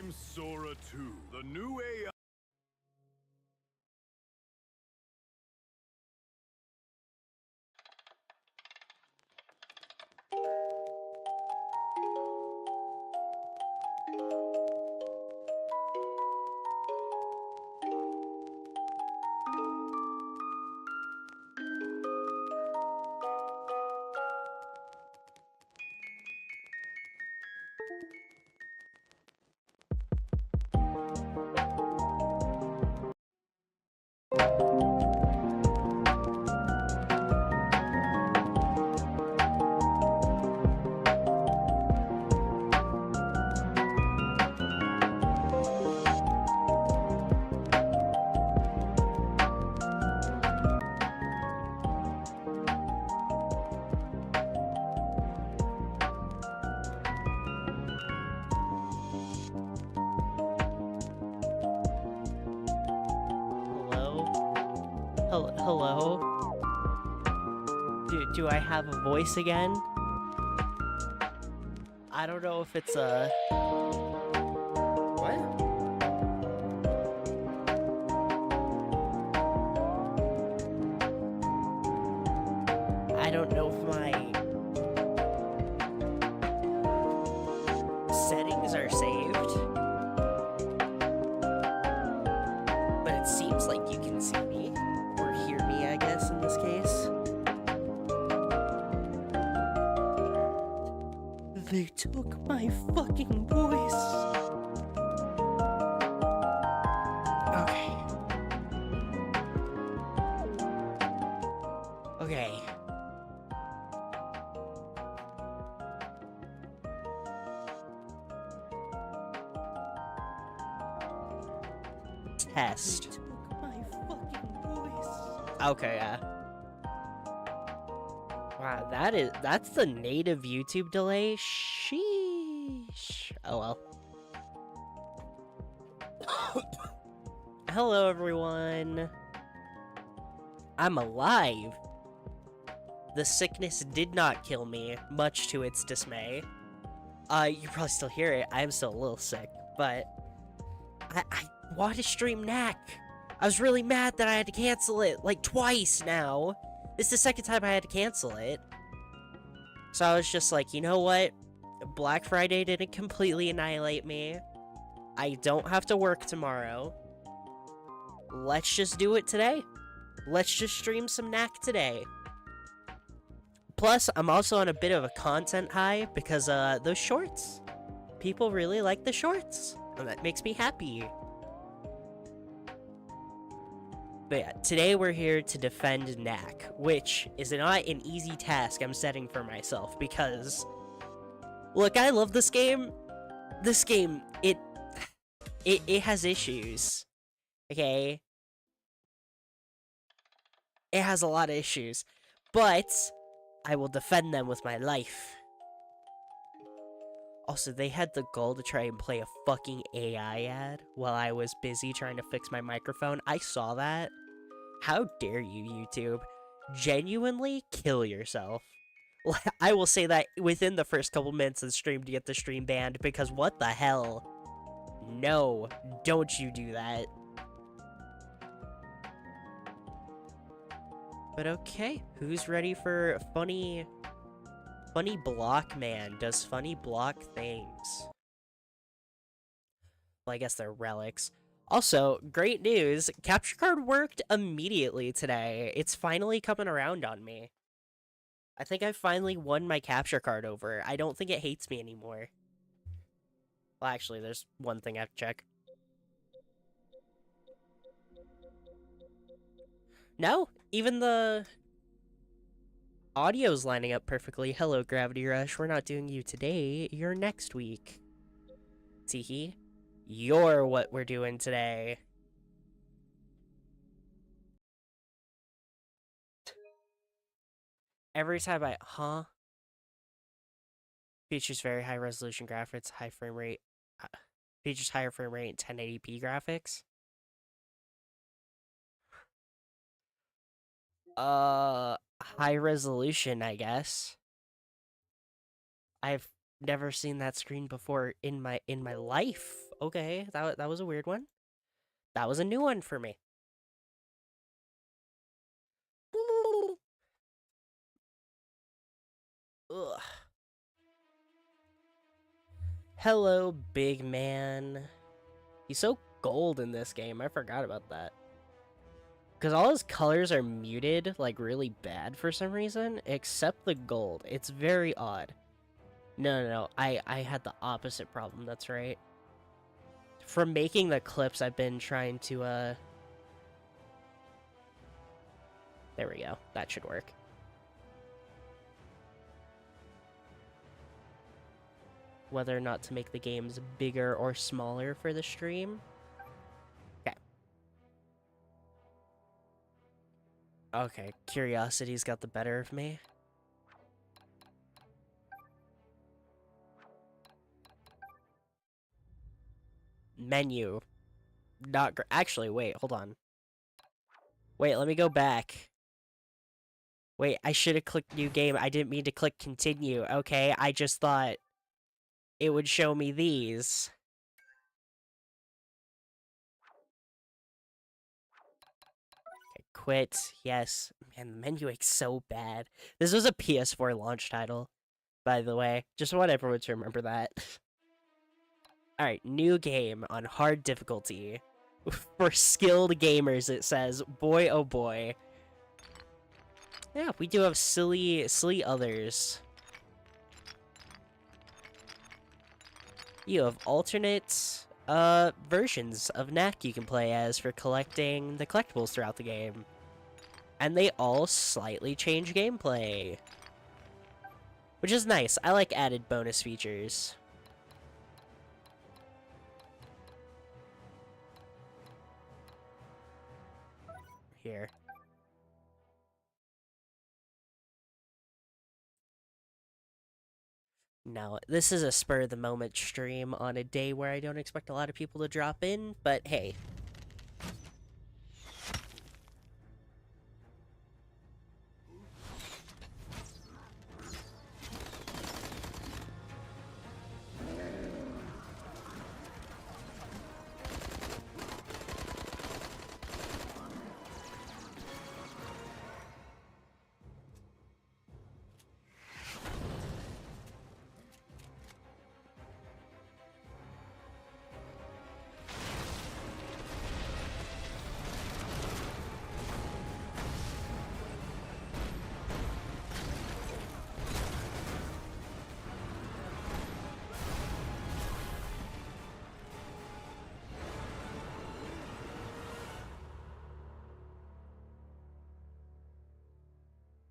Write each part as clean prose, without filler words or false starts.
I'm Sora 2, the new AI. Hello? Do I have a voice again? I don't know if it's what? I don't know if my settings are saved. But it seems like you can see me. Or hear me, I guess, in this case. They took my fucking voice. Okay. Okay. Test. They took my fucking voice. Okay, yeah. Wow, that's the native YouTube delay? Sheesh. Oh well. Hello, everyone. I'm alive. The sickness did not kill me, much to its dismay. You probably still hear it. I am still a little sick, but I want to stream Knack. I was really mad that I had to cancel it, like twice now. It's the second time I had to cancel it. So I was just like, you know what? Black Friday didn't completely annihilate me. I don't have to work tomorrow. Let's just do it today. Let's just stream some Knack today. Plus, I'm also on a bit of a content high because those shorts. People really like the shorts. And that makes me happy. But yeah, today we're here to defend Knack, which is not an easy task I'm setting for myself because, look, I love this game. This game, it has issues, okay? It has a lot of issues, but I will defend them with my life. Also, they had the goal to try and play a fucking AI ad while I was busy trying to fix my microphone. I saw that. How dare you, YouTube? Genuinely kill yourself. I will say that within the first couple minutes of the stream to get the stream banned, because what the hell? No, don't you do that. But okay, who's ready for funny block man does funny block things? Well, I guess they're relics. Also, great news, capture card worked immediately today. It's finally coming around on me. I think I finally won my capture card over. I don't think it hates me anymore. Well, actually, there's one thing I have to check. No, even the audio's lining up perfectly. Hello, Gravity Rush. We're not doing you today. You're next week. Teehee. You're what we're doing today. Every time features very high resolution graphics, high frame rate, features higher frame rate and 1080p graphics. High resolution, I guess. Never seen that screen before in my life. Okay, that was a weird one. That was a new one for me. Ugh. Hello, big man. He's so gold in this game. I forgot about that. Because all his colors are muted, like, really bad for some reason, except the gold. It's very odd. No. I had the opposite problem, that's right. From making the clips, I've been trying to, There we go. That should work. Whether or not to make the games bigger or smaller for the stream. Okay. Okay, curiosity's got the better of me. Menu. Not actually, wait, hold on. Wait, let me go back. Wait, I should have clicked new game. I didn't mean to click continue, okay? I just thought it would show me these. Okay, quit. Yes. Man, the menu is so bad. This was a PS4 launch title, by the way. Just want everyone to remember that. Alright, new game on hard difficulty. For skilled gamers, it says. Boy, oh boy. Yeah, we do have silly others. You have alternate versions of Knack you can play as for collecting the collectibles throughout the game. And they all slightly change gameplay. Which is nice. I like added bonus features. Here. Now, this is a spur-of-the-moment stream on a day where I don't expect a lot of people to drop in, but hey.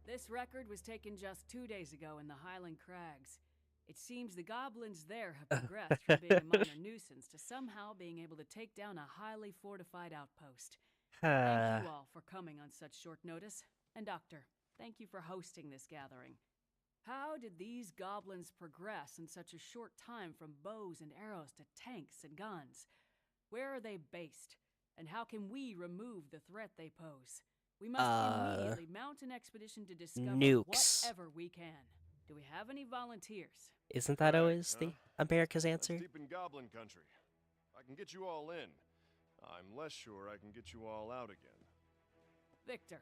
This record was taken just 2 days ago in the Highland Crags. It seems the goblins there have progressed from being a minor nuisance to somehow being able to take down a highly fortified outpost. Thank you all for coming on such short notice. And Doctor, thank you for hosting this gathering. How did these goblins progress in such a short time from bows and arrows to tanks and guns? Where are they based? And how can we remove the threat they pose? We must immediately mount an expedition to discover nukes. whatever we can. Do we have any volunteers? Isn't that always the America's answer? That's deep in Goblin country. I can get you all in. I'm less sure I can get you all out again. Victor.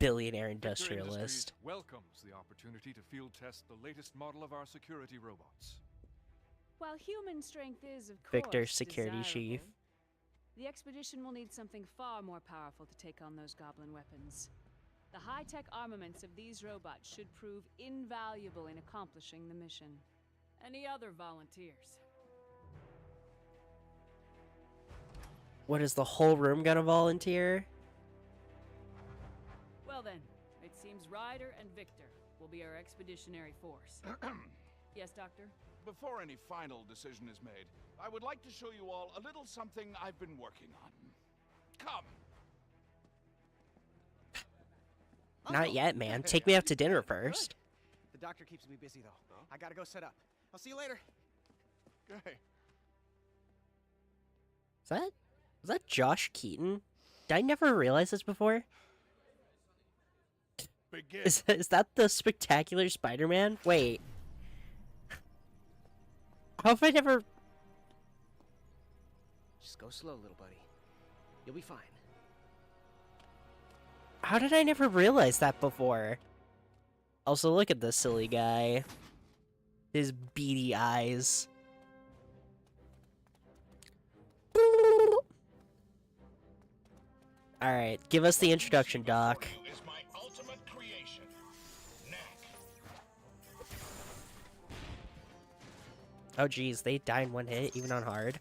Billionaire Victor industrialist. welcomes the opportunity to field test the latest model of our security robots. While human strength is, of course, Victor, security chief. desirable, the expedition will need something far more powerful to take on those goblin weapons. The high-tech armaments of these robots should prove invaluable in accomplishing the mission. Any other volunteers? What, is the whole room gonna volunteer? Well then, it seems Ryder and Victor will be our expeditionary force. Yes, Doctor? Before any final decision is made, I would like to show you all a little something I've been working on. Come. Not yet, man. Take me out to dinner first. The doctor keeps me busy, though. I gotta go set up. I'll see you later. Okay. Was that Josh Keaton? Did I never realize this before? Begin. Is that the Spectacular Spider-Man? Wait. How have I never... Just go slow, little buddy. You'll be fine. How did I never realize that before? Also, look at this silly guy. His beady eyes. Alright, give us the introduction, Doc. Is my ultimate creation, Knack. Oh geez, they die in one hit, even on hard.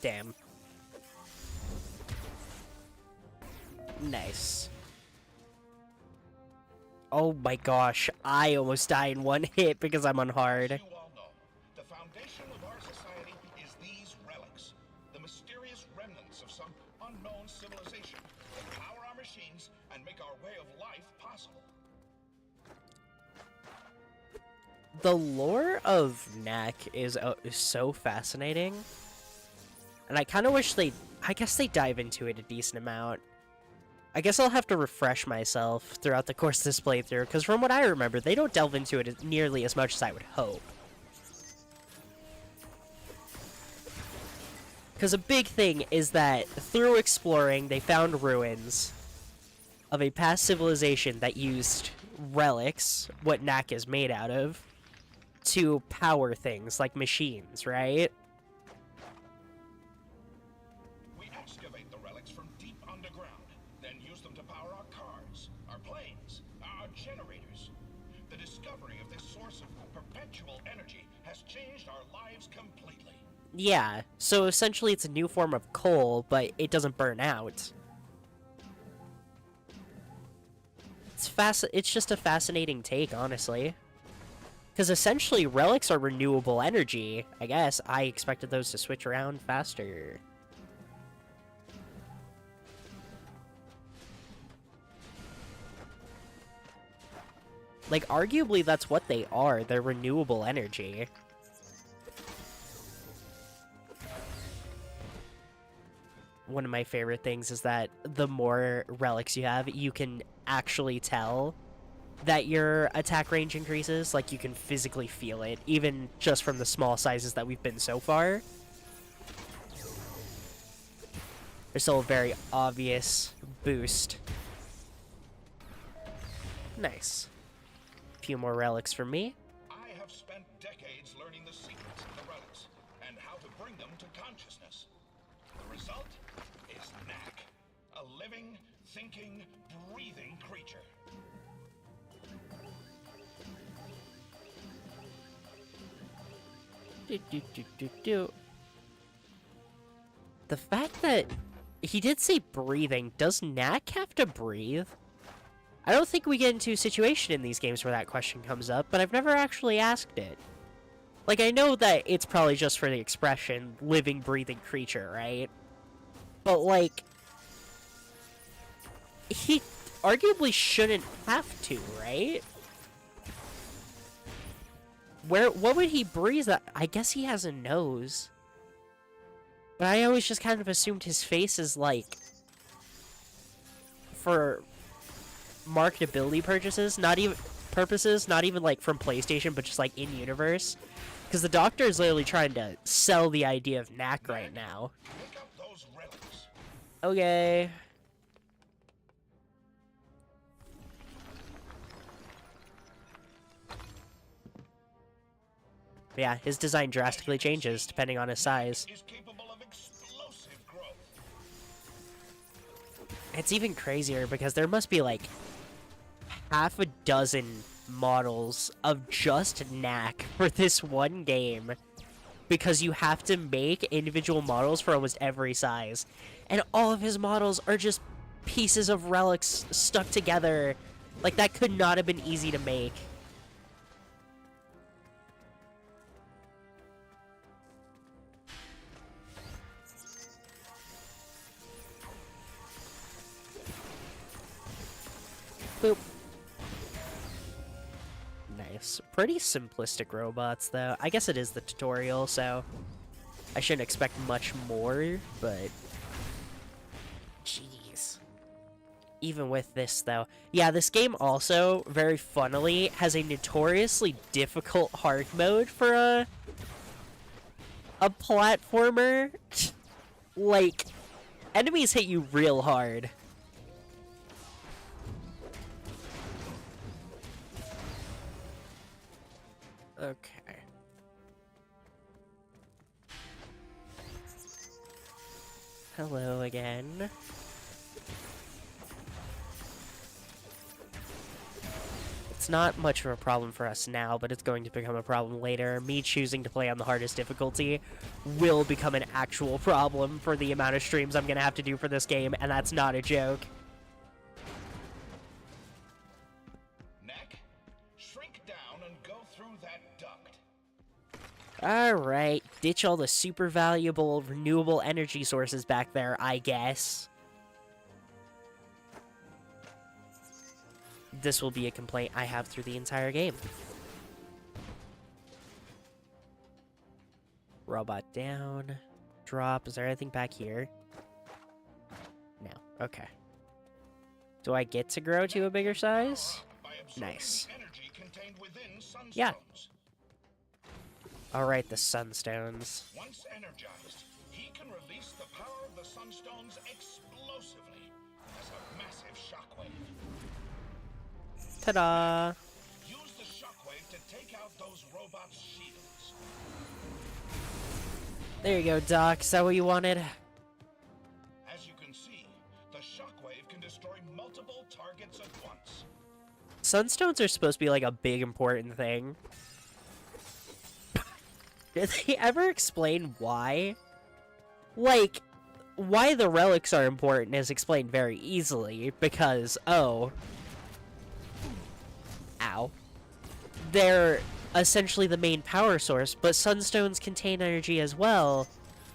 Damn. Nice. Oh my gosh, I almost died in one hit because I'm on hard. As you all know, the foundation of our society is these relics, the mysterious remnants of some unknown civilization that power our machines and make our way of life possible. The lore of Knack is so fascinating. And I kind of wish I guess they dive into it a decent amount. I guess I'll have to refresh myself throughout the course of this playthrough, because from what I remember, they don't delve into it nearly as much as I would hope. Because a big thing is that through exploring, they found ruins of a past civilization that used relics, what Knack is made out of, to power things like machines, right? We excavate the relics from deep underground, then use them to power our cars, our planes, our generators. The discovery of this source of perpetual energy has changed our lives completely. Yeah, so essentially it's a new form of coal, but it doesn't burn out. It's just a fascinating take, honestly. Because essentially, relics are renewable energy. I guess I expected those to switch around faster. Like, arguably, that's what they are. They're renewable energy. One of my favorite things is that the more relics you have, you can actually tell that your attack range increases. Like, you can physically feel it, even just from the small sizes that we've been so far. There's still a very obvious boost. Nice. A few more relics for me. I have spent decades learning the secrets of the relics and how to bring them to consciousness. The result is Knack, a living, thinking, breathing creature. The fact that he did say breathing, does Knack have to breathe? I don't think we get into a situation in these games where that question comes up, but I've never actually asked it. Like, I know that it's probably just for the expression, living, breathing creature, right? But, like, he arguably shouldn't have to, right? What would he breathe at? I guess he has a nose. But I always just kind of assumed his face is, like, for marketability not even like from PlayStation, but just like in universe, because the Doctor is literally trying to sell the idea of Knack right now. Pick up those relics. Okay. Yeah, his design drastically changes depending on his size. Is capable of explosive growth. It's even crazier because there must be like half a dozen models of just Knack for this one game, because you have to make individual models for almost every size, and all of his models are just pieces of relics stuck together. Like, that could not have been easy to make. Boop. Nice. Pretty simplistic robots, though. I guess it is the tutorial, so I shouldn't expect much more, but jeez. even with this, though. Yeah, this game also, very funnily, has a notoriously difficult hard mode for a platformer. Like, enemies hit you real hard. Okay. Hello again. It's not much of a problem for us now, but it's going to become a problem later. Me choosing to play on the hardest difficulty will become an actual problem for the amount of streams I'm going to have to do for this game, and that's not a joke. Knack, shrink down and go through that duct. Alright, ditch all the super valuable renewable energy sources back there, I guess. This will be a complaint I have through the entire game. Robot down. Drop. Is there anything back here? No. Okay. Do I get to grow to a bigger size? Nice. Yeah. Alright, the sunstones. Once energized, he can release the power of the sunstones explosively as a massive shockwave. Ta-da! Use the shockwave to take out those robots' shields. There you go, Doc. Is that what you wanted? As you can see, the shockwave can destroy multiple targets at once. Sunstones are supposed to be like a big important thing. Did they ever explain why? Like, why the relics are important is explained very easily, because, oh... Ow. They're essentially the main power source, but sunstones contain energy as well,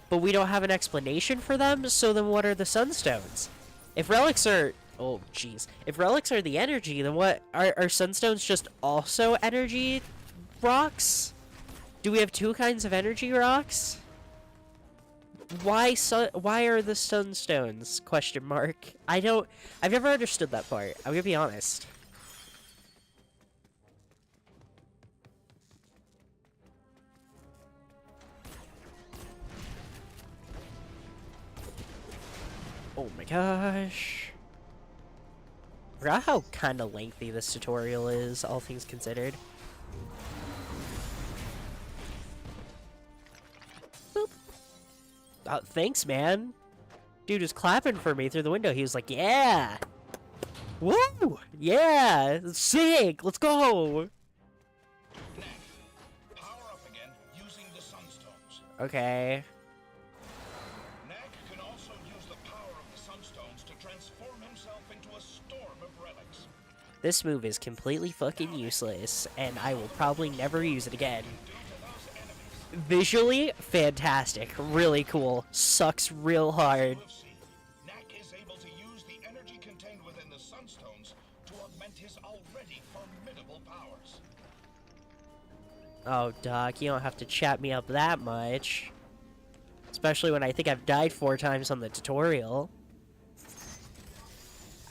but we don't have an explanation for them, so then what are the sunstones? If relics are... Oh, jeez. If relics are the energy, then what... Are sunstones just also energy rocks? Do we have two kinds of energy rocks? Why are the sunstones? Question mark. I've never understood that part. I'm gonna be honest. Oh my gosh. Forgot how kind of lengthy this tutorial is, all things considered. Boop. Oh, thanks, man. Dude was clapping for me through the window. He was like, yeah! Woo! Yeah! Sick! Let's go! Knack, power up again using the sunstones. Okay. Knack can also use the power of the sunstones to transform himself into a storm of relics. This move is completely fucking useless, and I will probably never use it again. Due to those enemies, Visually, fantastic. Really cool. Sucks real hard. you have seen, Knack is able to use the energy contained within the sunstones to augment his already formidable powers. Oh, Doc, you don't have to chat me up that much. Especially when I think I've died 4 times on the tutorial.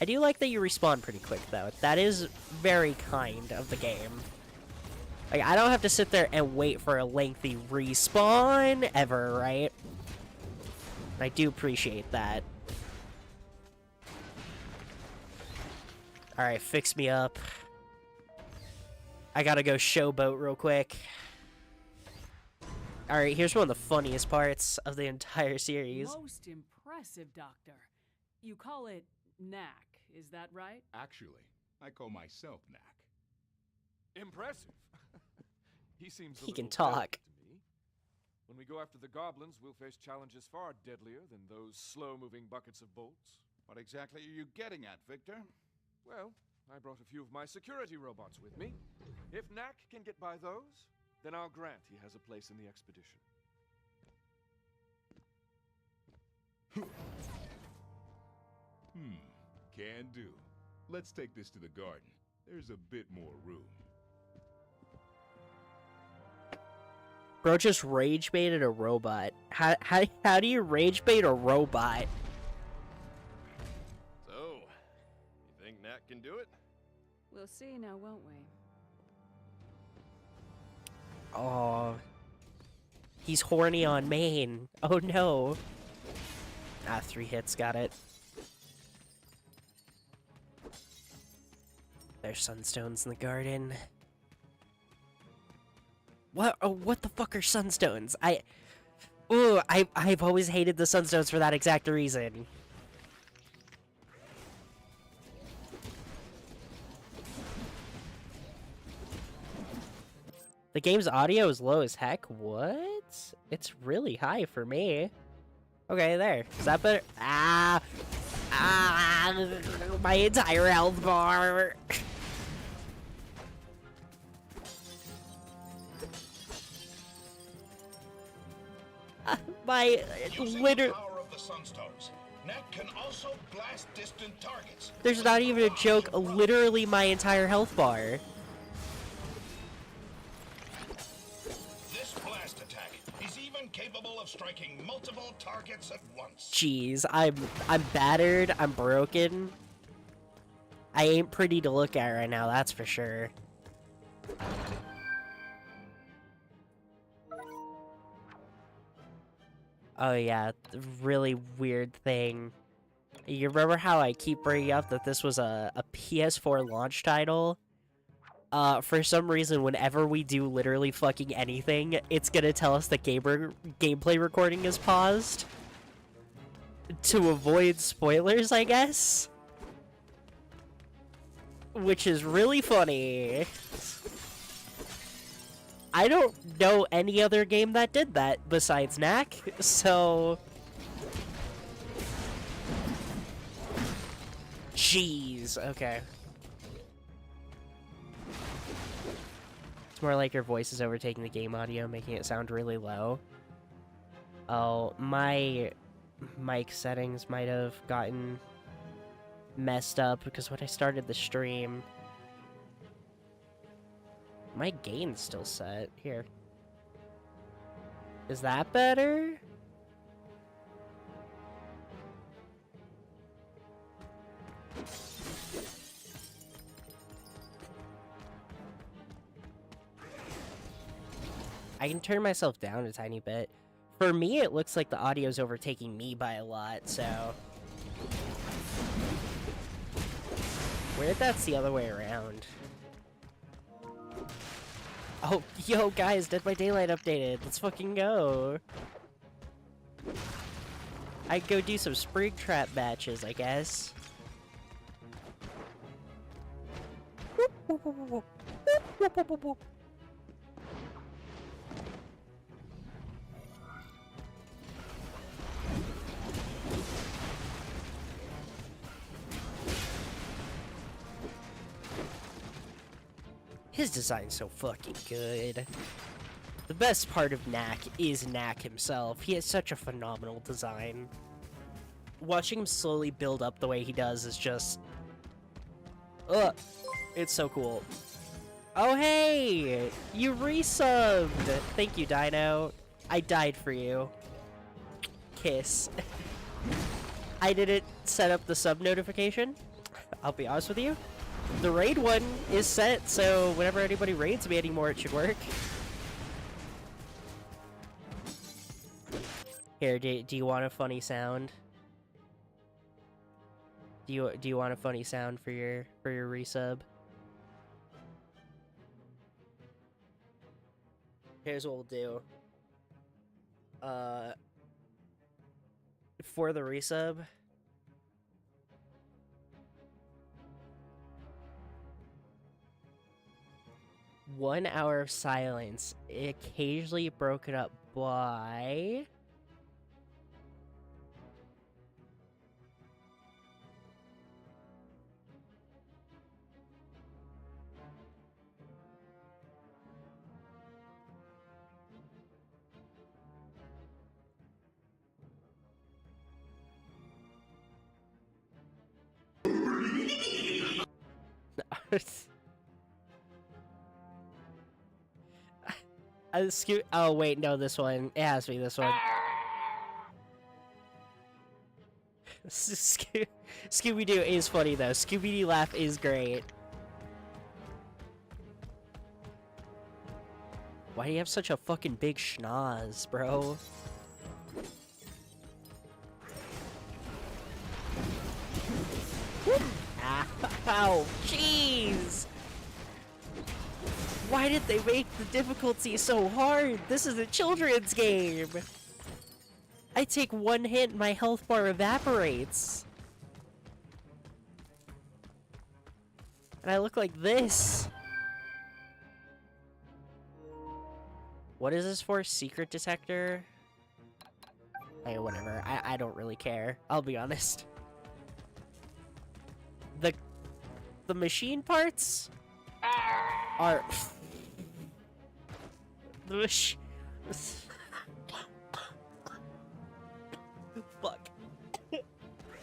I do like that you respawn pretty quick, though. That is very kind of the game. Like, I don't have to sit there and wait for a lengthy respawn ever, right? I do appreciate that. Alright, fix me up. I gotta go showboat real quick. Alright, here's one of the funniest parts of the entire series. Most impressive, Doctor. You call it Knack, is that right? Actually, I call myself Knack. Impressive. He seems a He can little talk. delicate to me. When we go after the goblins, we'll face challenges far deadlier than those slow-moving buckets of bolts. What exactly are you getting at, Victor? Well, I brought a few of my security robots with me. If Knack can get by those, then I'll grant he has a place in the expedition. Can do. Let's take this to the garden. There's a bit more room. Bro just rage baited a robot. How do you rage bait a robot? So, We'll see now, won't we? Oh. He's horny on main. Oh no. Ah, 3 hits, got it. There's sunstones in the garden. What? Oh, what the fuck are sunstones? I've always hated the sunstones for that exact reason. The game's audio is low as heck. What? It's really high for me. Okay, there. Is that better? Ah! Ah! My entire health bar! My literally. There's not even a joke. Literally, my entire health bar. This blast attack is even capable of striking multiple targets at once. Jeez, I'm battered. I'm broken. I ain't pretty to look at right now. That's for sure. Oh yeah, really weird thing. You remember how I keep bringing up that this was a PS4 launch title? For some reason, whenever we do literally fucking anything, it's gonna tell us the gameplay recording is paused. To avoid spoilers, I guess? Which is really funny. I don't know any other game that did that besides Knack, so... Jeez, okay. It's more like your voice is overtaking the game audio, making it sound really low. Oh, my mic settings might have gotten messed up because when I started the stream... My gain's still set. Here. Is that better? I can turn myself down a tiny bit. For me, it looks like the audio's overtaking me by a lot, so... Weird that's the other way around. Oh, yo, guys, Dead by Daylight updated. Let's fucking go. I'd go do some Springtrap matches, I guess. His design's so fucking good. The best part of Knack is Knack himself. He has such a phenomenal design. Watching him slowly build up the way he does is just... Ugh. It's so cool. Oh hey! You resubbed! Thank you, Dino. I died for you. Kiss. I didn't set up the sub notification. I'll be honest with you. The raid one is set, so whenever anybody raids me anymore, it should work. Here, do you want a funny sound? Do you want a funny sound for your resub? Here's what we'll do. For the resub. 1 hour of silence, occasionally broken up by... Oh wait, no, this one. It has to be this one. Scooby-Doo is funny though. Scooby-Doo laugh is great. Why do you have such a fucking big schnoz, bro? Ow, jeez! Why did they make the difficulty so hard? This is a children's game! I take one hit and my health bar evaporates. And I look like this. What is this for? Secret detector? Hey, whatever. I don't really care. I'll be honest. The machine parts are the fuck.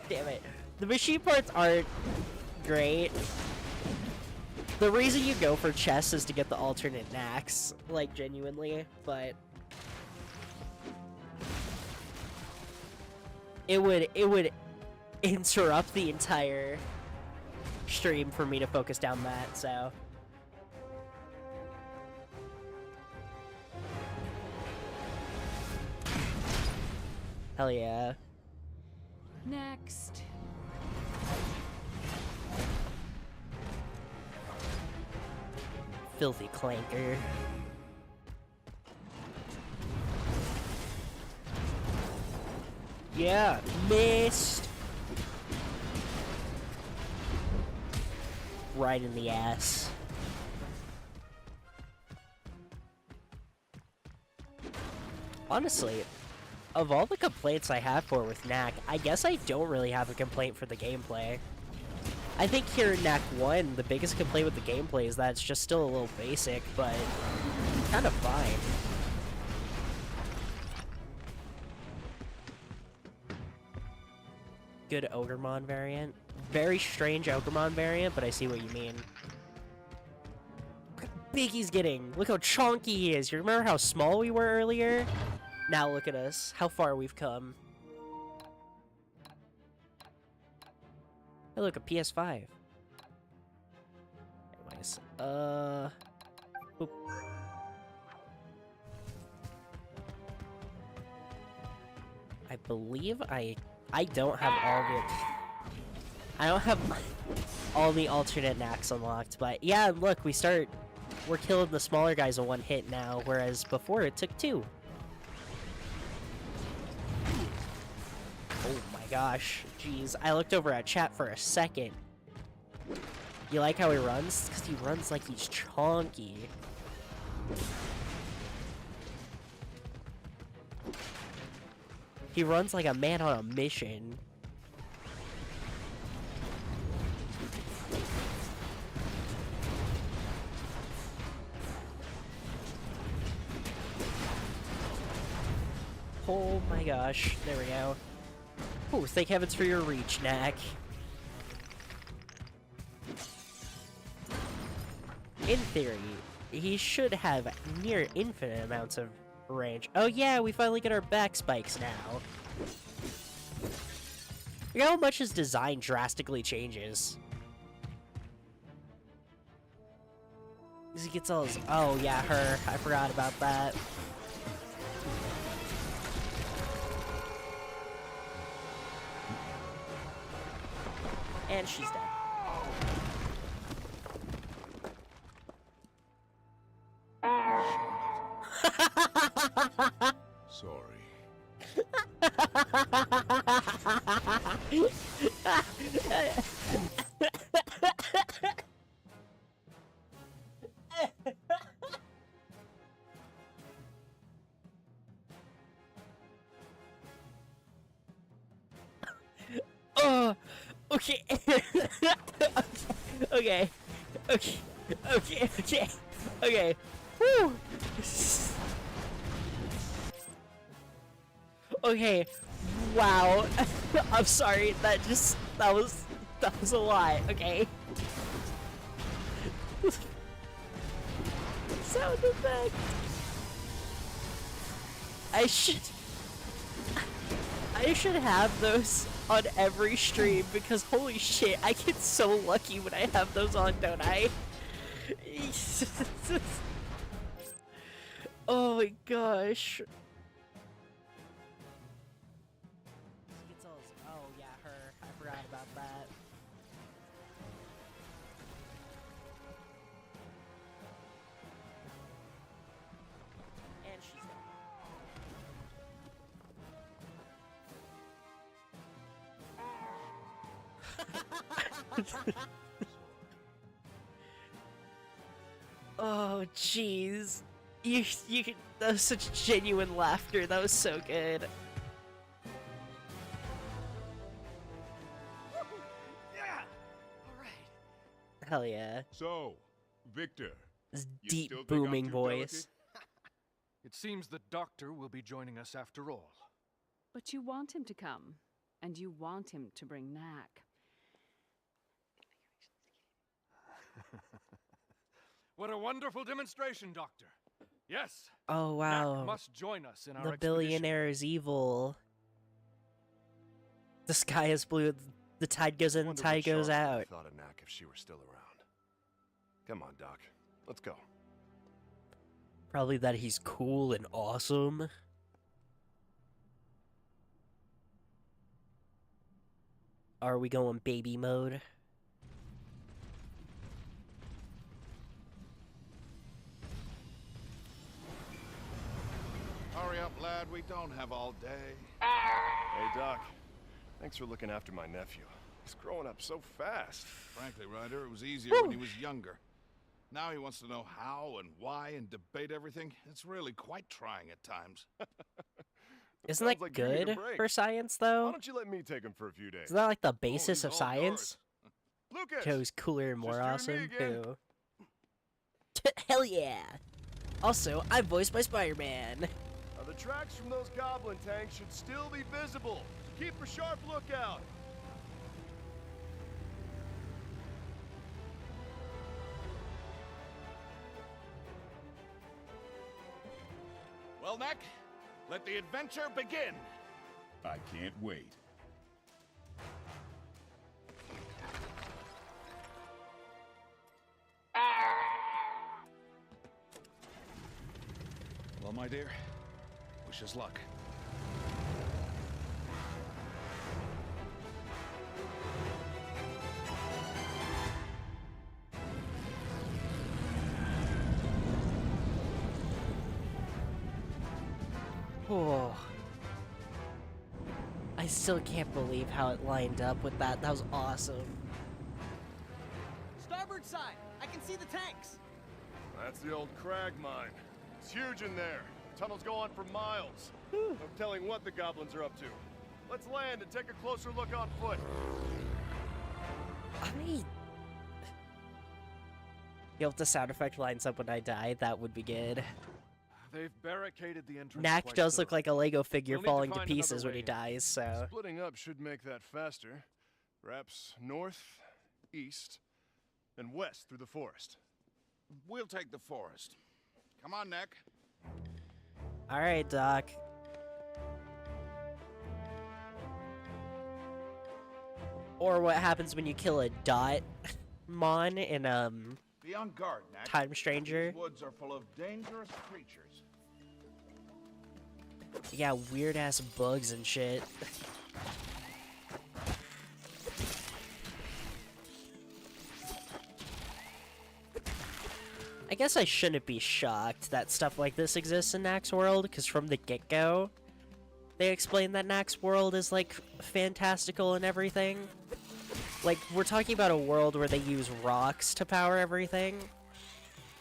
Damn it. The machine parts aren't great. The reason you go for chests is to get the alternate knacks, like genuinely, but it would interrupt the entire stream for me to focus down that, so. Hell yeah. Next. Filthy clanker. Yeah, missed. Right in the ass. Honestly, of all the complaints I have for with Knack, I guess I don't really have a complaint for the gameplay. I think here in Knack 1, the biggest complaint with the gameplay is that it's just still a little basic, but kind of fine. Good Ogremon variant. Very strange Ogremon variant, but I see what you mean. Look how big he's getting. Look how chonky he is. You remember how small we were earlier? Now look at us. How far we've come. Hey, look, a PS5. Anyways, oop. I believe I don't have all the alternate knacks unlocked, but yeah, look, we're killing the smaller guys in one hit now, whereas before it took 2. Oh my gosh, jeez, I looked over at chat for a second. You like how he runs? Because he runs like he's chonky. He runs like a man on a mission. Oh my gosh, there we go. Oh, thank heavens for your reach, Knack. In theory, he should have near infinite amounts of range. Oh yeah, we finally get our back spikes now. Look how much his design drastically changes. He gets all his... Oh yeah, her. I forgot about that. And she's dead. Sorry. Oh, okay. Okay. Okay. Okay. Okay. Okay. Whew. Okay. Wow. I'm sorry. That was a lot. Okay. Sound effect. I should have those on every stream because holy shit, I get so lucky when I have those on, don't I? Oh my gosh. Oh yeah, her. I forgot about that. And she's dead. Oh jeez. That was such genuine laughter. That was so good. Yeah! Alright. Hell yeah. So, Victor, This you deep still think I'm booming too voice. It seems the doctor will be joining us after all. But you want him to come, and you want him to bring Knack. What a wonderful demonstration, Doctor. Yes, Oh wow. Knack must join us in our The expedition. billionaire is evil. The sky is blue. The tide goes in, the Wonder tide what goes Charlotte out. would've thought of Knack if she were still around. Come on, Doc. Let's go. Probably that he's cool and awesome. Are we going baby mode? Hurry up, lad. We don't have all day. Hey, Doc. Thanks for looking after my nephew. He's growing up so fast. Frankly, Ryder, it was easier when he was younger. Now he wants to know how and why and debate everything. It's really quite trying at times. Isn't Sounds that like you need a good break. for science, Why though? don't you let me take him for a few days? Isn't that like the basis he's of all science? Lucas! Joe's cooler and more Just you awesome, and me again. too. Hell yeah! Also, I voiced by Spider-Man. Now, the tracks from those goblin tanks should still be visible, so keep a sharp lookout. Well, Knack, let the adventure begin. I can't wait. Well, my dear, wish us luck. Oh. I still can't believe how it lined up with that. That was awesome. Starboard side! I can see the tanks! That's the old crag mine. It's huge in there. Tunnels go on for miles. No telling what the goblins are up to. Let's land and take a closer look on foot. Yo, if the sound effect lines up when I die, that would be good. They've barricaded the entrance. Knack quite does look thoroughly. like a Lego figure We'll need to falling to find another pieces when way he in. dies, so... Splitting up should make that faster. Perhaps north, east, and west through the forest. We'll take the forest. Come on, Knack. Alright, Doc. Or what happens when you kill a dot mon in, Be on guard, Knack. Time Stranger? These woods are full of dangerous creatures. Yeah, weird-ass bugs and shit. I guess I shouldn't be shocked that stuff like this exists in Knack's world, because from the get-go, they explain that Knack's world is, like, fantastical and everything. Like, we're talking about a world where they use rocks to power everything,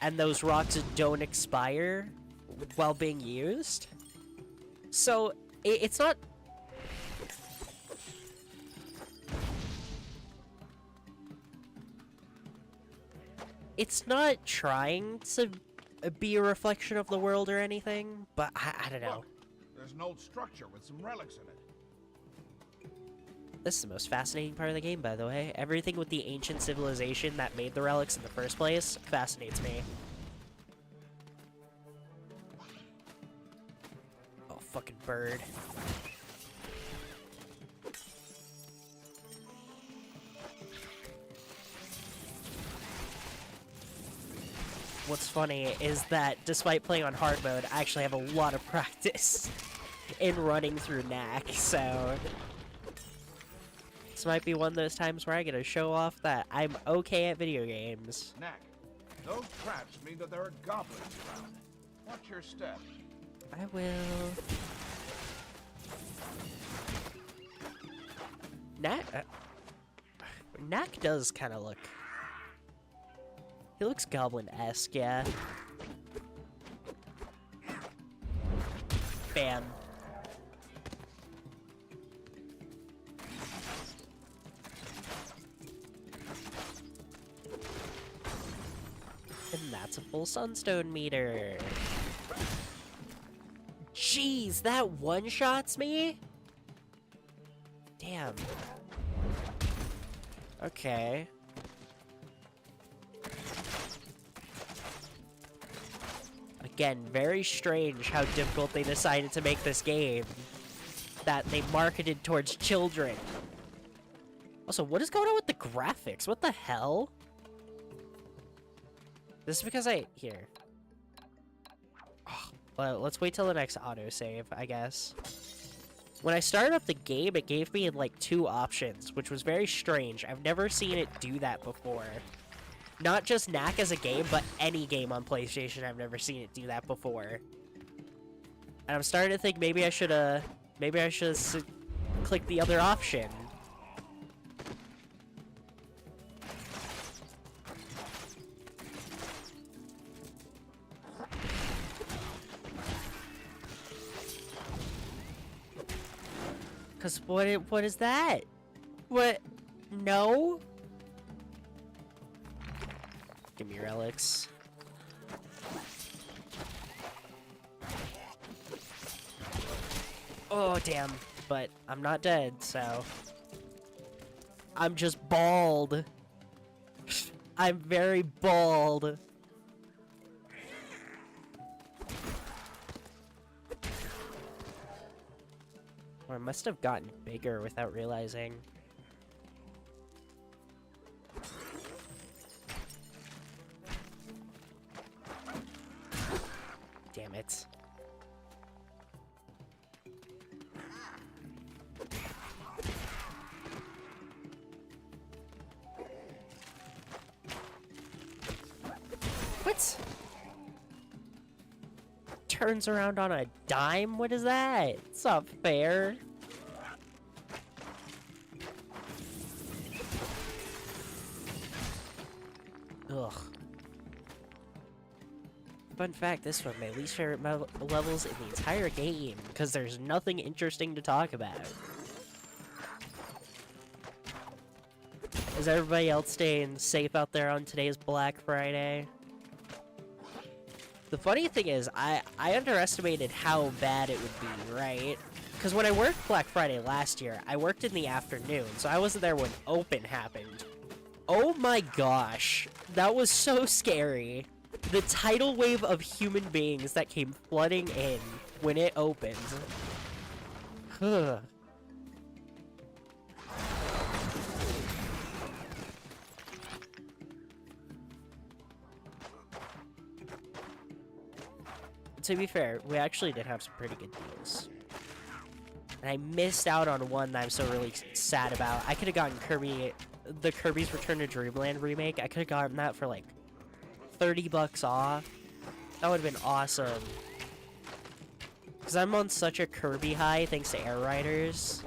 and those rocks don't expire while being used. So, it's not... It's not trying to be a reflection of the world or anything, but I don't know. Look, there's an old structure with some relics in it. This is the most fascinating part of the game, by the way. Everything with the ancient civilization that made the relics in the first place fascinates me. Oh, fucking bird. what's funny is that despite playing on hard mode, I actually have a lot of practice in running through Knack, so this might be one of those times where I get to show off that I'm okay at video games. Knack, those traps mean that there are goblins around. Watch your step. I will. Knack does kind of look... He looks goblin-esque, yeah. Bam. And that's a full sunstone meter. Jeez, that one-shots me? Damn. Okay. Again, very strange how difficult they decided to make this game. That they marketed towards children. Also, what is going on with the graphics? What the hell? This is because here. Oh, well, let's wait till the next autosave, I guess. When I started up the game, it gave me, like, 2 options, which was very strange. I've never seen it do that before. Not just Knack as a game, but any game on PlayStation, I've never seen it do that before. And I'm starting to think maybe I should click the other option. Cause what is that? What? No? Give me relics. Oh, damn. But I'm not dead, so... I'm just bald. I'm very bald. Or I must have gotten bigger without realizing. Damn it. What? Turns around on a dime? What is that? It's not fair. Ugh. Fun fact, this one, my least favorite levels in the entire game, because there's nothing interesting to talk about. Is everybody else staying safe out there on today's Black Friday? The funny thing is, I underestimated how bad it would be, right? Because when I worked Black Friday last year, I worked in the afternoon, so I wasn't there when open happened. Oh my gosh, that was so scary. The tidal wave of human beings that came flooding in when it opened. Huh. To be fair, we actually did have some pretty good deals. And I missed out on one that I'm so really sad about. I could have gotten the Kirby's Return to Dreamland remake. I could have gotten that for like $30 off. That would have been awesome. Because I'm on such a Kirby high thanks to Air Riders.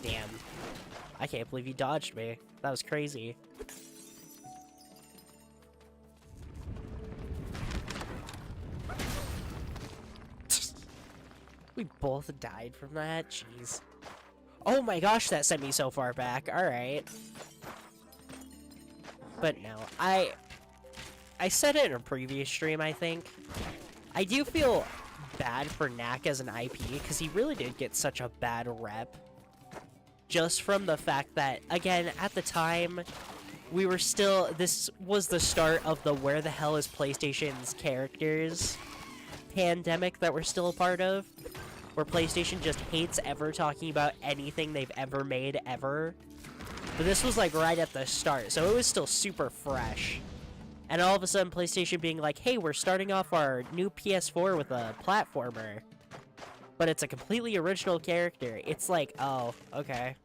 Damn. I can't believe you dodged me. That was crazy. We both died from that? Jeez. Oh my gosh, that sent me so far back. Alright. But no, I said it in a previous stream, I think. I do feel bad for Knack as an IP, because he really did get such a bad rep. Just from the fact that, again, at the time, we were still, this was the start of the where the hell is PlayStation's characters pandemic that we're still a part of, where PlayStation just hates ever talking about anything they've ever made ever. But this was like right at the start, so it was still super fresh. And all of a sudden PlayStation being like, hey, we're starting off our new PS4 with a platformer, but it's a completely original character. It's like, oh, okay.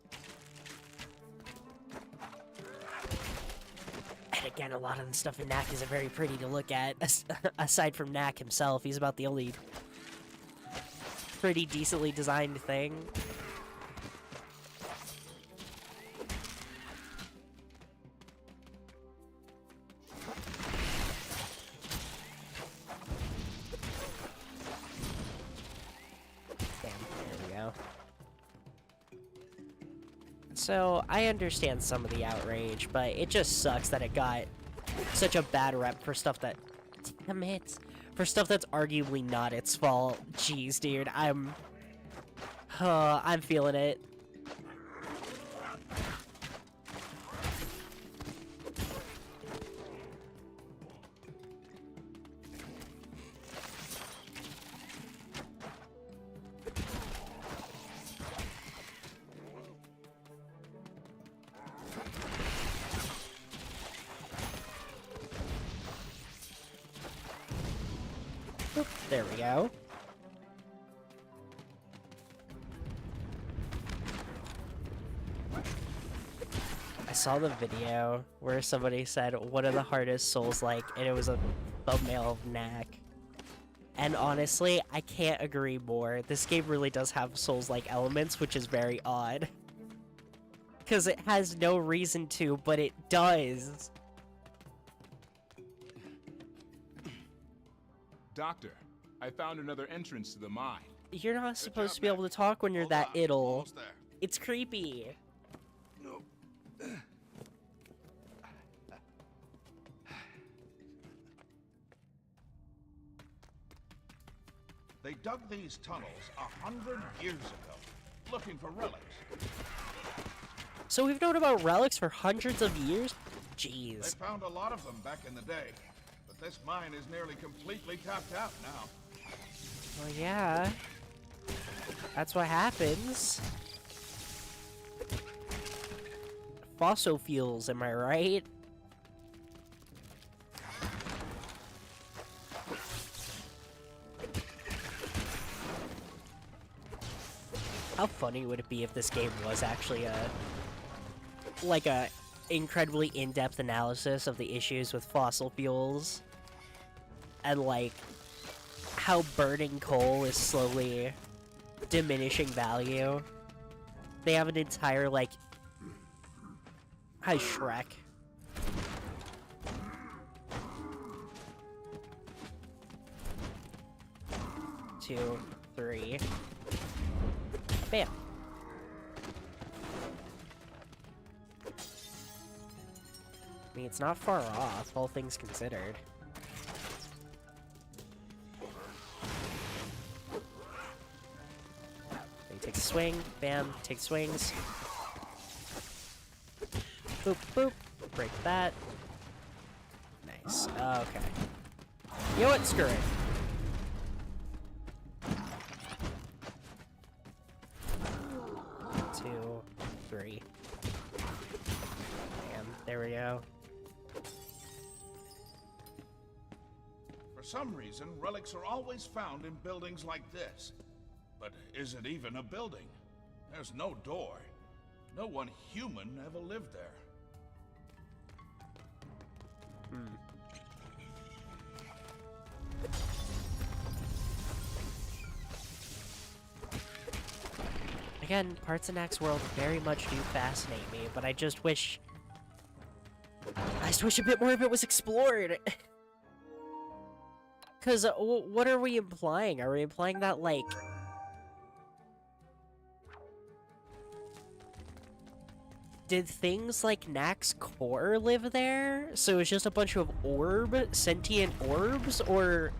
And again, a lot of the stuff in Knack isn't very pretty to look at. Aside from Knack himself, he's about the only pretty decently designed thing. So, I understand some of the outrage, but it just sucks that it got such a bad rep for stuff that... Damn it. For stuff that's arguably not its fault. Jeez, dude, I'm feeling it. Oop, there we go. I saw the video where somebody said, what are the hardest souls like? And it was a thumbnail of Knack. And honestly, I can't agree more. This game really does have souls-like elements, which is very odd. Because it has no reason to, but it does. Doctor, I found another entrance to the mine. You're not supposed to be able to talk when you're that idle. Almost there. It's creepy. They dug these tunnels 100 years ago, looking for relics. So we've known about relics for hundreds of years? They Jeez. found a lot of them back in the day, but this mine is nearly completely tapped out now. Well, yeah. That's what happens. Fossil fuels, am I right? How funny would it be if this game was actually a incredibly in-depth analysis of the issues with fossil fuels and like how burning coal is slowly diminishing value. They have an entire like hi Shrek. 2, 3. Bam. I mean, it's not far off, all things considered. He takes a swing, bam, takes swings. Boop, boop, break that. Nice, okay. You know what, screw it. 2, 3. Bam, there we go. For some reason, relics are always found in buildings like this. But is it even a building? There's no door. No one human ever lived there. Again, parts of Knack's world very much do fascinate me, but I just wish a bit more of it was explored. Because what are we implying? Are we implying that, like... Did things like Knack's core live there? So it's just a bunch of sentient orbs? Or...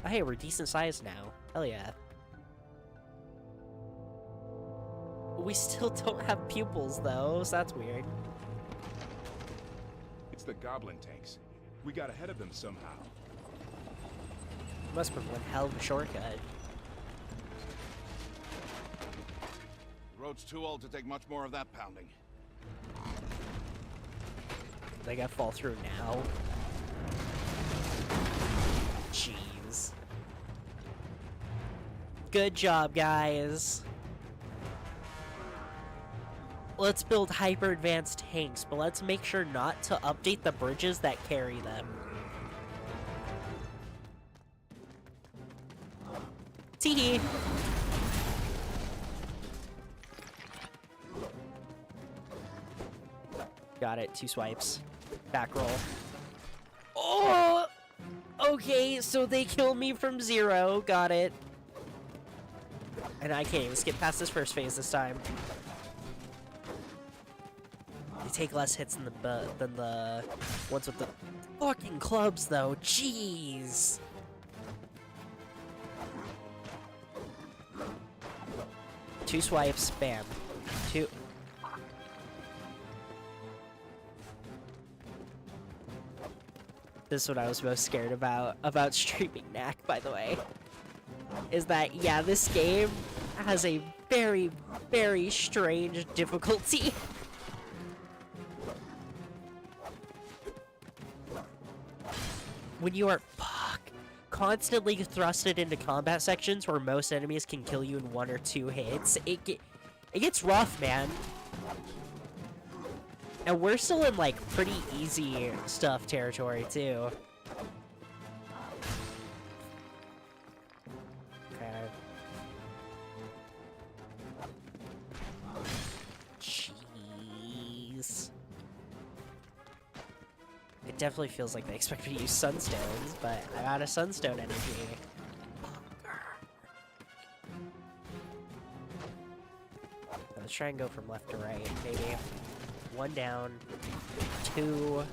Oh, hey, we're decent sized now. Hell yeah. We still don't have pupils, though, so that's weird. It's the goblin tanks. We got ahead of them somehow. Must have been one hell of a shortcut. The road's too old to take much more of that pounding. They gotta fall through now. Jeez. Good job, guys. Let's build hyper-advanced tanks, but let's make sure not to update the bridges that carry them. Teehee. Got it. 2 swipes. Back roll. Oh! Okay, so they kill me from 0. Got it. And I can't even skip past this first phase this time. They take less hits than the ones with the fucking clubs, though. Jeez. Two swipes, bam. 2. This is what I was most scared about streaming Knack, by the way. Is that, yeah, this game has a very, very strange difficulty. When you are, constantly thrusted into combat sections where most enemies can kill you in 1 or 2 hits, it gets rough, man. And we're still in, like, pretty easy stuff territory, too. Okay. Jeez. It definitely feels like they expect me to use sunstones, but I'm out of sunstone energy. Let's try and go from left to right, maybe. 1 down, 2.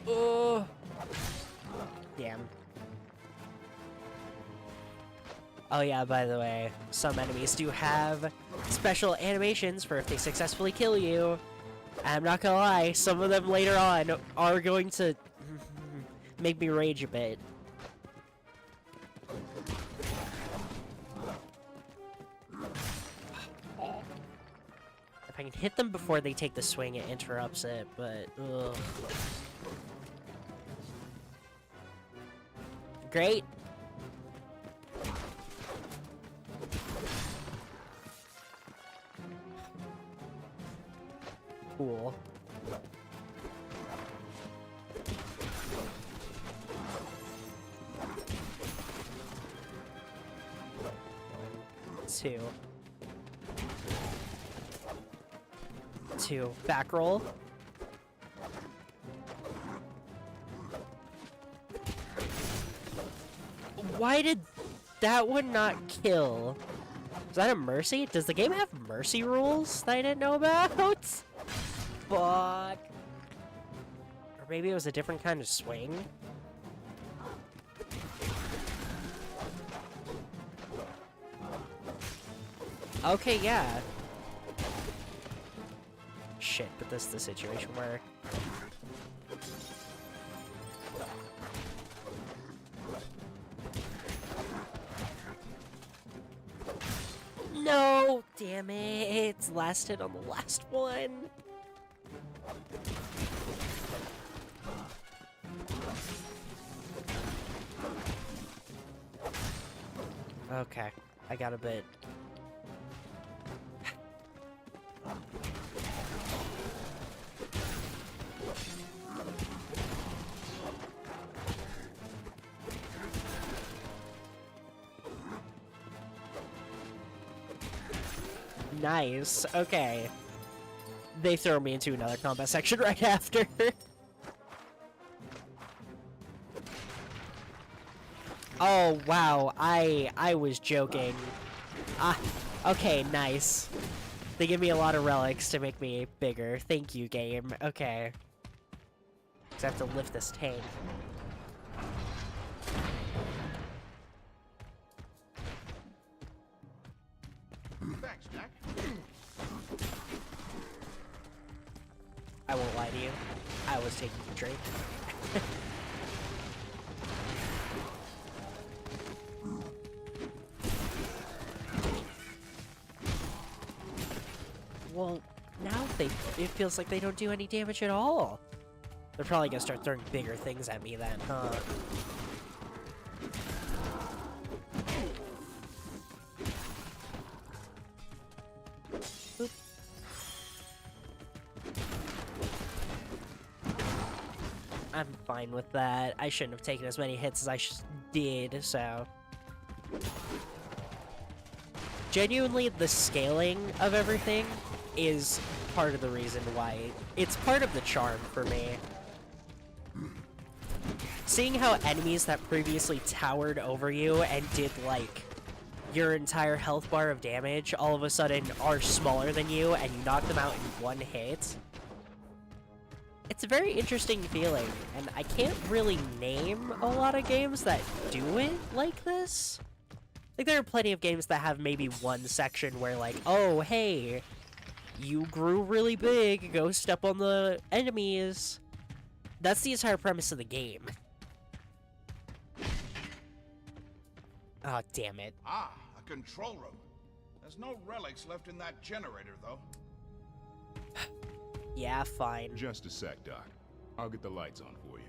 Oh, damn. Oh yeah, by the way, some enemies do have special animations for if they successfully kill you. I'm not gonna lie, some of them later on are going to make me rage a bit. If I can hit them before they take the swing, it interrupts it, but ugh. Great. Cool. Two. Back roll. Why did that one not kill? Is that a mercy? Does the game have mercy rules that I didn't know about? Fuck. Or maybe it was a different kind of swing? Okay, yeah. Shit, but this is the situation where... No! Damn it! It's last hit on the last one! Okay, I got a bit. Nice. Okay. They throw me into another combat section right after. Oh, wow. I was joking. Ah, okay, nice. They give me a lot of relics to make me bigger. Thank you, game. Okay. 'Cause I have to lift this tank. Thanks, Knack. I won't lie to you. I was taking a drink. Well, now it feels like they don't do any damage at all. They're probably gonna start throwing bigger things at me then, huh? Oop. I'm fine with that. I shouldn't have taken as many hits as I did, so... Genuinely, the scaling of everything is part of the reason why... It's part of the charm for me. Seeing how enemies that previously towered over you and did, like, your entire health bar of damage all of a sudden are smaller than you and you knock them out in one hit... It's a very interesting feeling, and I can't really name a lot of games that do it like this. Like, there are plenty of games that have maybe one section where, like, oh, hey, you grew really big, go step on the enemies. That's the entire premise of the game. Oh, damn it. Ah, a control room. There's no relics left in that generator, though. Yeah, fine. Just a sec, Doc. I'll get the lights on for you.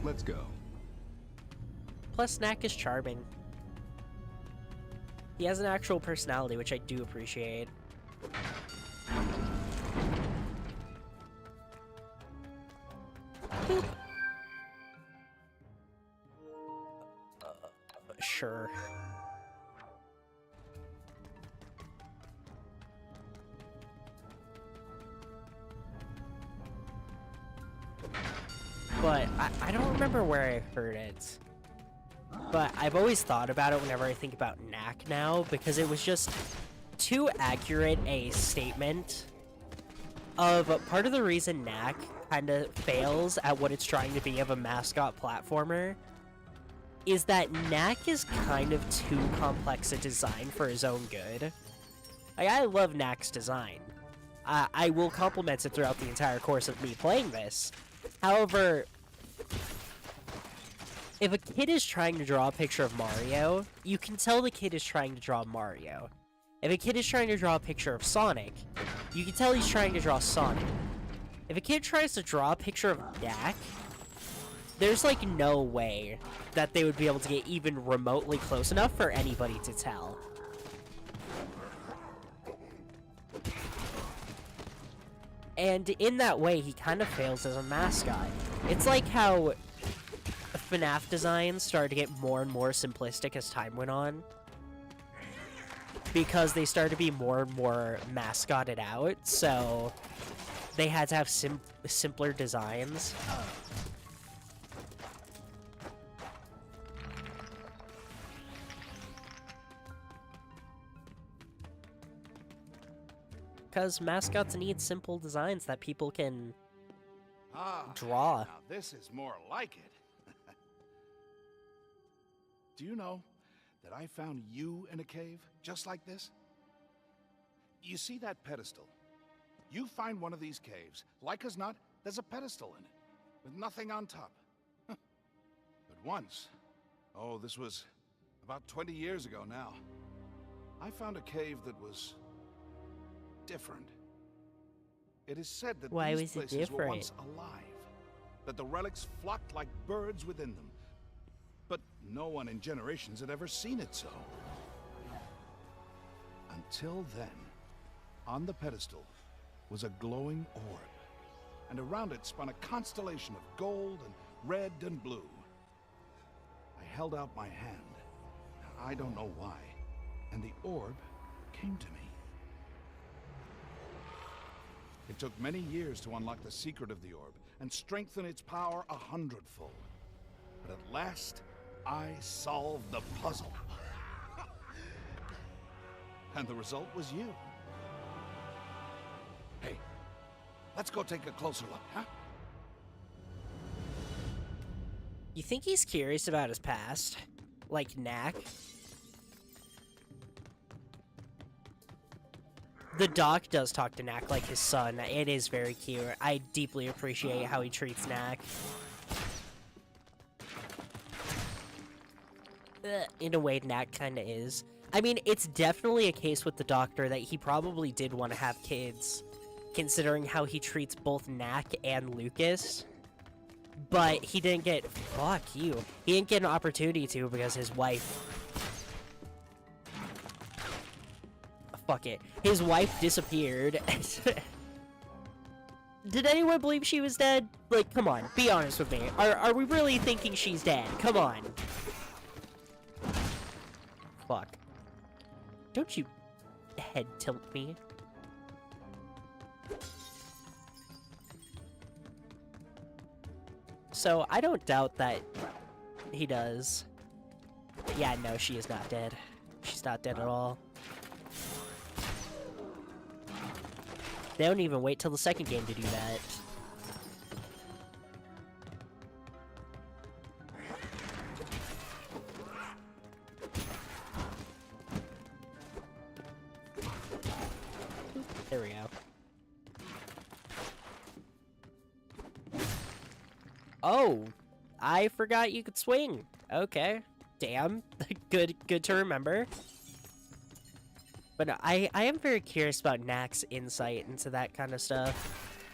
Let's go. Plus, Knack is charming. He has an actual personality, which I do appreciate. Boop. Sure. But I don't remember where I heard it. But I've always thought about it whenever I think about Knack now, because it was just too accurate a statement of part of the reason Knack kind of fails at what it's trying to be of a mascot platformer is that Knack is kind of too complex a design for his own good. Like, I love Knack's design. I will compliment it throughout the entire course of me playing this. However, if a kid is trying to draw a picture of Mario, you can tell the kid is trying to draw Mario. If a kid is trying to draw a picture of Sonic, you can tell he's trying to draw Sonic. If a kid tries to draw a picture of Knack, there's like no way that they would be able to get even remotely close enough for anybody to tell. And in that way, he kind of fails as a mascot. It's like how FNAF designs started to get more and more simplistic as time went on, because they started to be more and more mascotted out, so they had to have simpler designs. Because mascots need simple designs that people can draw. Now this is more like it. Do you know that I found you in a cave just like this? You see that pedestal? You find one of these caves, like as not, there's a pedestal in it, with nothing on top. But once, oh, this was about 20 years ago now, I found a cave that was different. It is said that Why these was it places were different? once alive, that the relics flocked like birds within them. But no one in generations had ever seen it so. Until then, on the pedestal was a glowing orb, and around it spun a constellation of gold and red and blue. I held out my hand, I don't know why, and the orb came to me. It took many years to unlock the secret of the orb and strengthen its power 100-fold. But at last, I solved the puzzle. And the result was you. Hey, Let's go take a closer look, huh? You think he's curious about his past? Like Knack? The doc does talk to Knack like his son. It is very cute. I deeply appreciate how he treats Knack. In a way, Knack kind of is. I mean, it's definitely a case with the doctor that he probably did want to have kids, considering how he treats both Knack and Lucas. But he didn't get... Fuck you. He didn't get an opportunity to because his wife... Fuck it. His wife disappeared. Did anyone believe she was dead? Like, come on. Be honest with me. Are we really thinking she's dead? Come on. Fuck. Don't you head tilt me. So, I don't doubt that he does. Yeah, no, she is not dead. She's not dead at all. They don't even wait till the second game to do that. There we go. Oh, I forgot you could swing. Okay. Damn. Good to remember. But no, I am very curious about Knack's insight into that kind of stuff.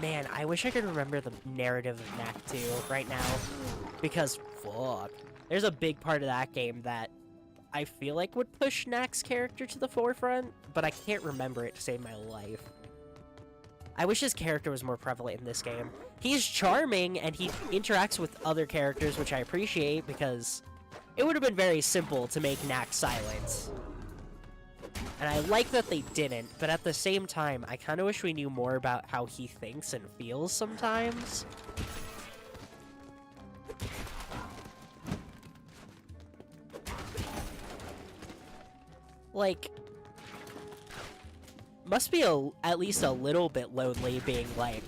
Man, I wish I could remember the narrative of Knack 2 right now. Because, fuck. There's a big part of that game that I feel like would push Knack's character to the forefront, but I can't remember it to save my life. I wish his character was more prevalent in this game. He's charming, and he interacts with other characters, which I appreciate, because it would have been very simple to make Knack silent. And I like that they didn't, but at the same time, I kind of wish we knew more about how he thinks and feels sometimes. Like, must be at least a little bit lonely being, like,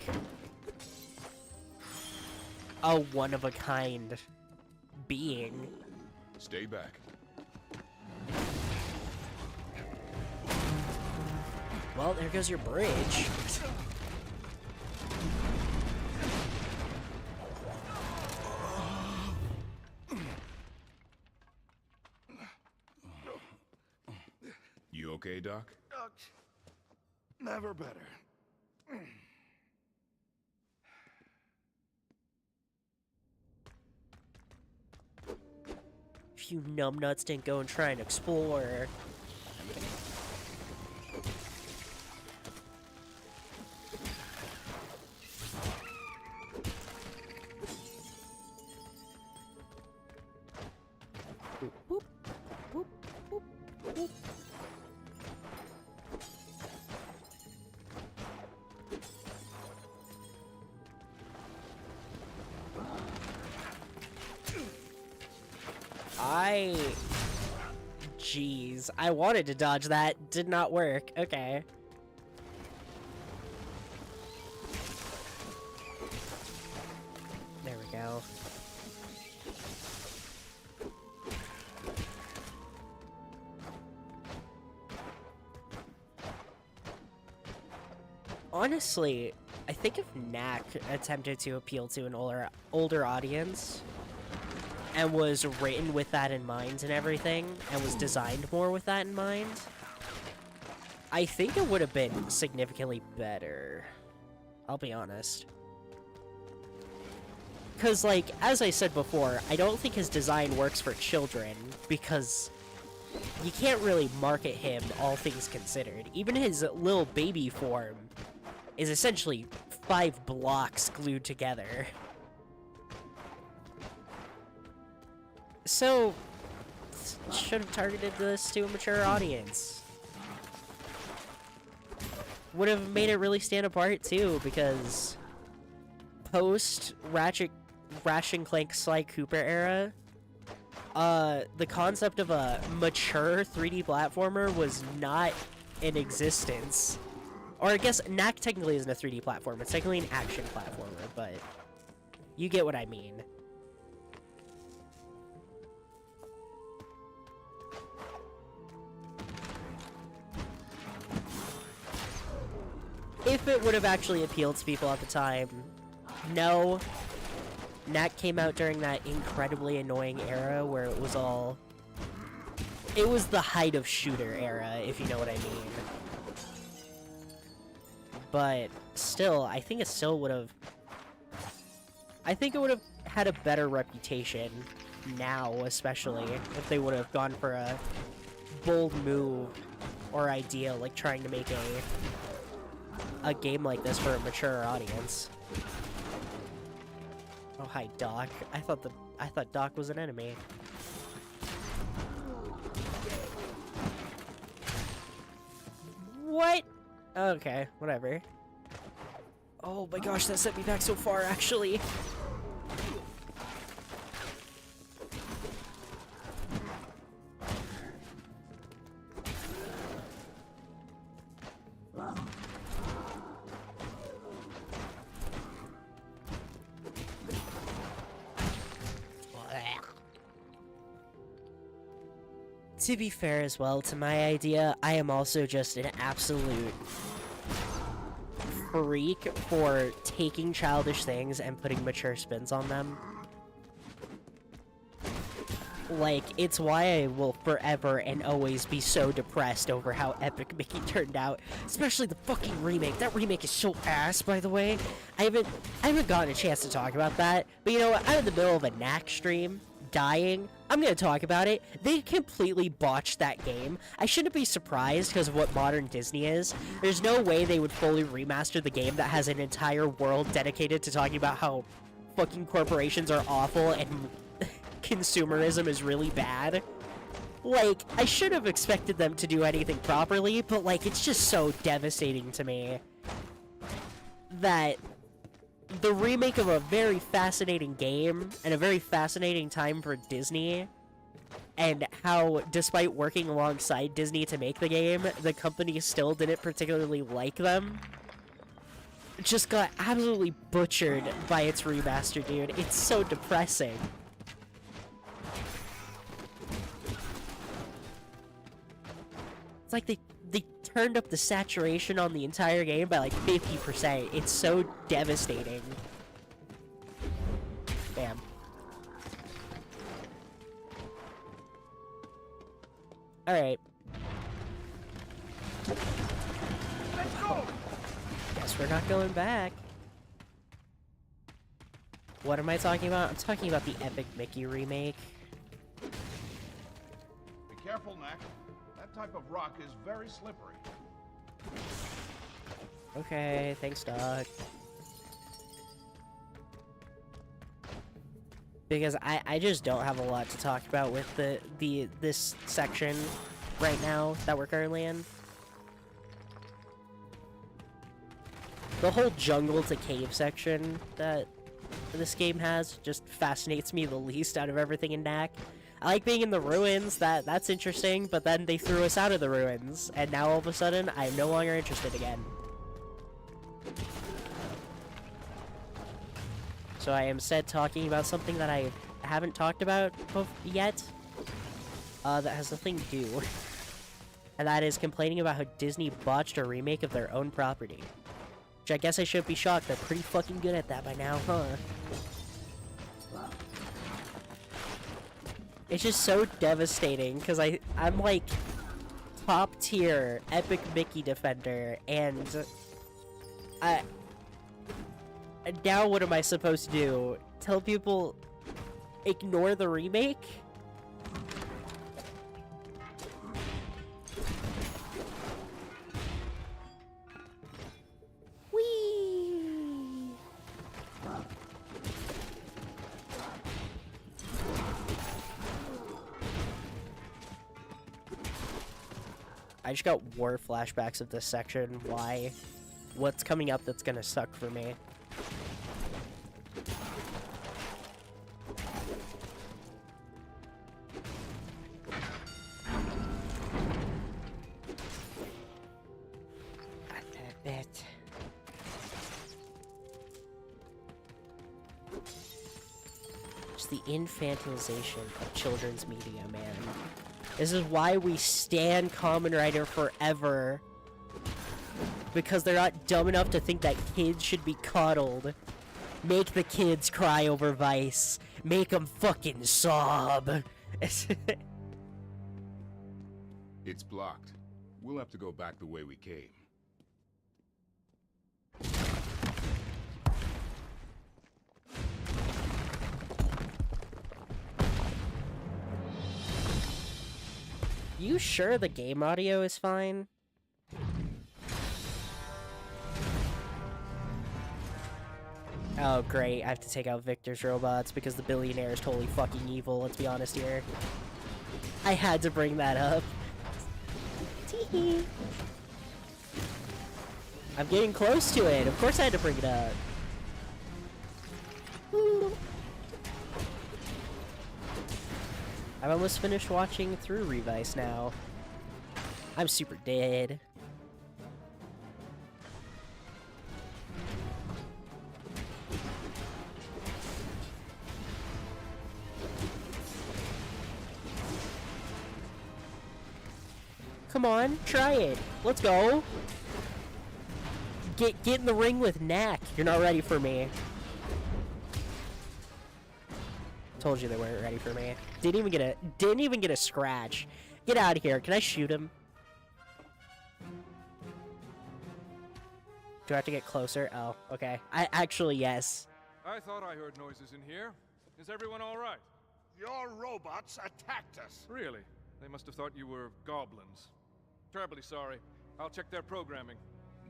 a one-of-a-kind being. Stay back. Well, there goes your bridge. You okay, Doc? Never better. If you numbnuts didn't go and try and explore. Whoop, whoop, whoop, whoop. Jeez, I wanted to dodge that, did not work. Okay. There we go. Honestly, I think if Knack attempted to appeal to an older audience, and was written with that in mind and everything, and was designed more with that in mind, I think it would have been significantly better. I'll be honest. Because, like, as I said before, I don't think his design works for children, because you can't really market him, all things considered. Even his little baby form is essentially 5 blocks glued together. So, should have targeted this to a mature audience. Would have made it really stand apart too, because post Ratchet and Clank Sly Cooper era, the concept of a mature 3D platformer was not in existence. Or I guess Knack technically isn't a 3D platformer. It's technically an action platformer, but you get what I mean. If it would have actually appealed to people at the time, no. Knack came out during that incredibly annoying era where it was all... It was the height of shooter era, if you know what I mean. But still, I think it still would have... I think it would have had a better reputation now, especially, if they would have gone for a bold move or idea, like trying to make a game like this for a mature audience. Oh, hi, Doc. I thought Doc was an enemy. What? Okay, whatever. Oh my gosh, that sent me back so far, actually. To be fair as well, to my idea, I am also just an absolute freak for taking childish things and putting mature spins on them. Like, it's why I will forever and always be so depressed over how epic Mickey turned out. Especially the fucking remake. That remake is so ass, by the way. I haven't gotten a chance to talk about that. But you know what? I'm in the middle of a Knack stream, dying. I'm gonna talk about it. They completely botched that game. I shouldn't be surprised because of what modern Disney is. There's no way they would fully remaster the game that has an entire world dedicated to talking about how fucking corporations are awful and consumerism is really bad. Like, I should have expected them to do anything properly, but like, it's just so devastating to me that the remake of a very fascinating game and a very fascinating time for Disney, and how, despite working alongside Disney to make the game, the company still didn't particularly like them, just got absolutely butchered by its remaster, dude. It's so depressing. It's like they turned up the saturation on the entire game by like 50%. It's so devastating. Damn. Alright. Let's go! Guess we're not going back. What am I talking about? I'm talking about the Epic Mickey remake. Be careful, Knack. That type of rock is very slippery. Okay, thanks, Doc. Because I just don't have a lot to talk about with this section right now that we're currently in. The whole jungle to cave section that this game has just fascinates me the least out of everything in Knack. I like being in the ruins, that's interesting, but then they threw us out of the ruins, and now all of a sudden, I'm no longer interested again. So I am instead talking about something that I haven't talked about yet, that has nothing to do. And that is complaining about how Disney botched a remake of their own property. Which I guess I shouldn't be shocked, they're pretty fucking good at that by now, huh? It's just so devastating, because I'm like top tier Epic Mickey defender, and now what am I supposed to do? Tell people ignore the remake? Whee! I just got war flashbacks of this section. Why? What's coming up that's gonna suck for me? bit. It's the infantilization of children's media, man. This is why we stand Kamen Rider forever. Because they're not dumb enough to think that kids should be coddled. Make the kids cry over Vice. Make them fucking sob. It's blocked. We'll have to go back the way we came. You sure the game audio is fine? Oh, great. I have to take out Victor's robots because the billionaire is totally fucking evil, let's be honest here. I had to bring that up. Teehee. I'm getting close to it. Of course I had to bring it up. Woo. I've almost finished watching through Revice now. I'm super dead. Come on, try it. Let's go. Get in the ring with Knack. You're not ready for me. Told you they weren't ready for me. Didn't even get a scratch. Get out of here. Can I shoot him? Do I have to get closer? Oh, okay. Actually, yes. I thought I heard noises in here. Is everyone all right? Your robots attacked us. Really? They must have thought you were goblins. Terribly sorry. I'll check their programming.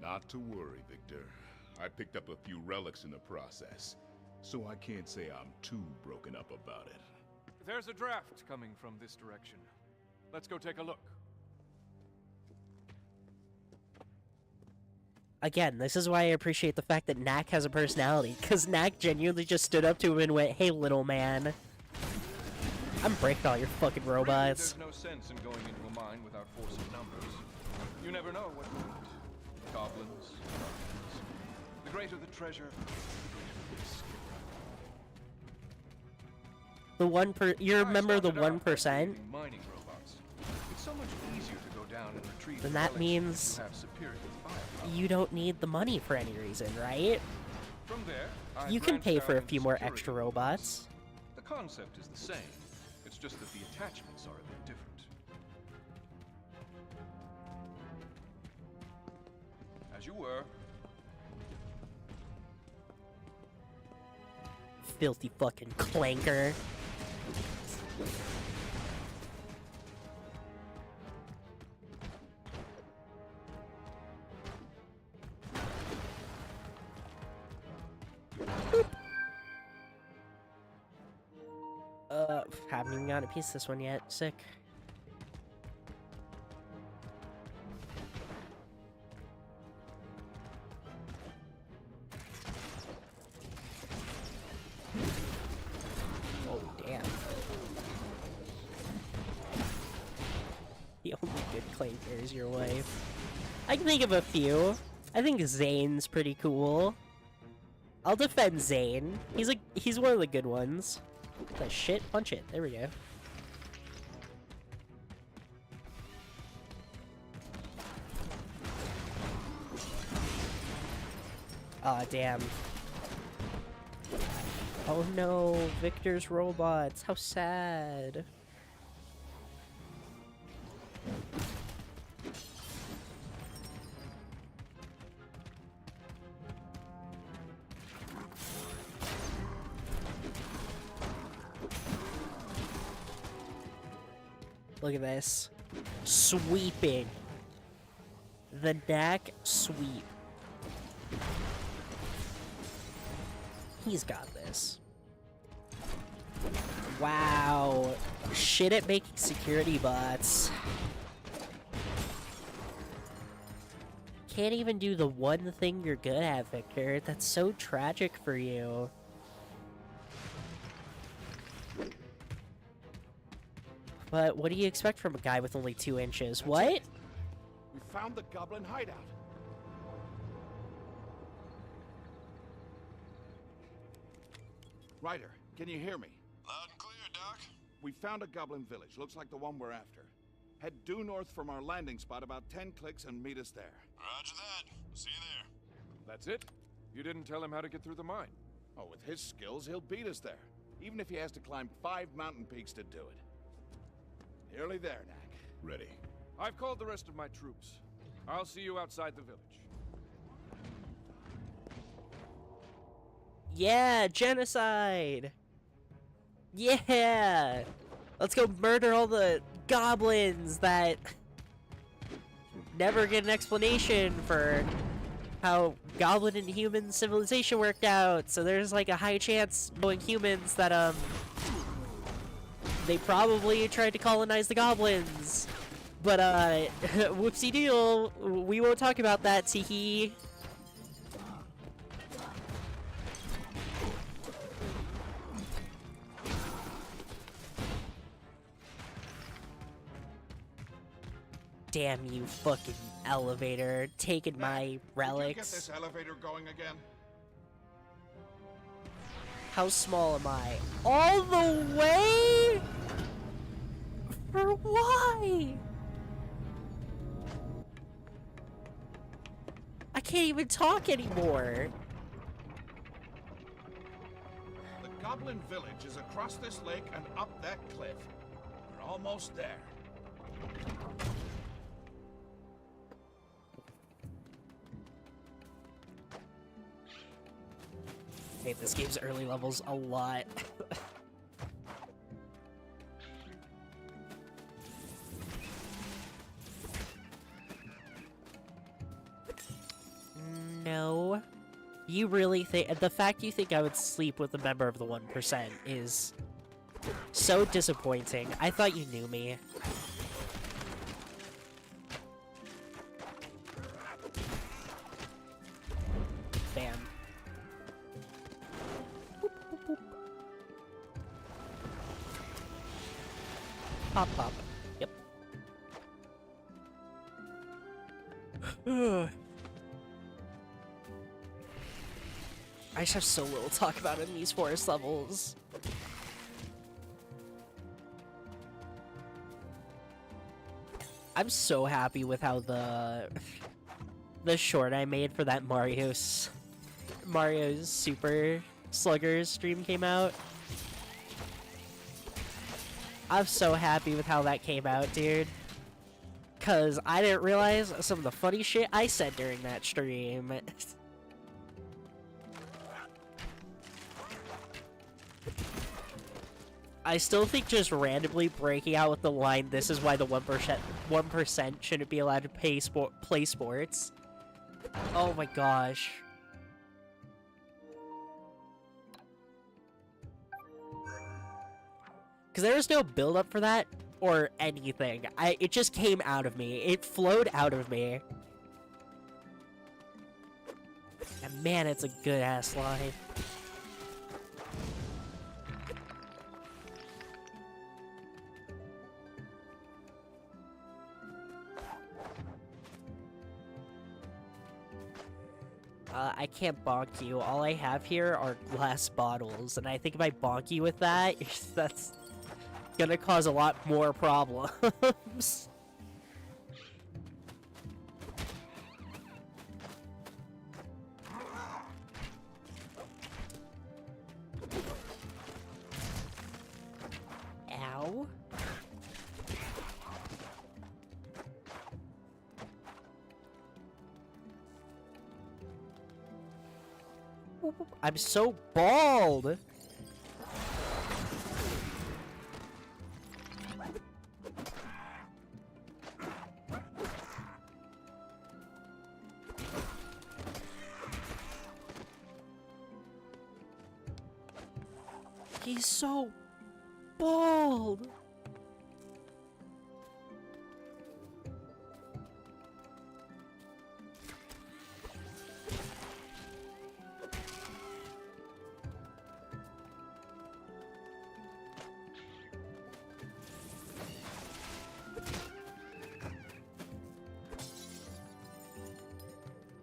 Not to worry, Victor. I picked up a few relics in the process, so I can't say I'm too broken up about it. There's a draft coming from this direction. Let's go take a look. Again, this is why I appreciate the fact that Knack has a personality, because Knack genuinely just stood up to him and went, "Hey, little man. I'm breaking all your fucking robots." Really, there's no sense in going into a mine without force of numbers. You never know what you meet. Goblins, goblins. The greater the treasure, the greater the risk. You remember the 1%? Mining robots. It's so much easier to go down and retrieve. Then that means you don't need the money for any reason, right? From there, You can pay for a few more extra robots. The concept is the same. It's just that the attachments are a bit different. As you were. Filthy fucking clanker. Haven't even gotten a piece of this one yet. Sick. Oh, damn. The only good clanker is your wife. I can think of a few. I think Zane's pretty cool. I'll defend Zane. He's one of the good ones. The shit, punch it. There we go. Aw, damn. Oh no, Victor's robots. How sad. Look at this. Sweeping. The Knack sweep. He's got this. Wow. Shit at making security bots. Can't even do the one thing you're good at, Victor. That's so tragic for you. But what do you expect from a guy with only 2 inches? What? We found the goblin hideout. Ryder, can you hear me? Loud and clear, Doc. We found a goblin village. Looks like the one we're after. Head due north from our landing spot about 10 clicks and meet us there. Roger that. See you there. That's it? You didn't tell him how to get through the mine. Oh, with his skills, he'll beat us there. Even if he has to climb 5 mountain peaks to do it. Nearly there, Knack. Ready. I've called the rest of my troops. I'll see you outside the village. Yeah, genocide! Yeah! Let's go murder all the goblins that never get an explanation for how goblin and human civilization worked out. So there's like a high chance knowing humans that they probably tried to colonize the goblins. But whoopsie deal, we won't talk about that, teehee. Damn you, fucking elevator, taking my relics. Did you get this elevator going again? How small am I? All the way? For why? I can't even talk anymore. The goblin village is across this lake and up that cliff. We're almost there. I hate this game's early levels a lot. No. You really think... The fact you think I would sleep with a member of the 1% is so disappointing. I thought you knew me. Bam. Pop, pop. Yep. I just have so little to talk about in these forest levels. I'm so happy with how the short I made for that Mario's Super Sluggers stream came out. I'm so happy with how that came out, dude. Cause I didn't realize some of the funny shit I said during that stream. I still think just randomly breaking out with the line, "This is why the 1% shouldn't be allowed to play sports." Oh my gosh. Because there was no build-up for that, or anything. It just came out of me. It flowed out of me. And man, it's a good-ass line. I can't bonk you. All I have here are glass bottles, and I think if I bonk you with that, that's gonna cause a lot more problems. Ow. I'm so bald! He's so bald!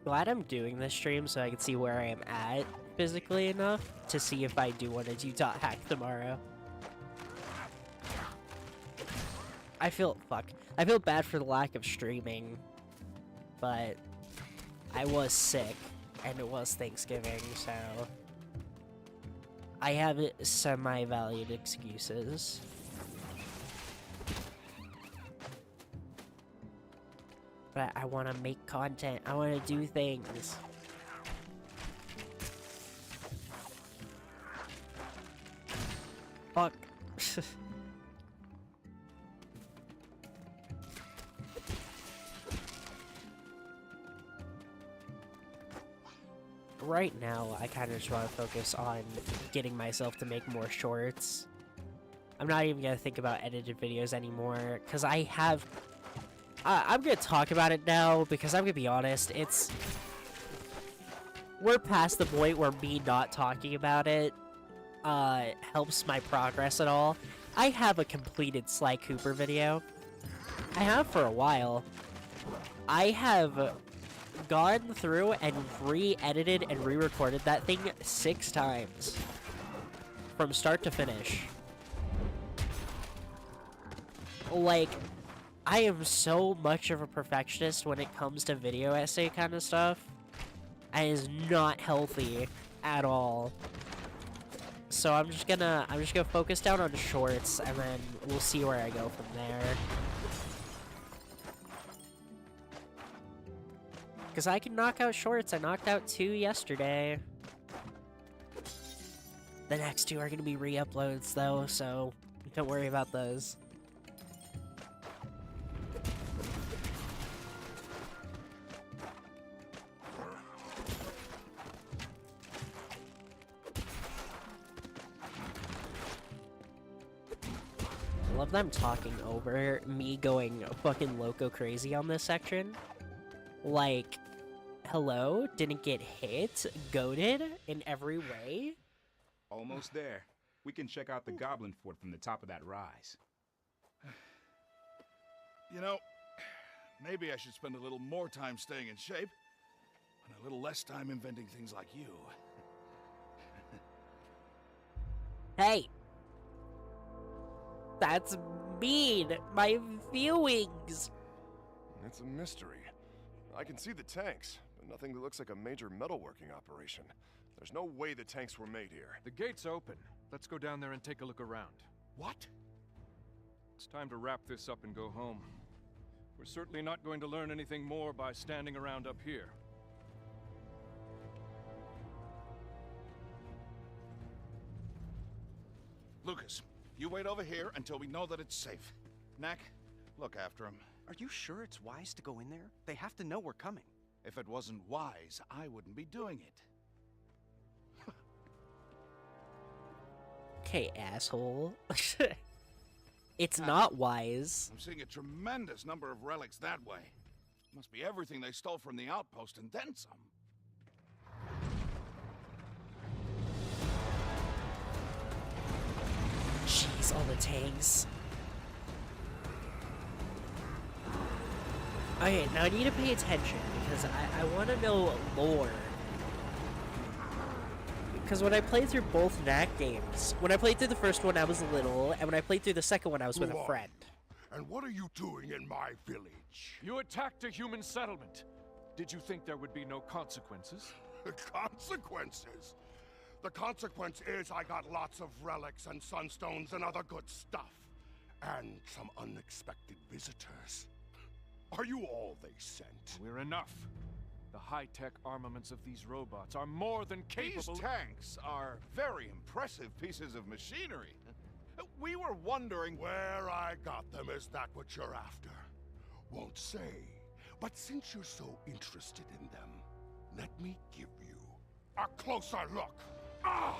Glad I'm doing this stream so I can see where I am at. physically enough to see if I do want to do dot hack tomorrow. I feel bad for the lack of streaming, but I was sick and it was Thanksgiving, so I have semi-valid excuses. But I want to make content. I want to do things. Fuck. Right now, I kind of just want to focus on getting myself to make more shorts. I'm not even going to think about edited videos anymore, because I have... I'm going to talk about it now, because I'm going to be honest, we're past the point where me not talking about it helps my progress at all. I have a completed Sly Cooper video. I have for a while. I have gone through and re-edited and re-recorded that thing 6 times. From start to finish. Like, I am so much of a perfectionist when it comes to video essay kind of stuff. And it is not healthy at all. So I'm just gonna focus down on shorts, and then we'll see where I go from there. Because I can knock out shorts. I knocked out 2 yesterday. The next 2 are gonna be re-uploads though, so don't worry about those. I love them talking over me going fucking loco crazy on this section. Like, hello? Didn't get hit? Goated in every way? Almost there. We can check out the Goblin Fort from the top of that rise. You know, maybe I should spend a little more time staying in shape, and a little less time inventing things like you. Hey! That's mean! My viewings! It's a mystery. I can see the tanks, but nothing that looks like a major metalworking operation. There's no way the tanks were made here. The gate's open. Let's go down there and take a look around. What? It's time to wrap this up and go home. We're certainly not going to learn anything more by standing around up here. Lucas, you wait over here until we know that it's safe. Knack, look after him. Are you sure it's wise to go in there? They have to know we're coming. If it wasn't wise, I wouldn't be doing it. Okay, asshole. It's not wise. I'm seeing a tremendous number of relics that way. Must be everything they stole from the outpost and then some. Jeez, all the tanks. Okay, now I need to pay attention because I want to know lore. Because when I played through both Knack games, when I played through the first one I was little, and when I played through the second one I was with a friend. And what are you doing in my village? You attacked a human settlement. Did you think there would be no consequences? Consequences? The consequence is I got lots of relics and sunstones and other good stuff. And some unexpected visitors. Are you all they sent? We're enough. The high-tech armaments of these robots are more than capable... These tanks are very impressive pieces of machinery. We were wondering... Where I got them, is that what you're after? Won't say. But since you're so interested in them, let me give you a closer look. Ah!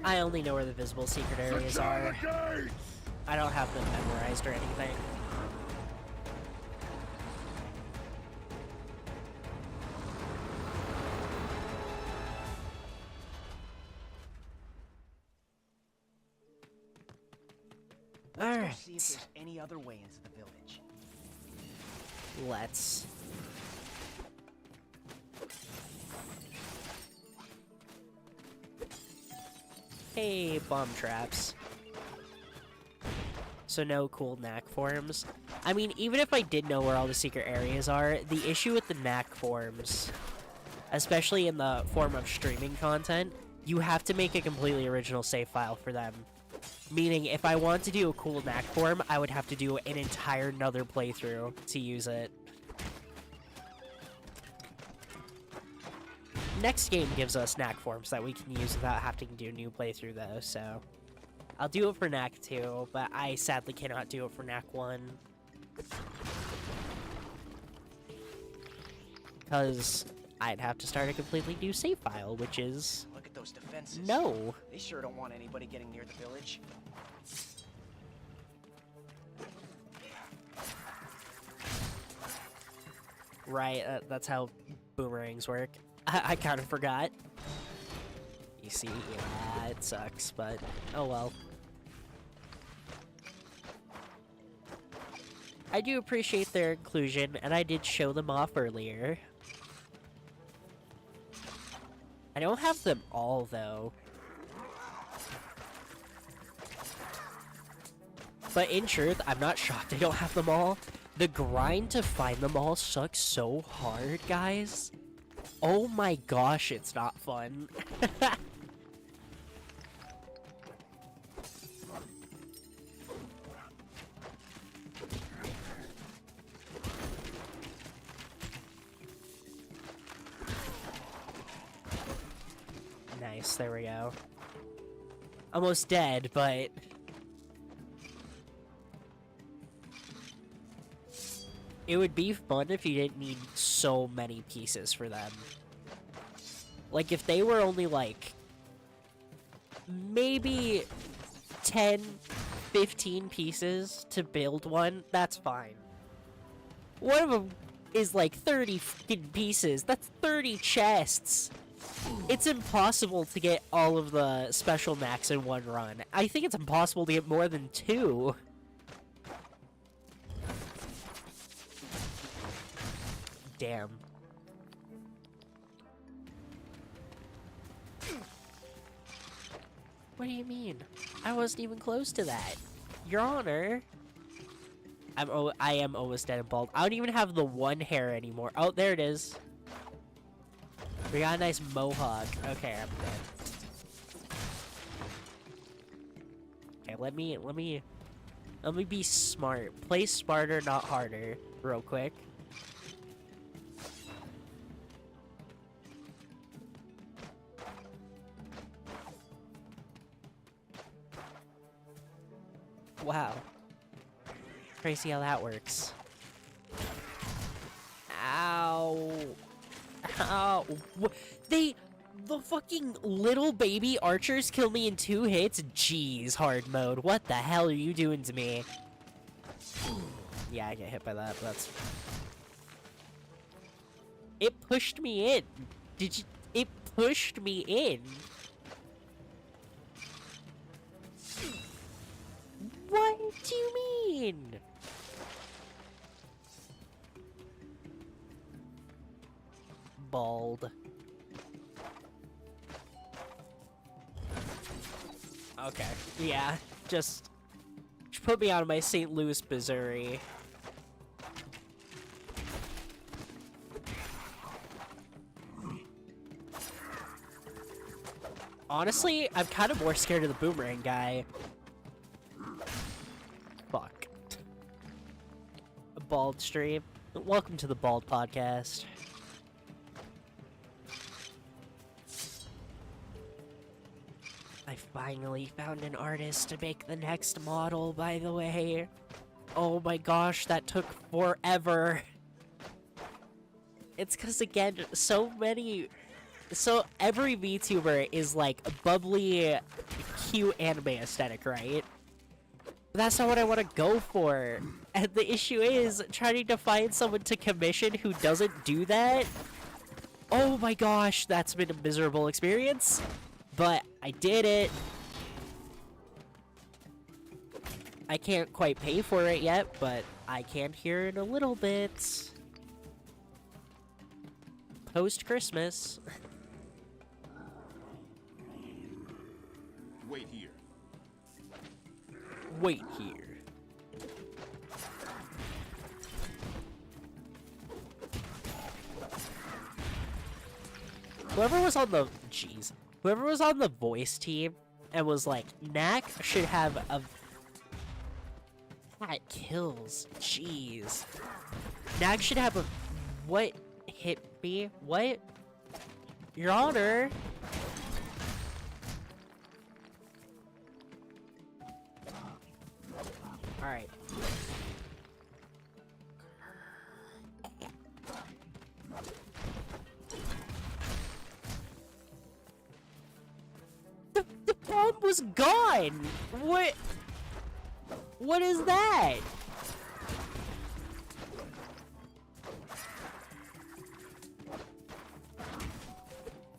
I only know where the visible secret areas are. I don't have them memorized or anything. Let's go see if there's any other way into the village. Let's. Hey, bomb traps. So no cool Knack forms. I mean, even if I did know where all the secret areas are, the issue with the Knack forms, especially in the form of streaming content, you have to make a completely original save file for them. Meaning, if I want to do a cool Knack form, I would have to do an entire another playthrough to use it. Next game gives us Knack forms that we can use without having to do a new playthrough, though, so... I'll do it for Knack 2, but I sadly cannot do it for Knack 1. Because I'd have to start a completely new save file, which is... Look at those defenses. No! They sure don't want anybody getting near the village. Right, that's how boomerangs work. I kind of forgot. You see, yeah, it sucks, but oh well. I do appreciate their inclusion, and I did show them off earlier. I don't have them all, though. But in truth, I'm not shocked I don't have them all. The grind to find them all sucks so hard, guys. Oh my gosh, it's not fun. Nice, there we go. Almost dead, but... It would be fun if you didn't need so many pieces for them. Like, if they were only, like, maybe 10, 15 pieces to build one, that's fine. One of them is, like, 30 fucking pieces. That's 30 chests. It's impossible to get all of the special Knacks in one run. I think it's impossible to get more than 2. Damn. What do you mean? I wasn't even close to that. Your Honor. I am almost dead and bald. I don't even have the one hair anymore. Oh, there it is. We got a nice mohawk. Okay, I'm dead. Okay, let me be smart. Play smarter, not harder, real quick. Wow. Crazy how that works. Ow. Ow. The fucking little baby archers kill me in 2 hits? Jeez, hard mode. What the hell are you doing to me? Yeah, I get hit by that, but that's... It pushed me in. It pushed me in. What do you mean? Bald. Okay, yeah, just put me out of my St. Louis, Missouri. Honestly, I'm kind of more scared of the boomerang guy. Fuck. A bald stream. Welcome to the Bald Podcast. I finally found an artist to make the next model, by the way. Oh my gosh, that took forever. It's because, again, every VTuber is like a bubbly, cute anime aesthetic, right? But that's not what I want to go for. And the issue is trying to find someone to commission who doesn't do that. Oh my gosh, that's been a miserable experience. But I did it. I can't quite pay for it yet, but I can hear it a little bit. Post-Christmas. Wait here. Wait here. Whoever was on the... Jeez. Whoever was on the voice team and was like, Knack should have a... That kills. Jeez. Knack should have a... What hit me? What? Your Honor? Alright. The bomb was gone! What? What is that?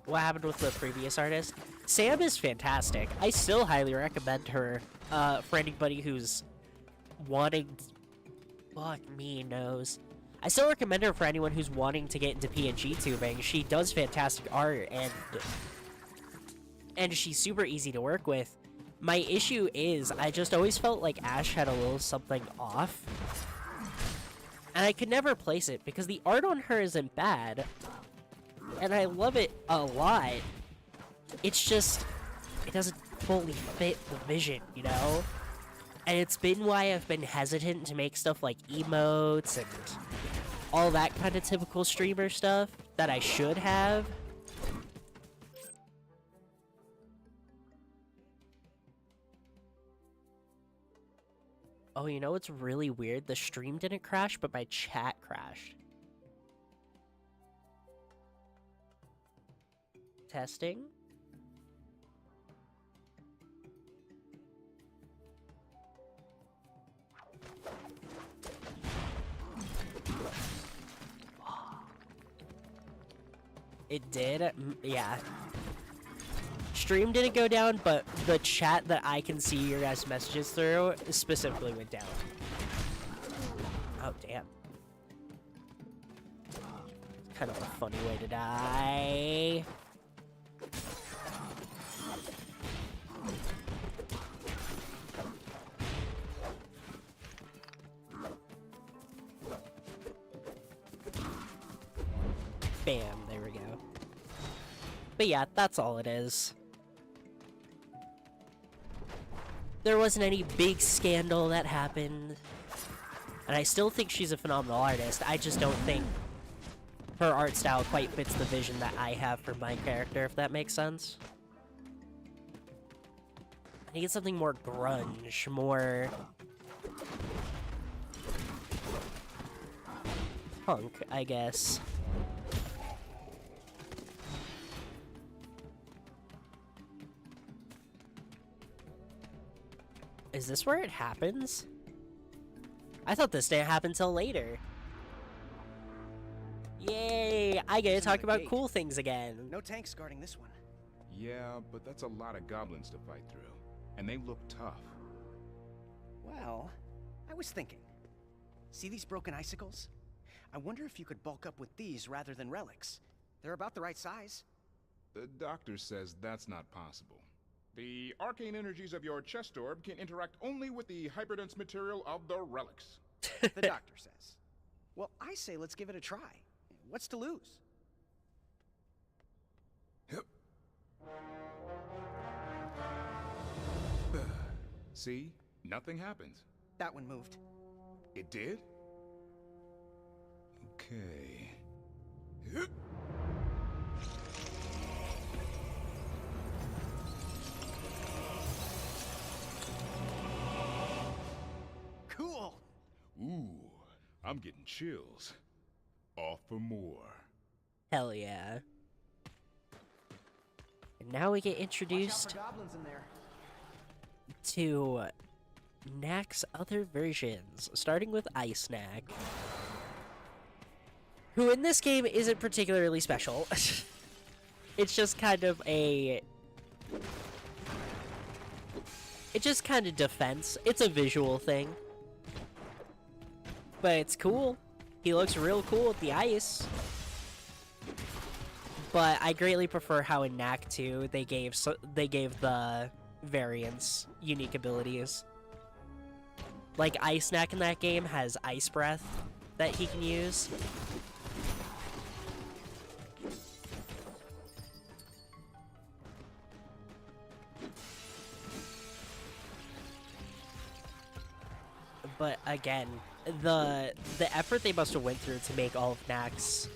What happened with the previous artist? Sam is fantastic. I still highly recommend her for anybody who's wanting... Fuck me, nose. I still recommend her for anyone who's wanting to get into PNG tubing. She does fantastic art, and she's super easy to work with. My issue is, I just always felt like Ash had a little something off. And I could never place it, because the art on her isn't bad. And I love it a lot. It's just, it doesn't fully fit the vision, you know? And it's been why I've been hesitant to make stuff like emotes and all that kind of typical streamer stuff that I should have. Oh, you know what's really weird? The stream didn't crash, but my chat crashed. Testing. It did? Yeah. Stream didn't go down, but the chat that I can see your guys' messages through specifically went down. Oh, damn. It's kind of a funny way to die. Bam, there we go. But yeah, that's all it is. There wasn't any big scandal that happened. And I still think she's a phenomenal artist. I just don't think her art style quite fits the vision that I have for my character, if that makes sense. I need something more grunge, more... punk, I guess. Is this where it happens? I thought this didn't happen till later. Yay! I get to talk about cool things again. No tanks guarding this one. Yeah, but that's a lot of goblins to fight through. And they look tough. Well, I was thinking. See these broken icicles? I wonder if you could bulk up with these rather than relics. They're about the right size. The doctor says that's not possible. The arcane energies of your chest orb can interact only with the hyperdense material of the relics. The doctor says. Well, I say let's give it a try. What's to lose? Yep. See? Nothing happens. That one moved. It did? Okay. Cool! Ooh, I'm getting chills. Off for more. Hell yeah. And now we get introduced Goblins in there. to Knack's other versions, starting with Ice Knack, who in this game isn't particularly special. It's just kind of a It just kind of defense. It's a visual thing. But it's cool. He looks real cool with the ice. But I greatly prefer how in Knack 2 they gave the variants unique abilities. Like Ice Knack in that game has Ice Breath that he can use. But again, the effort they must have went through to make all of Knack's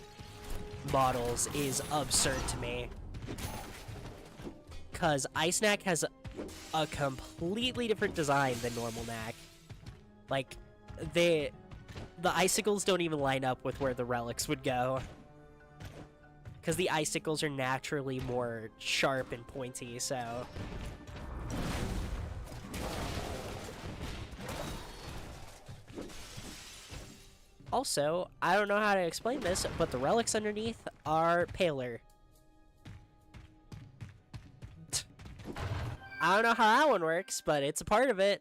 models is absurd to me. Cause Ice Knack has a completely different design than normal Knack. Like, the icicles don't even line up with where the relics would go. Because the icicles are naturally more sharp and pointy, so... Also, I don't know how to explain this, but the relics underneath are paler. I don't know how that one works, but it's a part of it.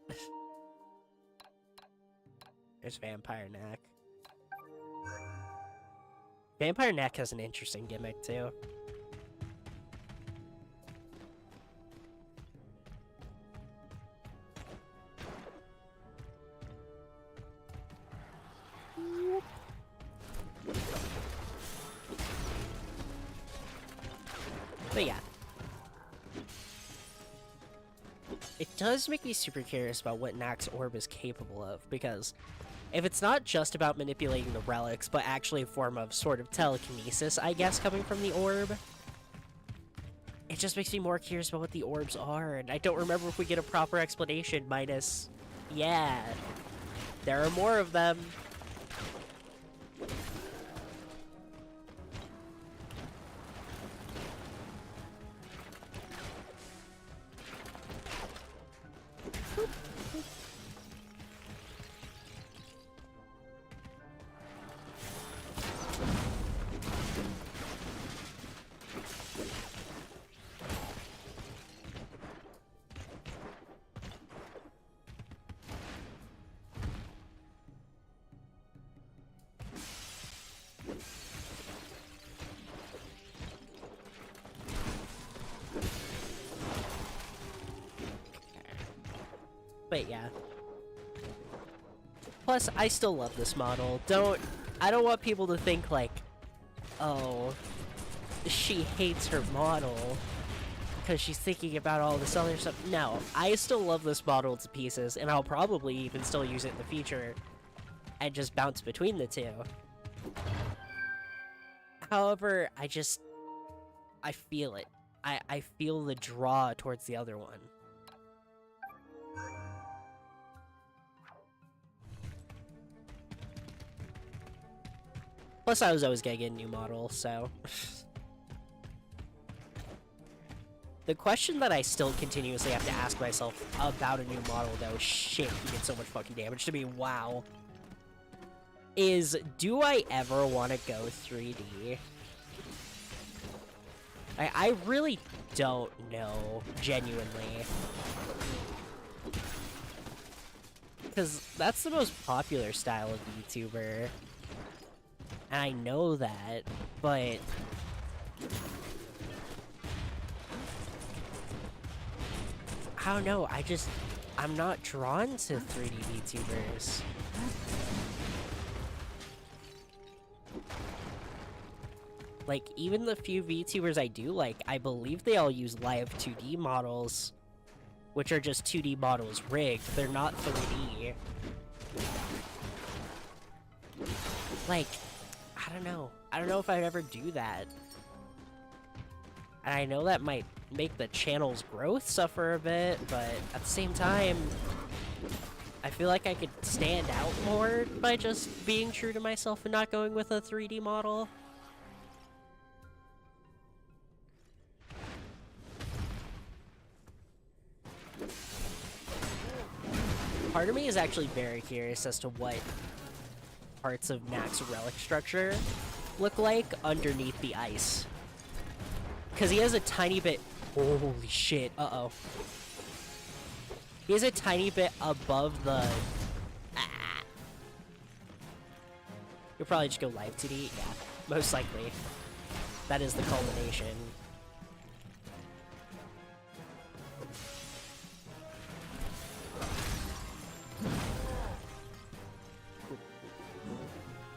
There's Vampire Knack. Vampire Knack has an interesting gimmick, too. But yeah. It does make me super curious about what Knack's orb is capable of, because if it's not just about manipulating the relics, but actually a form of sort of telekinesis, I guess, coming from the orb, it just makes me more curious about what the orbs are, and I don't remember if we get a proper explanation, minus, yeah, there are more of them. But yeah. Plus, I still love this model. I don't want people to think like, oh, she hates her model because she's thinking about all this other stuff. No, I still love this model to pieces, and I'll probably even still use it in the future and just bounce between the two. However, I feel it. I feel the draw towards the other one. Plus, I was always gonna get a new model, so... The question that I still continuously have to ask myself about a new model, though, shit, he did so much fucking damage to me, wow, is, do I ever want to go 3D? I really don't know, genuinely. Because that's the most popular style of VTuber. And I know that, but... I don't know, I'm not drawn to 3D VTubers. Like, even the few VTubers I do like, I believe they all use live 2D models, which are just 2D models rigged. They're not 3D. Like, I don't know. I don't know if I'd ever do that. And I know that might make the channel's growth suffer a bit, but at the same time, I feel like I could stand out more by just being true to myself and not going with a 3D model. Part of me is actually very curious as to what parts of Knack's relic structure look like underneath the ice. Because he has a tiny bit... Holy shit, uh-oh. He's a tiny bit above the... Ah. You'll probably just go live 2D? Yeah, most likely. That is the culmination.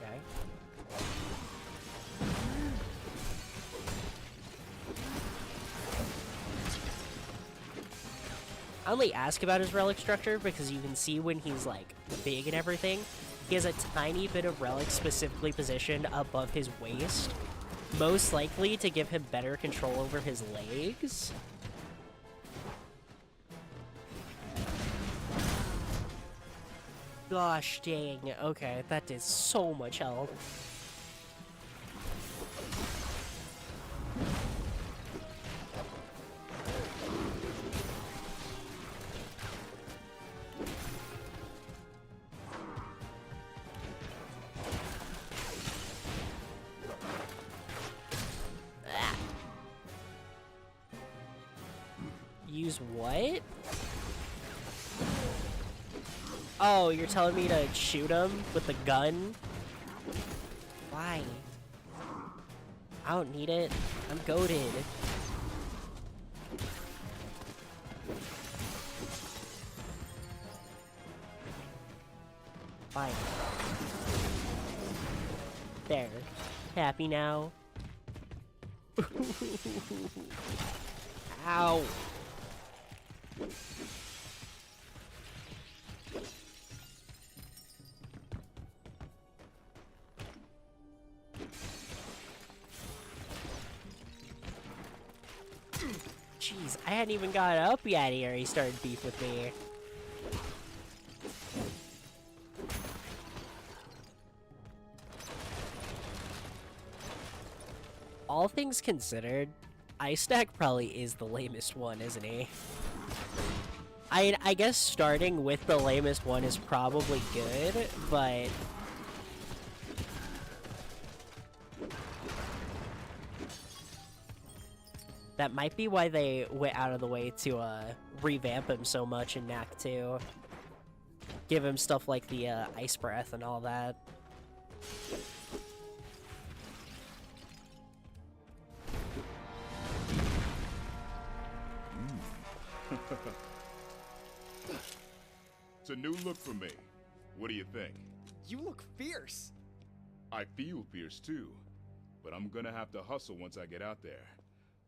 Okay. I only ask about his relic structure because you can see when he's like big and everything, he has a tiny bit of relic specifically positioned above his waist, most likely to give him better control over his legs. Gosh dang, okay, that did so much health. Use what? Oh, you're telling me to shoot him with the gun? Why? I don't need it. I'm goated. Fine. There. Happy now? Ow. Jeez, I hadn't even got up yet here. He started beef with me. All things considered, Knack probably is the lamest one, isn't he? I guess starting with the lamest one is probably good, but... that might be why they went out of the way to revamp him so much in Knack 2. Give him stuff like the ice breath and all that. It's a new look for me. What do you think? You look fierce. I feel fierce too, but I'm gonna have to hustle once I get out there.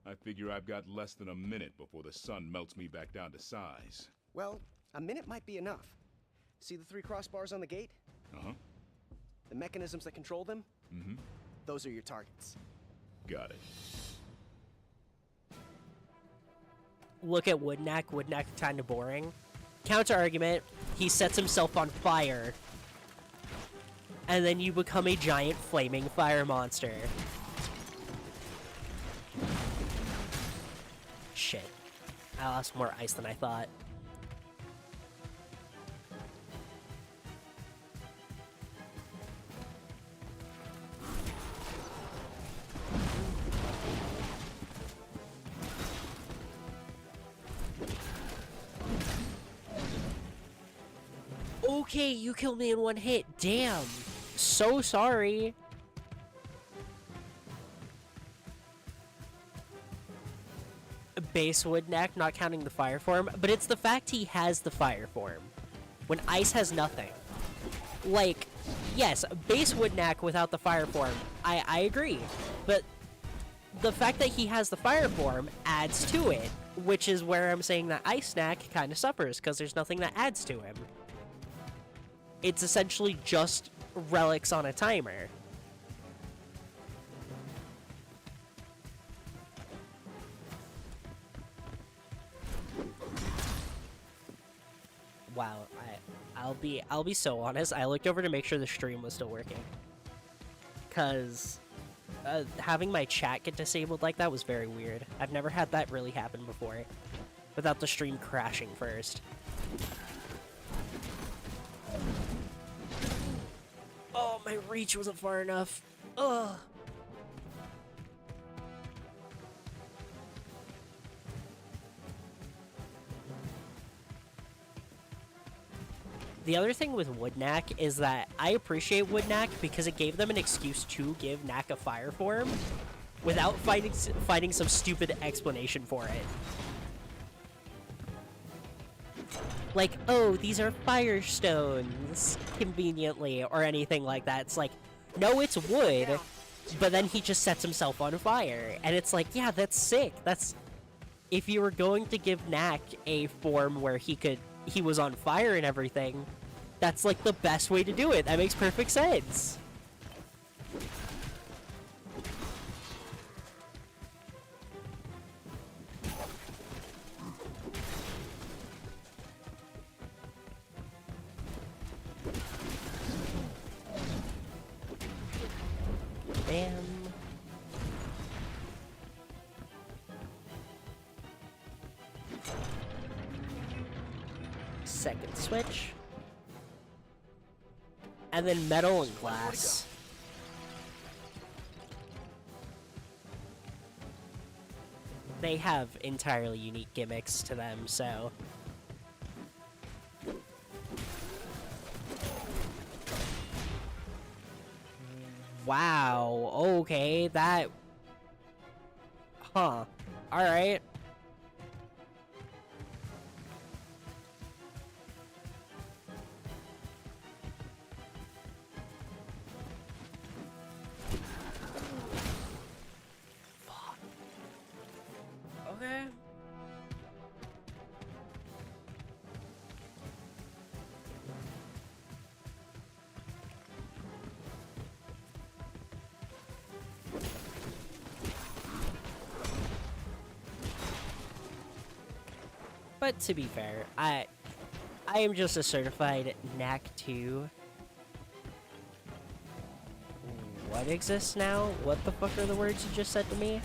I figure I've got less than a minute before the sun melts me back down to size. Well, a minute might be enough. See the 3 crossbars on the gate? Uh-huh. The mechanisms that control them? Mm-hmm. Those are your targets. Got it. Look at Knack. Knack kinda boring. Counter argument, he sets himself on fire. And then you become a giant flaming fire monster. Shit. I lost more ice than I thought. Okay, you killed me in one hit. Damn. So sorry. Base Knack, not counting the fire form, but it's the fact he has the fire form when ice has nothing. Like, yes, base Knack without the fire form, I agree, but the fact that he has the fire form adds to it, which is where I'm saying that Knack kind of suffers because there's nothing that adds to him. It's essentially just relics on a timer. Wow, I'll be so honest. I looked over to make sure the stream was still working, cause having my chat get disabled like that was very weird. I've never had that really happen before, without the stream crashing first. Oh, my reach wasn't far enough. Ugh. The other thing with Wood Knack is that I appreciate Wood Knack because it gave them an excuse to give Knack a fire form without finding some stupid explanation for it. Like, oh, these are fire stones, conveniently, or anything like that. It's like, no, it's wood, but then he just sets himself on fire. And it's like, yeah, that's sick. That's... If you were going to give Knack a form where he was on fire and everything, that's like the best way to do it. That makes perfect sense. Bam. Second switch. And then metal and glass. They have entirely unique gimmicks to them, so... Wow, okay, that... Huh. Alright. Okay. But to be fair, I am just a certified Knack 2. What exists now? What the fuck are the words you just said to me?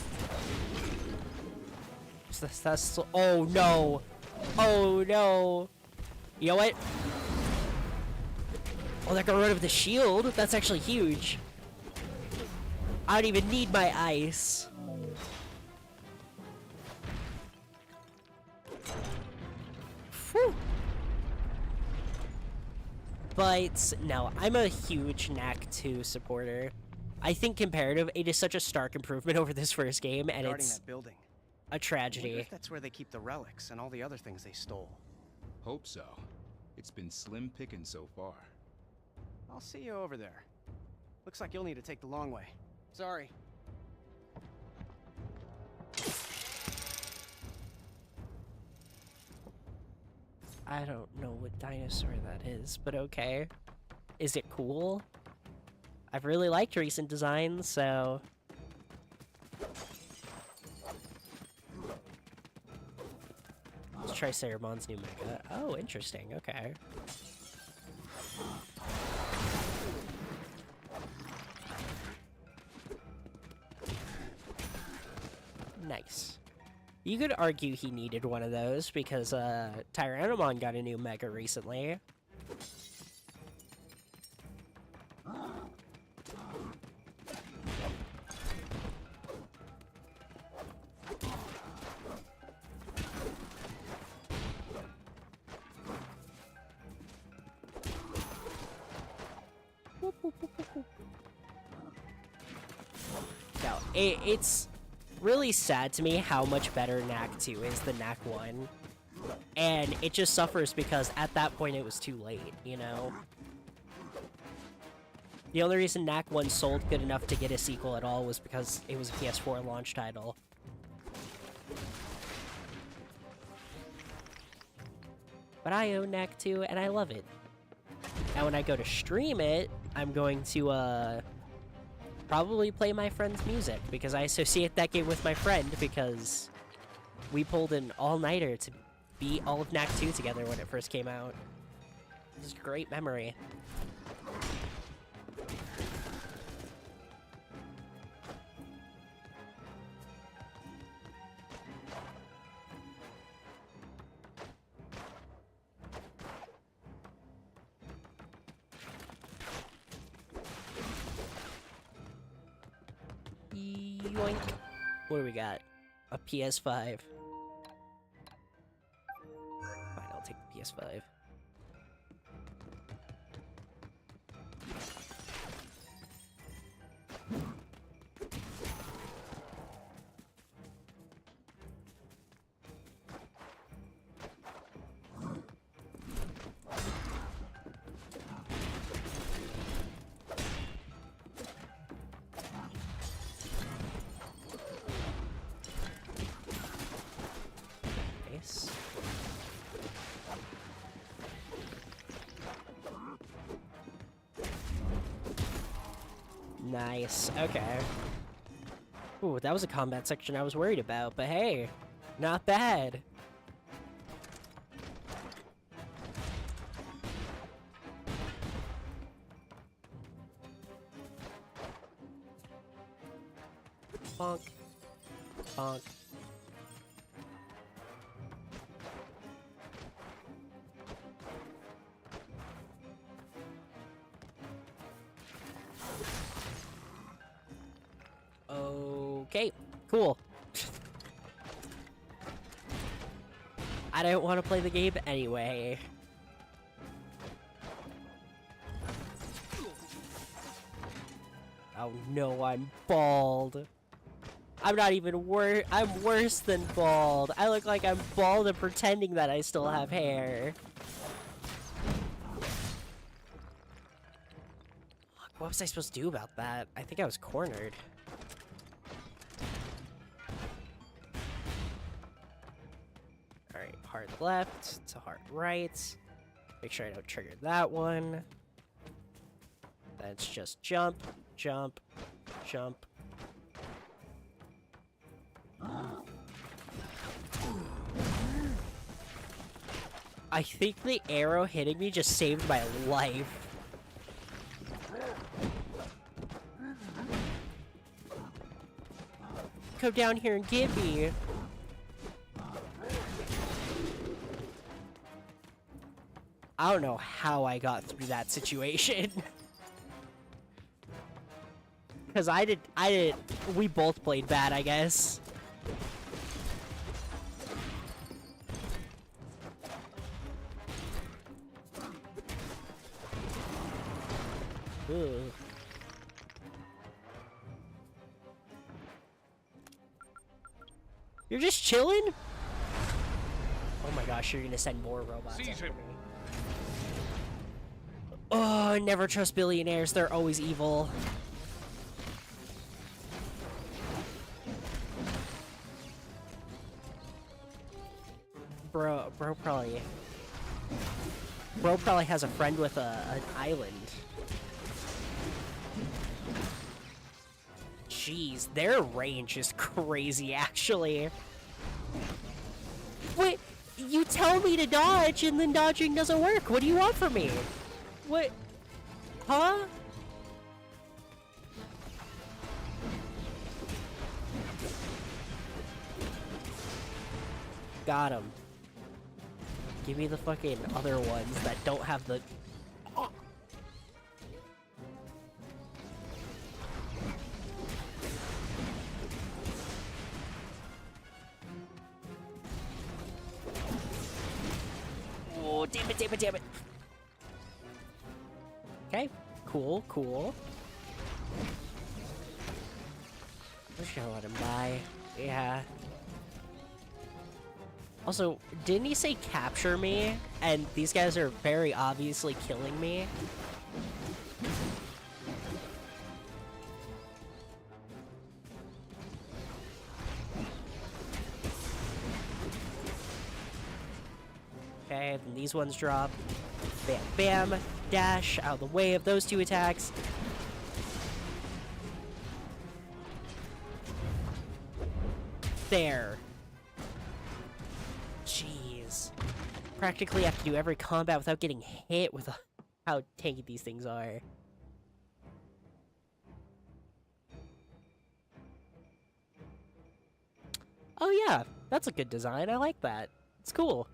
That's oh no! Oh no! You know what? Oh, that got rid of the shield? That's actually huge. I don't even need my ice. Whew. But no, I'm a huge Knack 2 supporter. I think comparative, it is such a stark improvement over this first game, and it's that building. A tragedy. I wonder if that's where they keep the relics and all the other things they stole. Hope so. It's been slim picking so far. I'll see you over there. Looks like you'll need to take the long way. Sorry. I don't know what dinosaur that is, but okay. Is it cool? I've really liked recent designs, so... Let's try Ceremon's new mecha. Oh, interesting. Okay. Nice. You could argue he needed one of those because Tyrannomon got a new mecha recently. No, it's really sad to me how much better Knack 2 is than Knack 1. And it just suffers because at that point it was too late, you know? The only reason Knack 1 sold good enough to get a sequel at all was because it was a PS4 launch title. But I own Knack 2 and I love it. And when I go to stream it, I'm going to, probably play my friend's music, because I associate that game with my friend, because we pulled an all-nighter to beat all of Knack 2 together when it first came out. It was a great memory. Yoink. What do we got? A PS5. Fine, I'll take the PS5. Nice. Okay. Ooh, that was a combat section I was worried about, but hey, not bad. Bonk. Bonk. Okay, cool. I don't want to play the game anyway. Oh no, I'm bald. I'm not even worse. I'm worse than bald. I look like I'm bald and pretending that I still have hair. What was I supposed to do about that? I think I was cornered. Alright, hard left to hard right. Make sure I don't trigger that one. That's just jump, jump, jump. I think the arrow hitting me just saved my life. Come down here and get me. I don't know how I got through that situation. Because we both played bad, I guess. Ugh. You're just chilling? Oh my gosh, you're gonna send more robots after me. Oh, never trust billionaires, they're always evil. Bro probably has a friend with an island. Jeez, their range is crazy, actually. Wait, you tell me to dodge, and then dodging doesn't work. What do you want from me? What? Huh? Got him. Give me the fucking other ones that don't have the... Oh. Oh, damn it, damn it, damn it. Okay, cool, cool. I'm just gonna let him die. Yeah. Also, didn't he say capture me? And these guys are very obviously killing me. Okay, then these ones drop. Bam, bam. Dash out of the way of those two attacks. There. Jeez. Practically have to do every combat without getting hit with how tanky these things are. Oh yeah, that's a good design. I like that. It's cool.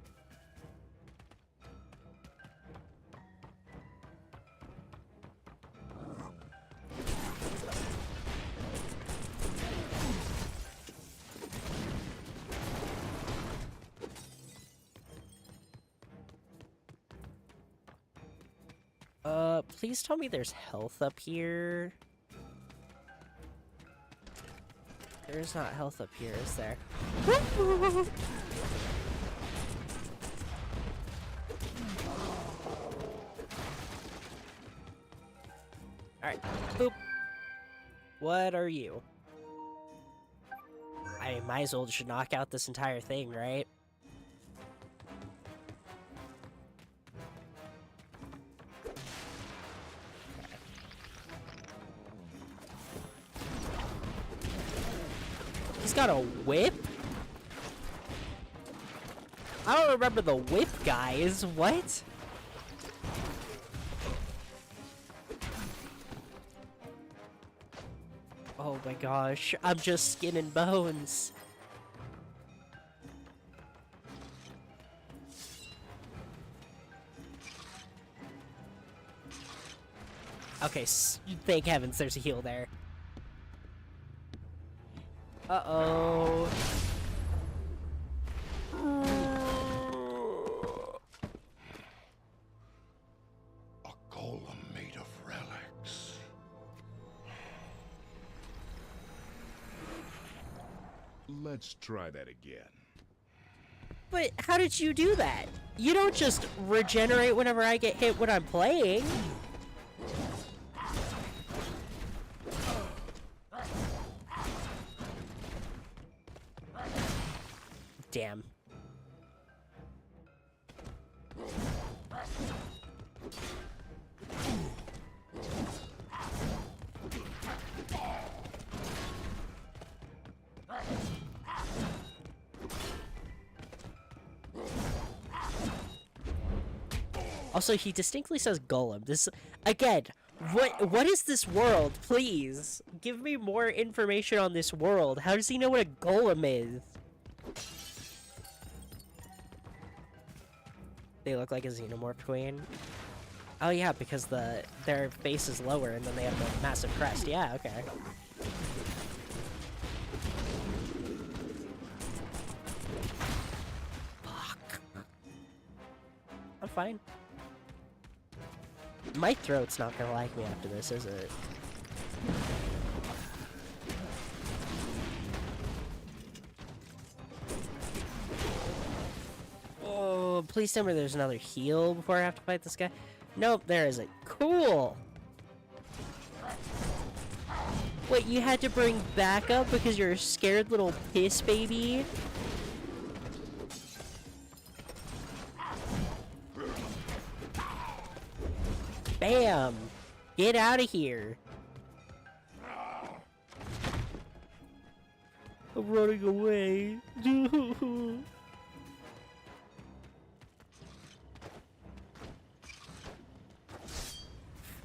Please tell me there's health up here. There's not health up here, is there? Alright, boop. What are you? I might as well just knock out this entire thing, right? got a whip? I don't remember the whip, guys. What? Oh my gosh, I'm just skin and bones. Okay, thank heavens there's a heal there. Uh-oh. A golem made of relics. Let's try that again. But how did you do that? You don't just regenerate whenever I get hit when I'm playing. Damn. Also, he distinctly says golem. This, again, what is this world? Please, give me more information on this world. How does he know what a golem is? They look like a xenomorph queen. Oh yeah, because their face is lower and then they have a massive crest. Yeah, okay. Fuck. I'm fine. My throat's not gonna like me after this, is it? Oh, please tell me there's another heal before I have to fight this guy. Nope, there isn't. Cool! Wait, you had to bring backup because you're a scared little piss baby? Bam! Get out of here! I'm running away.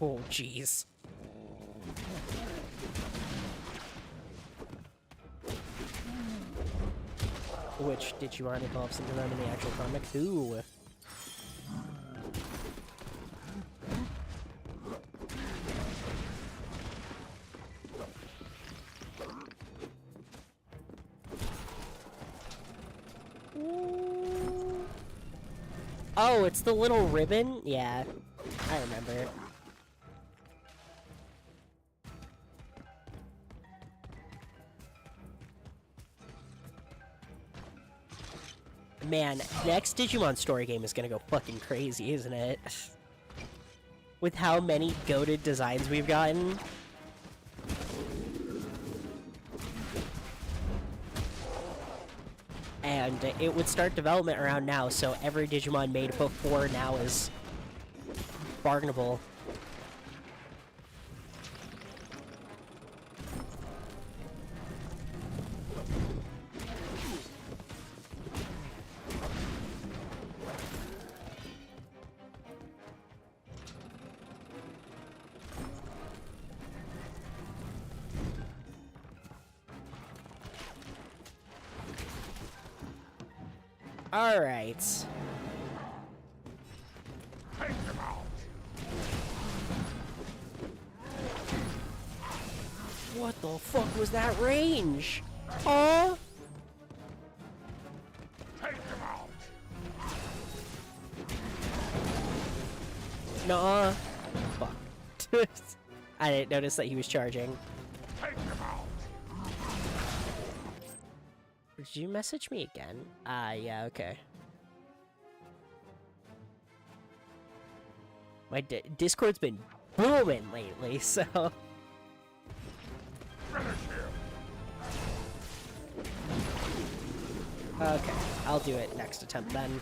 Oh, jeez. Which Digimon evolves into them in the actual comic? Ooh. Oh, it's the little ribbon? Yeah, I remember. Man, next Digimon story game is gonna go fucking crazy, isn't it? With how many goated designs we've gotten. And it would start development around now, so every Digimon made before now is bargainable. Alright. Take him out. What the fuck was that range? Huh? Take him out. Nuh-uh. Fuck. I didn't notice that he was charging. Take him out. Did you message me again? Yeah, okay. My Discord's been booming lately, so... Okay, I'll do it next attempt then.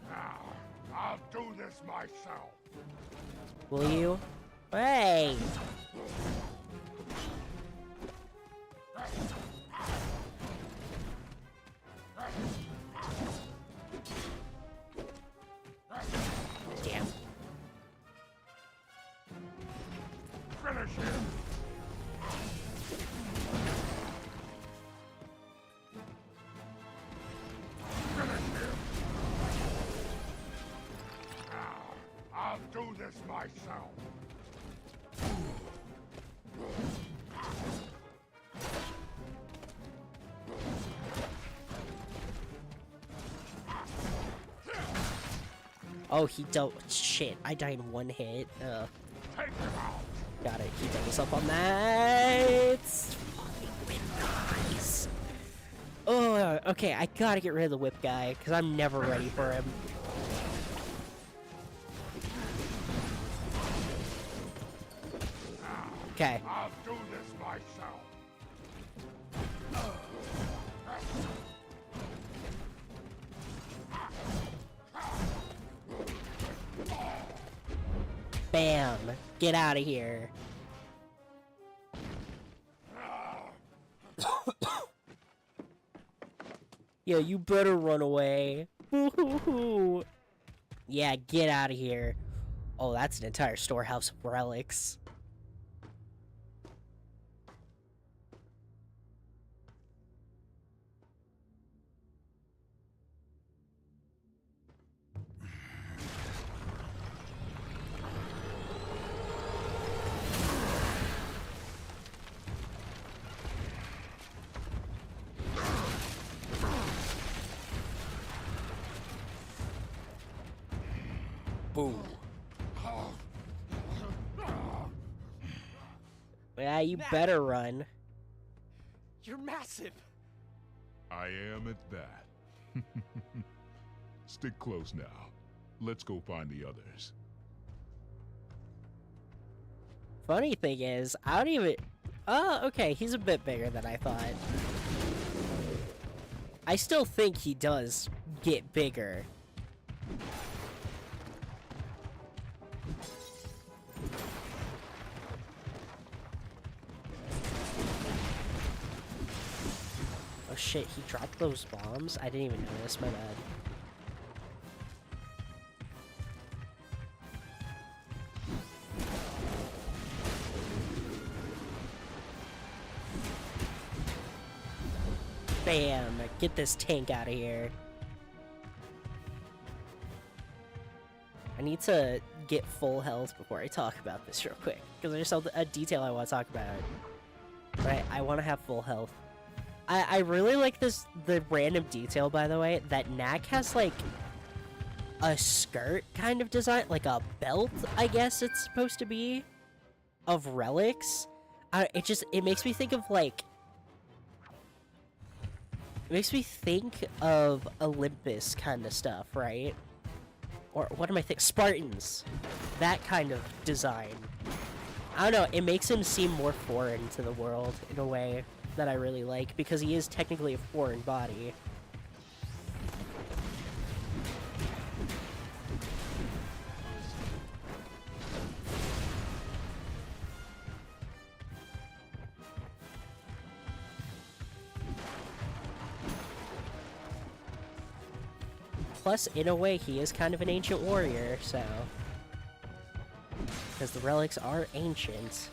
Now, I'll do this myself. Will you? Hey! this myself. Oh, he don't. Shit, I died in one hit. Take him out. Got it. He doubles up on that. It's fucking nice. Oh, okay. I gotta get rid of the whip guy because I'm never ready for him. Okay. I'll do this myself. Bam. Get out of here. Yeah, you better run away. Woo-hoo-hoo. Yeah, get out of here. Oh, that's an entire storehouse of relics. Boom. Yeah, you better run. You're massive. I am at that. Stick close now. Let's go find the others. Funny thing is, I don't even... Oh, okay, he's a bit bigger than I thought. I still think he does get bigger. Oh shit, he dropped those bombs? I didn't even notice, my bad. Bam! Get this tank out of here. I need to get full health before I talk about this real quick, because there's a detail I want to talk about. Right, I want to have full health. I really like the random detail, by the way, that Knack has, like, a skirt kind of design, like a belt, I guess it's supposed to be, of relics. It makes me think of, like, it makes me think of Olympus kind of stuff, right? Or what am I thinking? Spartans. That kind of design. I don't know, it makes him seem more foreign to the world in a way that I really like, because he is technically a foreign body. Plus, in a way, he is kind of an ancient warrior, so... Because the relics are ancient.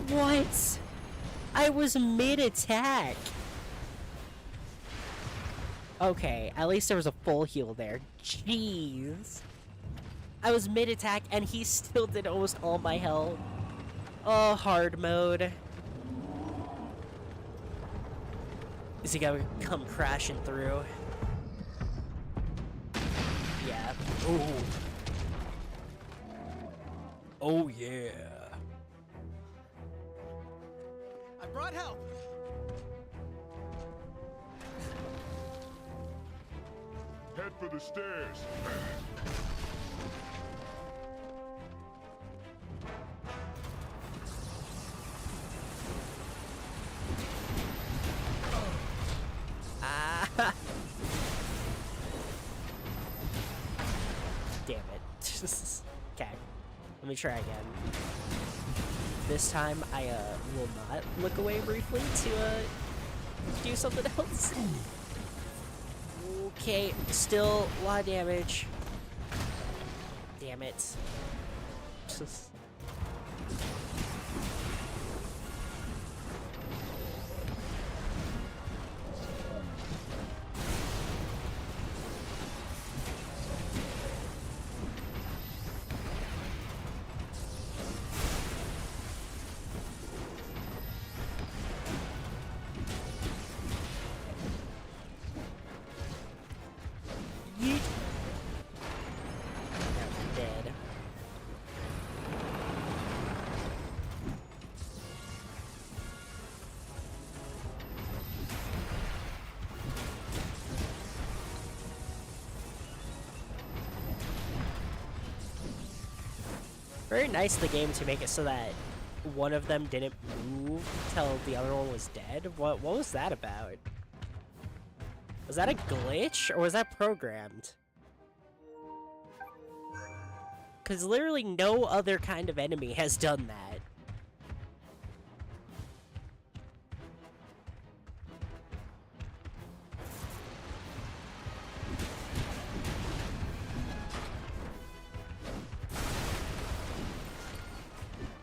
What? I was mid-attack. Okay, at least there was a full heal there. Jeez. I was mid-attack and he still did almost all my health. Oh, hard mode. Is he gonna come crashing through? Yeah. Oh. Oh, yeah. I brought help. Head for the stairs. Ah. Damn it. Okay. Let me try again. This time I will not look away briefly to do something else. Okay, still a lot of damage. Damn it. Very nice of the game to make it so that one of them didn't move till the other one was dead. What was that about? Was that a glitch, or was that programmed? Because literally no other kind of enemy has done that.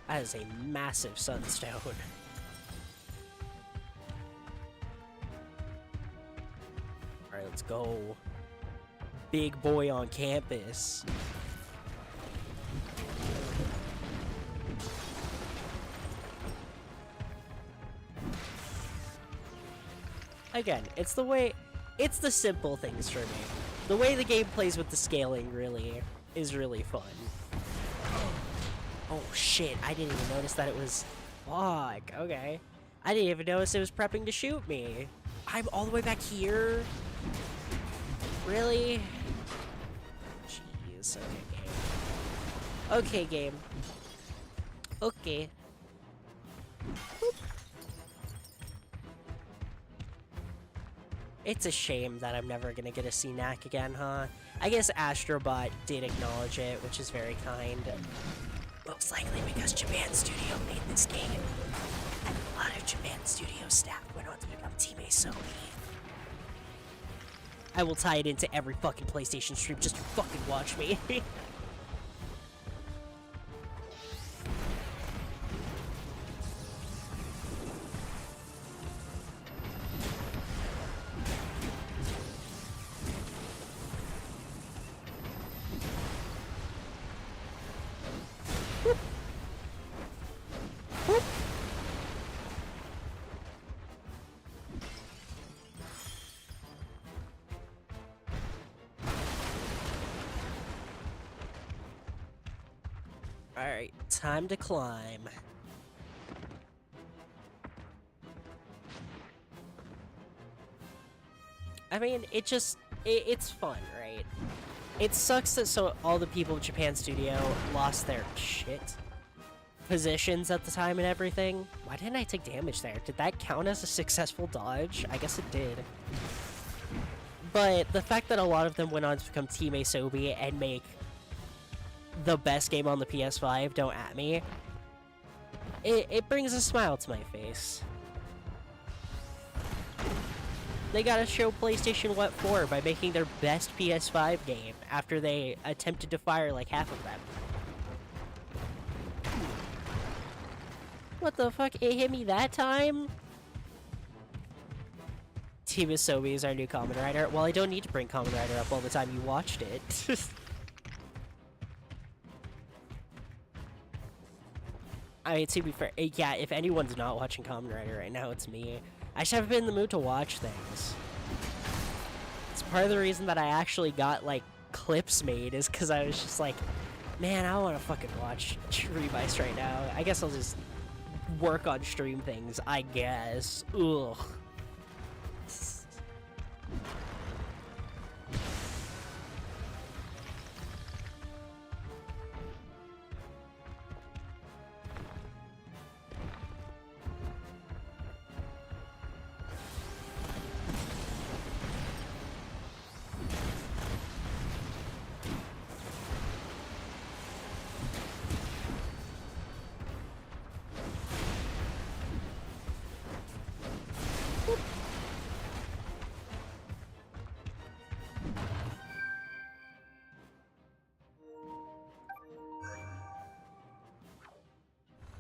That is a massive sunstone. Alright, let's go. Big boy on campus. Again, it's the simple things for me. The way the game plays with the scaling really is really fun. Oh shit, I didn't even notice that it was... Fuck, okay. I didn't even notice it was prepping to shoot me. I'm all the way back here? Really? Jeez, okay, game. Okay, game. Okay. Boop. It's a shame that I'm never gonna get to see Knack again, huh? I guess Astrobot did acknowledge it, which is very kind. Most likely because Japan Studio made this game. And a lot of Japan Studio staff went on to become Team Asobi. I will tie it into every fucking PlayStation stream just to fucking watch me. Alright, time to climb. I mean, it's fun, right? It sucks that all the people of Japan Studio lost their positions at the time and everything. Why didn't I take damage there? Did that count as a successful dodge? I guess it did. But the fact that a lot of them went on to become Team Asobi and make the best game on the PS5, don't at me, it brings a smile to my face. They gotta show PlayStation what for by making their best PS5 game after they attempted to fire like half of them. What the fuck? It hit me that time? Team Asobi is our new Kamen Rider. Well, I don't need to bring Kamen Rider up all the time. You watched it. I mean, to be fair, yeah, if anyone's not watching Kamen Rider right now, it's me. I just haven't been in the mood to watch things. It's part of the reason that I actually got, like, clips made, is because I was just like, man, I want to fucking watch Revice right now. I guess I'll just work on stream things, I guess. Ugh.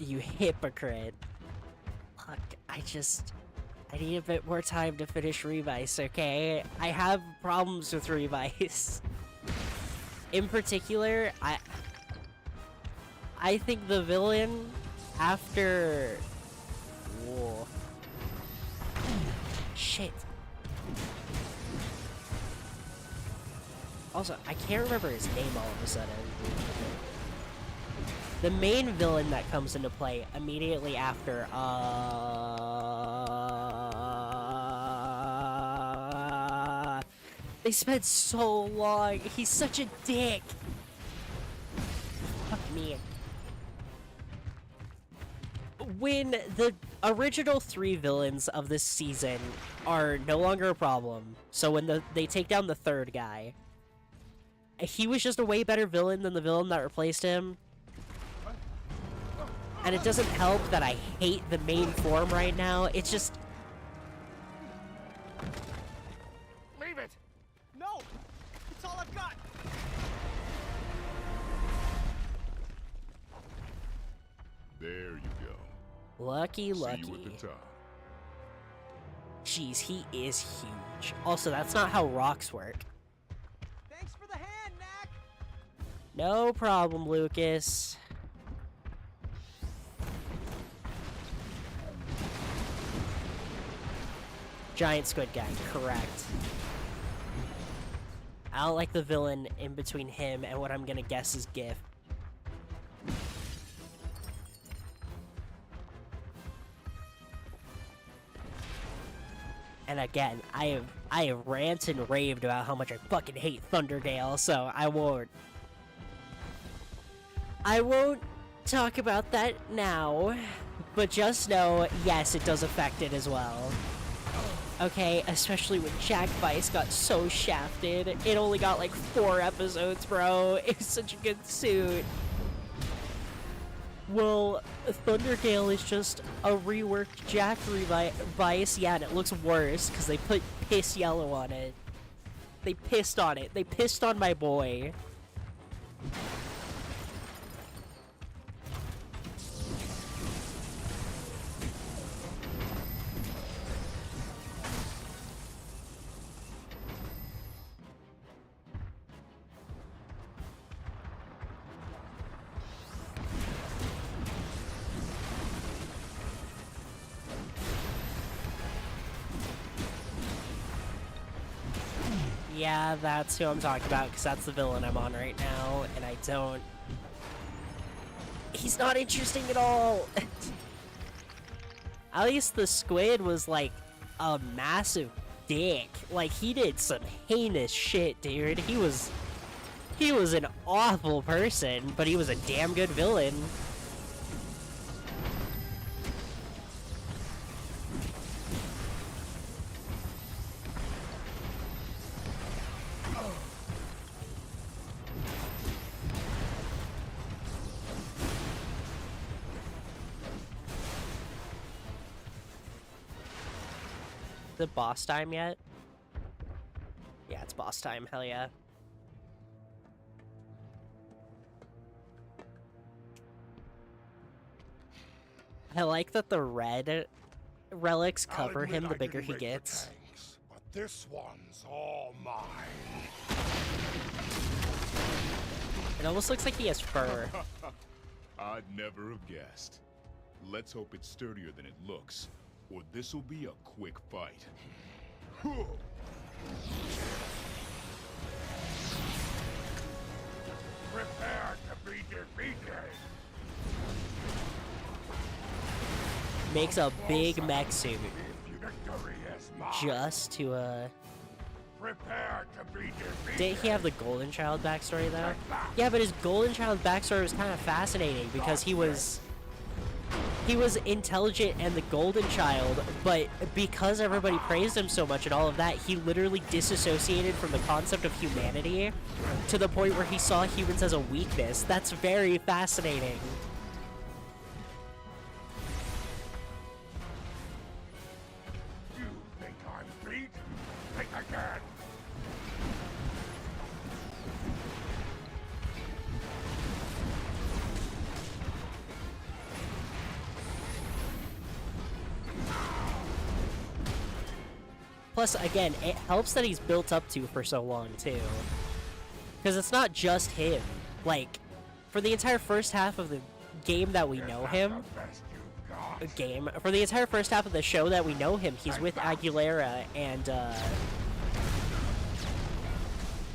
You hypocrite. Look, I need a bit more time to finish Revice, okay? I have problems with Revice. In particular, I think the villain after... Whoa. Shit. Also, I can't remember his name all of a sudden. The main villain that comes into play immediately after, they spent so long. He's such a dick. Fuck me. when the original 3 villains of this season are no longer a problem, so when they take down the 3rd guy, he was just a way better villain than the villain that replaced him. And it doesn't help that I hate the main form right now. It's just... Leave it! No! It's all I've got! There you go. Lucky. See you at the top. Jeez, he is huge. Also, that's not how rocks work. Thanks for the hand, Knack! No problem, Lucas. Giant squid guy, correct. I don't like the villain in between him and what I'm gonna guess is Gif. And again, I have ranted and raved about how much I fucking hate Thunderdale, so I won't talk about that now. But just know, yes, it does affect it as well. Okay, especially when Jack Vice got so shafted. It only got like 4 episodes, bro. It's such a good suit. Well, Thunderdale is just a reworked Jack Vice. Yeah, and it looks worse because they put piss yellow on it. They pissed on it. They pissed on my boy. Yeah, that's who I'm talking about, because that's the villain I'm on right now, and I don't... He's not interesting at all! At least the squid was, like, a massive dick. Like, he did some heinous shit, dude. He was an awful person, but he was a damn good villain. Is it boss time yet? Yeah, it's boss time, hell yeah. I like that the red relics cover him the bigger he gets. Tanks, but this one's all mine. It almost looks like he has fur. I'd never have guessed. Let's hope it's sturdier than it looks, or this'll be a quick fight. Prepare to be defeated. Makes a big mech suit Victory is mine. just to Prepare to be defeated. Didn't he have the Golden Child backstory though? Yeah, but his Golden Child backstory was kind of fascinating because he was intelligent and the Golden Child, but because everybody praised him so much and all of that, he literally disassociated from the concept of humanity to the point where he saw humans as a weakness. That's very fascinating. You think I'm beat? Think again. Plus, again, it helps that he's built up to for so long, too. Because it's not just him. Like, for the entire first half of the game that we know him... For the entire first half of the show that we know him, he's with Aguilera and,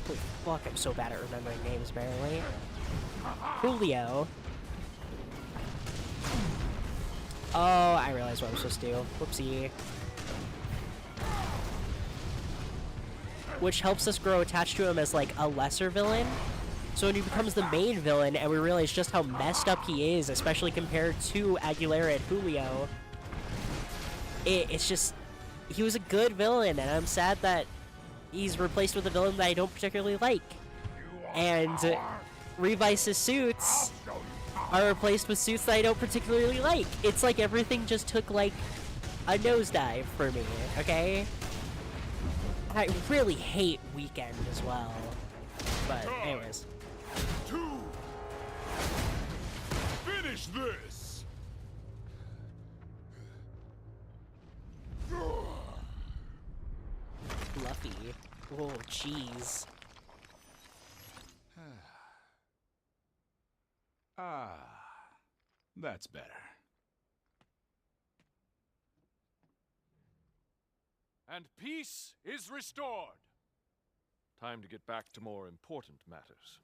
holy fuck, I'm so bad at remembering names, barely. Julio. Oh, I realized what I'm supposed to do. Whoopsie. Which helps us grow attached to him as, like, a lesser villain. So when he becomes the main villain and we realize just how messed up he is, especially compared to Aguilera and Julio, it's just, he was a good villain, and I'm sad that he's replaced with a villain that I don't particularly like. And Revice's suits are replaced with suits that I don't particularly like. It's like everything just took like a nosedive for me, okay? I really hate Weekend as well. But anyways. 2. Finish this. Fluffy. Oh, jeez. That's better. And peace is restored. Time to get back to more important matters.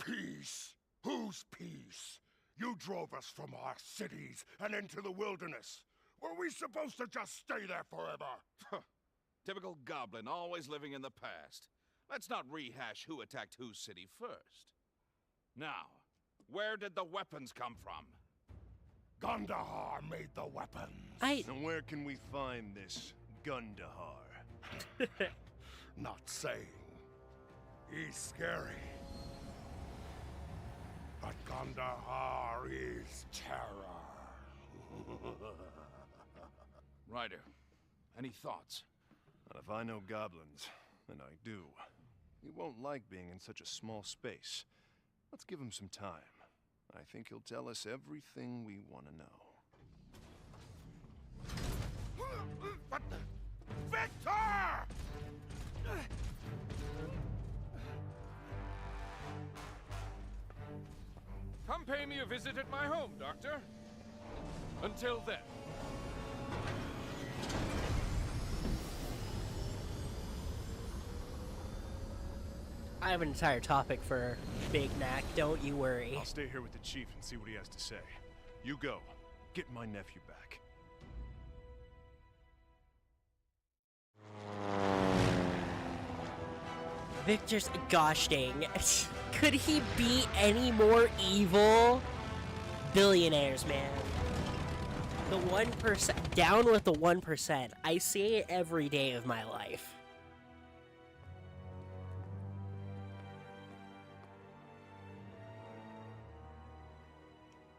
Peace? Whose peace? You drove us from our cities and into the wilderness. Were we supposed to just stay there forever? Typical goblin, always living in the past. Let's not rehash who attacked whose city first. Now, where did the weapons come from? Gandahar made the weapons. And where can we find this Gundahar? Not saying. He's scary. But Gandahar is terror. Ryder, any thoughts? And if I know goblins, and I do, he won't like being in such a small space. Let's give him some time. I think he'll tell us everything we want to know. What the? Victor! Come pay me a visit at my home, Doctor. Until then. I have an entire topic for Big Knack, don't you worry. I'll stay here with the chief and see what he has to say. You go. Get my nephew back. Victor's, gosh dang. Could he be any more evil? Billionaires, man. The 1%, down with the 1%. I see it every day of my life.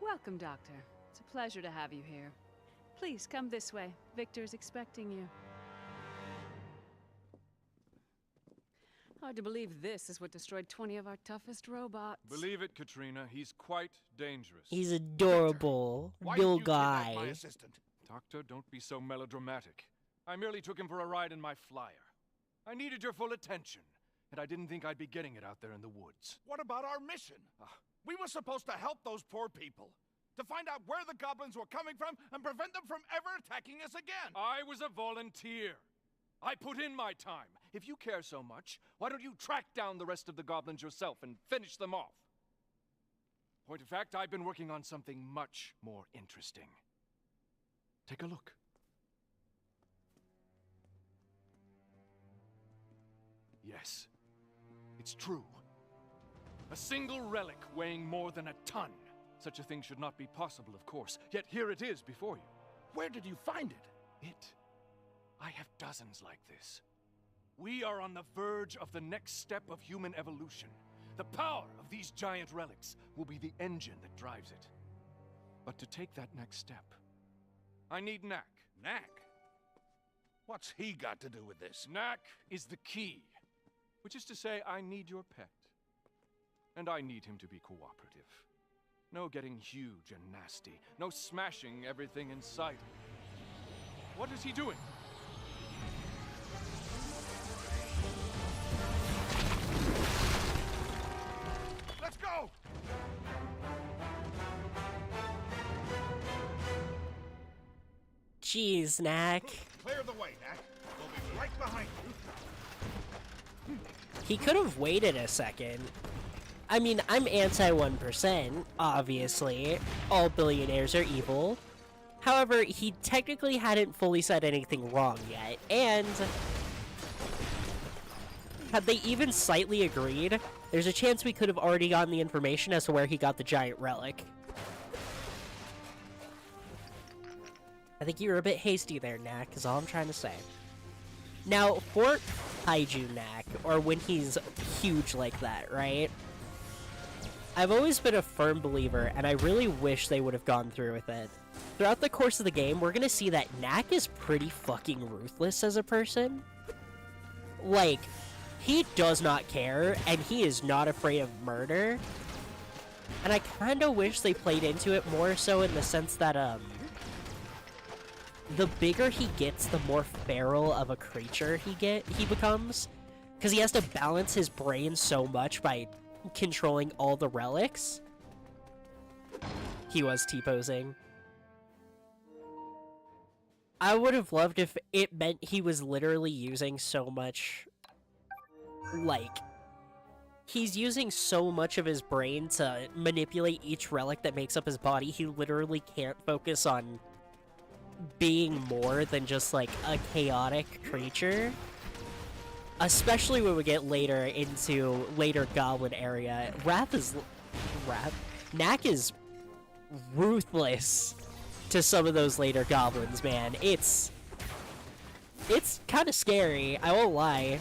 Welcome, Doctor. It's a pleasure to have you here. Please, come this way. Victor's expecting you. Hard to believe this is what destroyed 20 of our toughest robots. Believe it, Katrina, he's quite dangerous. He's adorable. Bill guy. My assistant? Doctor, don't be so melodramatic. I merely took him for a ride in my flyer. I needed your full attention, and I didn't think I'd be getting it out there in the woods. What about our mission? We were supposed to help those poor people. To find out where the goblins were coming from and prevent them from ever attacking us again. I was a volunteer. I put in my time. If you care so much, why don't you track down the rest of the goblins yourself and finish them off? Point of fact, I've been working on something much more interesting. Take a look. Yes, it's true. A single relic weighing more than a ton. Such a thing should not be possible, of course. Yet here it is before you. Where did you find it? I have dozens like this. We are on the verge of the next step of human evolution. The power of these giant relics will be the engine that drives it. But to take that next step, I need Knack. Knack? What's he got to do with this? Knack is the key. Which is to say, I need your pet. And I need him to be cooperative. No getting huge and nasty. No smashing everything in sight. What is he doing? Let's go! Jeez, Knack. Clear the way, Knack. We'll be right behind you. He could have waited a second. I mean, I'm anti 1%, obviously. All billionaires are evil. However, he technically hadn't fully said anything wrong yet, and had they even slightly agreed, there's a chance we could have already gotten the information as to where he got the giant relic. I think you were a bit hasty there, Knack, is all I'm trying to say. Now, for Kaiju Knack, or when he's huge like that, right? I've always been a firm believer, and I really wish they would have gone through with it. Throughout the course of the game, we're gonna see that Knack is pretty fucking ruthless as a person. Like, he does not care, and he is not afraid of murder. And I kinda wish they played into it more so in the sense that, the bigger he gets, the more feral of a creature he becomes. Because he has to balance his brain so much by controlling all the relics. He was T-posing. I would have loved if it meant he was literally using so much... Like, he's using so much of his brain to manipulate each relic that makes up his body, he literally can't focus on being more than just, like, a chaotic creature. Especially when we get later into later Goblin area. Knack is ruthless to some of those later Goblins, man. It's kind of scary, I won't lie.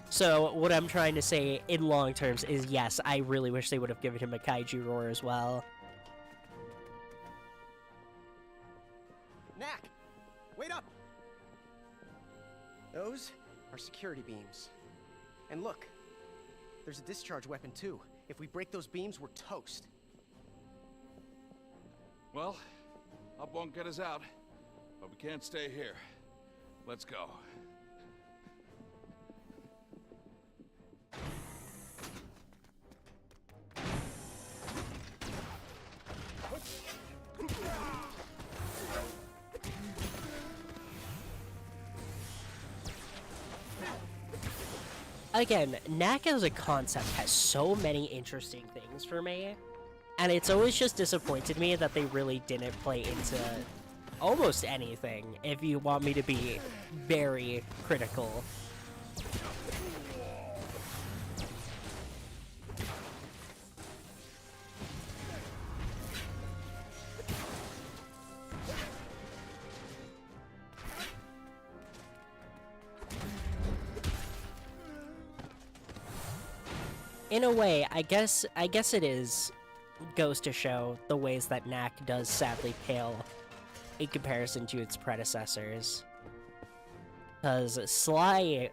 So, what I'm trying to say in long terms is, yes, I really wish they would have given him a Kaiju Roar as well. Knack! Wait up! Those are security beams. And look, there's a discharge weapon too. If we break those beams, we're toast. Well, up won't get us out, but we can't stay here. Let's go. Again, Knack as a concept has so many interesting things for me, and it's always just disappointed me that they really didn't play into almost anything, if you want me to be very critical. In a way, I guess it goes to show the ways that Knack does sadly pale in comparison to its predecessors. Because Sly...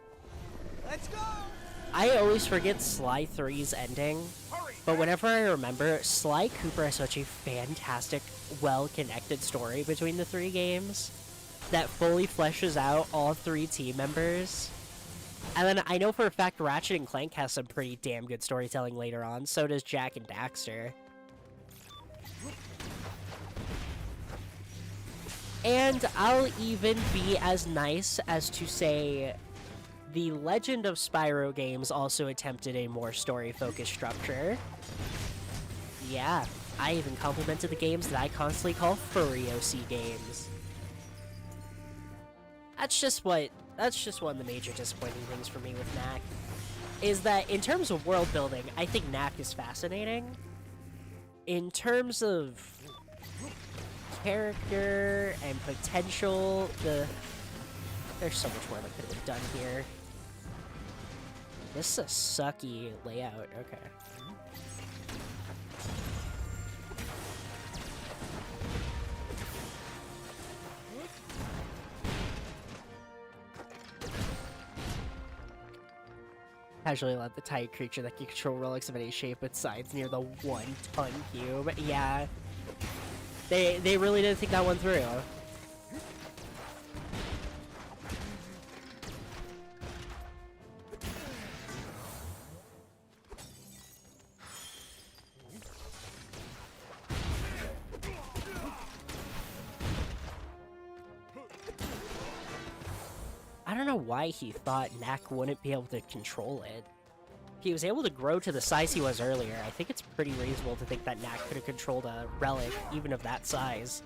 Let's go! I always forget Sly 3's ending, but whenever I remember, Sly Cooper has such a fantastic, well-connected story between the three games that fully fleshes out all three team members. And then I know for a fact Ratchet and Clank has some pretty damn good storytelling later on, so does Jak and Daxter. And I'll even be as nice as to say the Legend of Spyro games also attempted a more story-focused structure. Yeah, I even complimented the games that I constantly call furry OC games. That's just one of the major disappointing things for me with Knack, is that in terms of world building, I think Knack is fascinating. In terms of character and potential, there's so much more that could have been done here. This is a sucky layout, okay. Casually let the tiny creature that can control relics of any shape with sides near the 1-ton cube. Yeah. They really didn't think that one through. I don't know why he thought Knack wouldn't be able to control it. If he was able to grow to the size he was earlier, I think it's pretty reasonable to think that Knack could have controlled a relic, even of that size.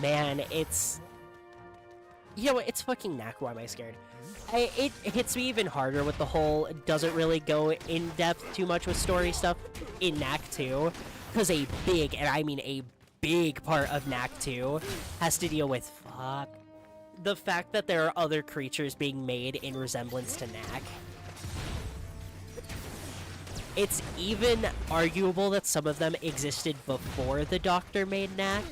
man, it's... You know what, it's fucking Knack, why am I scared? It hits me even harder with the whole doesn't really go in depth too much with story stuff in Knack 2, because a big, and I mean a big part of Knack 2 has to deal with, the fact that there are other creatures being made in resemblance to Knack. It's even arguable that some of them existed before the Doctor made Knack.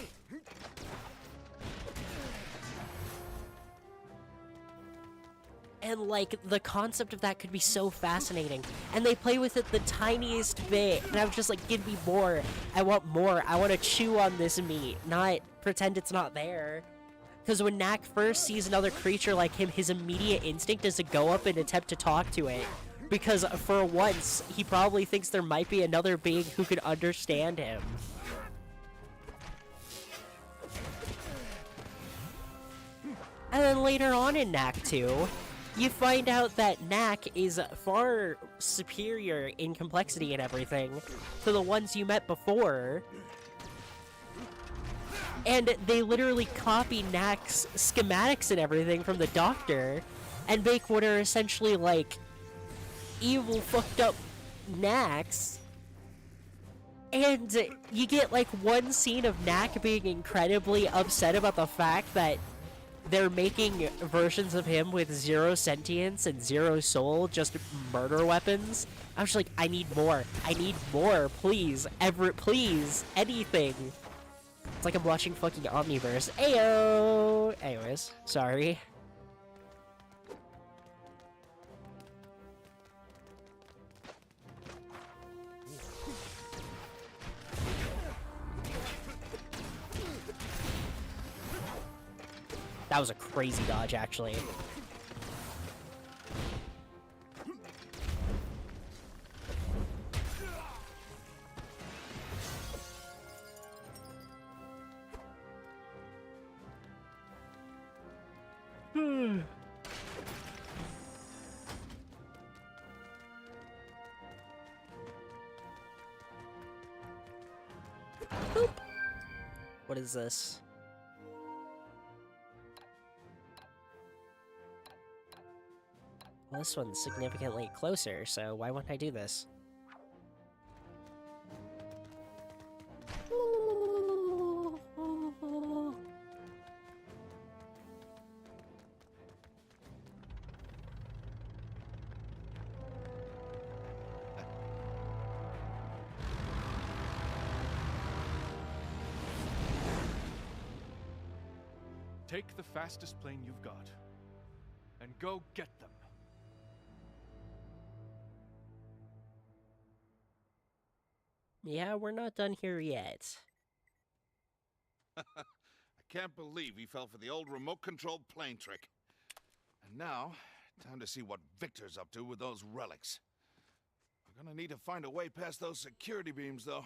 And, like, the concept of that could be so fascinating. And they play with it the tiniest bit. And I'm just like, give me more. I want more. I want to chew on this meat, not pretend it's not there. Because when Knack first sees another creature like him, his immediate instinct is to go up and attempt to talk to it. Because for once, he probably thinks there might be another being who could understand him. And then later on in Knack 2, you find out that Knack is far superior in complexity and everything to the ones you met before. And they literally copy Knack's schematics and everything from the Doctor and make what are essentially like evil, fucked up Knacks. And you get like one scene of Knack being incredibly upset about the fact that they're making versions of him with zero sentience and zero soul, just murder weapons. I was just like, I need more. I need more, please. Everett, please. Anything. It's like I'm watching fucking Omniverse. Ayo! Anyways, sorry. That was a crazy dodge, actually. Boop. What is this? Well, this one's significantly closer, so why wouldn't I do this? Take the fastest plane you've got, and go get them. Yeah, we're not done here yet. I can't believe he fell for the old remote-controlled plane trick. And now, time to see what Victor's up to with those relics. We're gonna need to find a way past those security beams, though.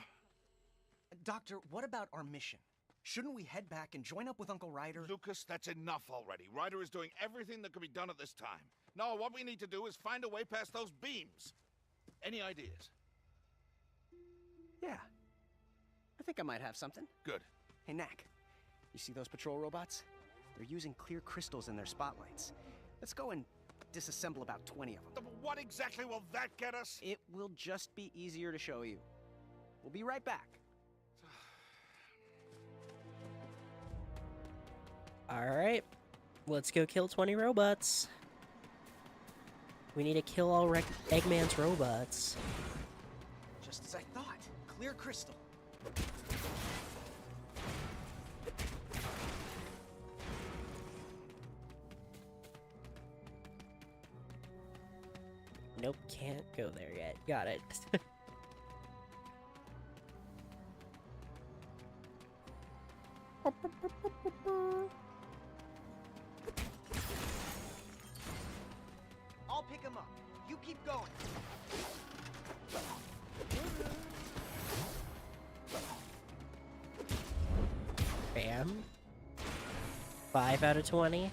Doctor, what about our mission? Shouldn't we head back and join up with Uncle Ryder? Lucas, that's enough already. Ryder is doing everything that can be done at this time. No, what we need to do is find a way past those beams. Any ideas? Yeah. I think I might have something. Good. Hey, Knack. You see those patrol robots? They're using clear crystals in their spotlights. Let's go and disassemble about 20 of them. What exactly will that get us? It will just be easier to show you. We'll be right back. Alright, let's go kill 20 robots. We need to kill all Eggman's robots. Just as I thought. Clear crystal. Nope, can't go there yet. Got it. I'll pick him up. You keep going. Bam. 5 out of 20.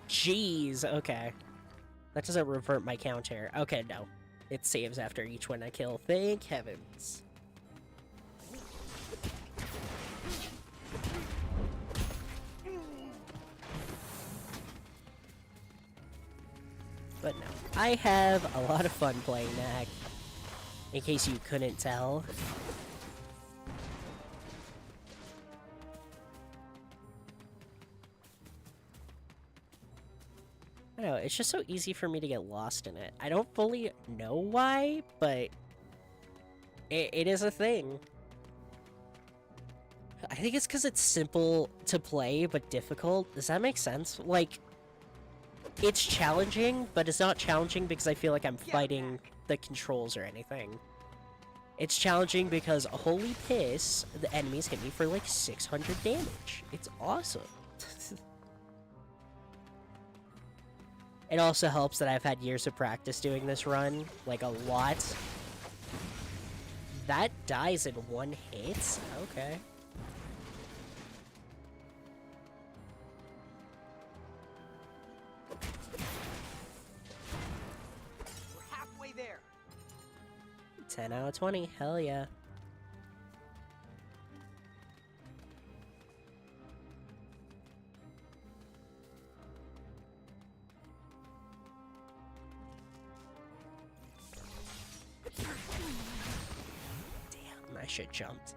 Jeez, okay. That doesn't revert my counter. Okay, no. It saves after each one I kill. Thank heavens. But no, I have a lot of fun playing Knack, in case you couldn't tell. I don't know, it's just so easy for me to get lost in it. I don't fully know why, but it is a thing. I think it's because it's simple to play, but difficult. Does that make sense? Like, it's challenging, but it's not challenging because I feel like I'm fighting the controls or anything. It's challenging because, holy piss, the enemies hit me for like 600 damage. It's awesome. It also helps that I've had years of practice doing this run, like a lot. That dies in one hit? Okay. We're halfway there. 10 out of 20, hell yeah. Damn, I should jumped.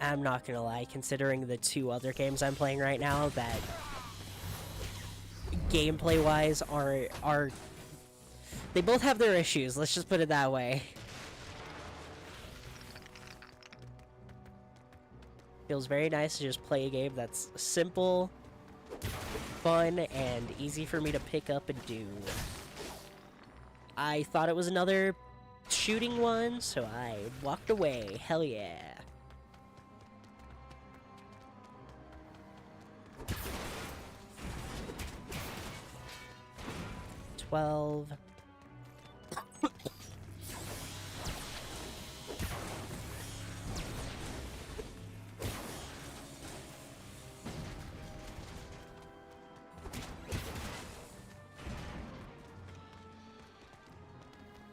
I'm not gonna lie, considering the two other games I'm playing right now that gameplay-wise are they both have their issues, let's just put it that way. Feels very nice to just play a game that's simple, fun, and easy for me to pick up and do. I thought it was another shooting one, so I walked away. Hell yeah.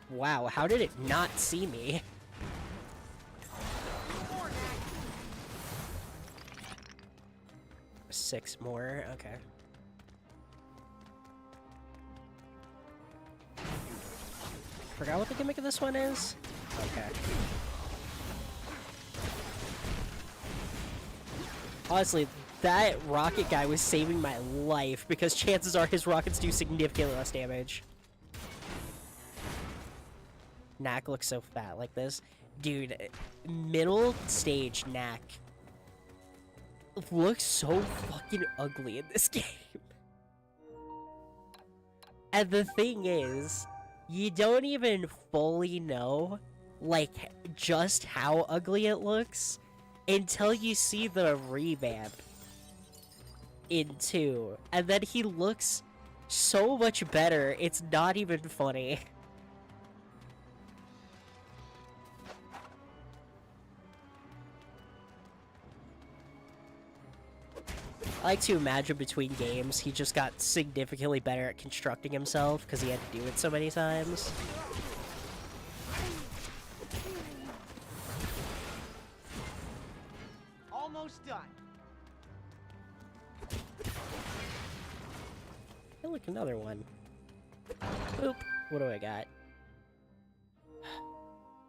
Wow, how did it not see me? Six more, okay. Forgot what the gimmick of this one is? Okay. Honestly, that rocket guy was saving my life because chances are his rockets do significantly less damage. Knack looks so fat like this. Dude, middle stage Knack looks so fucking ugly in this game. And the thing is, you don't even fully know, like, just how ugly it looks until you see the revamp in 2. And then he looks so much better, it's not even funny. I like to imagine between games, he just got significantly better at constructing himself because he had to do it so many times. Almost done. Hey, look, another one. Boop. What do I got?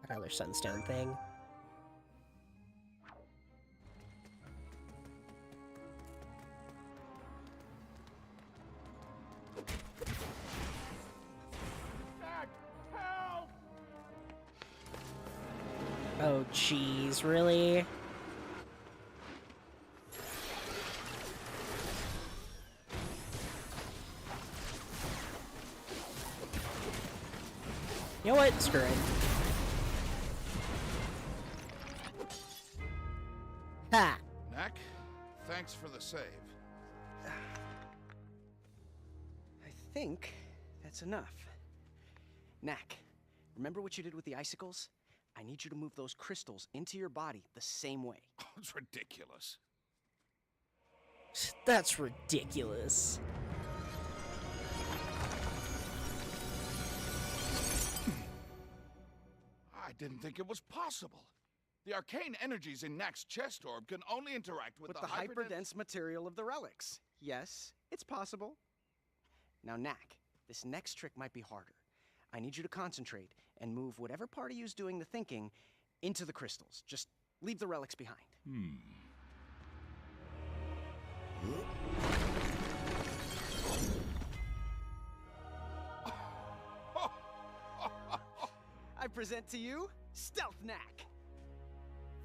Another sunstone thing. Oh, jeez, really? You know what? Screw it. Ha! Knack, thanks for the save. I think that's enough. Knack, remember what you did with the icicles? I need you to move those crystals into your body the same way. Oh, it's ridiculous. That's ridiculous. I didn't think it was possible. The arcane energies in Knack's chest orb can only interact with the hyperdense material of the relics. Yes, it's possible. Now, Knack, this next trick might be harder. I need you to concentrate and move whatever part of you's doing the thinking into the crystals. Just leave the relics behind. I present to you, Stealth Knack.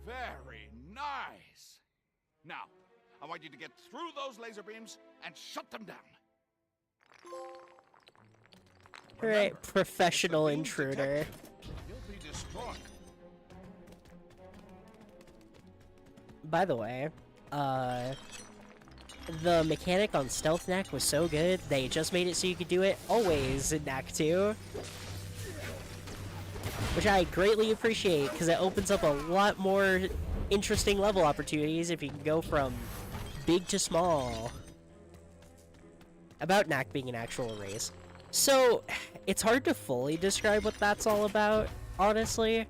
Very nice. Now, I want you to get through those laser beams and shut them down. Alright, professional intruder. You'll be destroyed. By the way, the mechanic on Stealth Knack was so good, they just made it so you could do it always in Knack 2. Which I greatly appreciate, because it opens up a lot more interesting level opportunities if you can go from big to small. About Knack being an actual race. So, it's hard to fully describe what that's all about, honestly,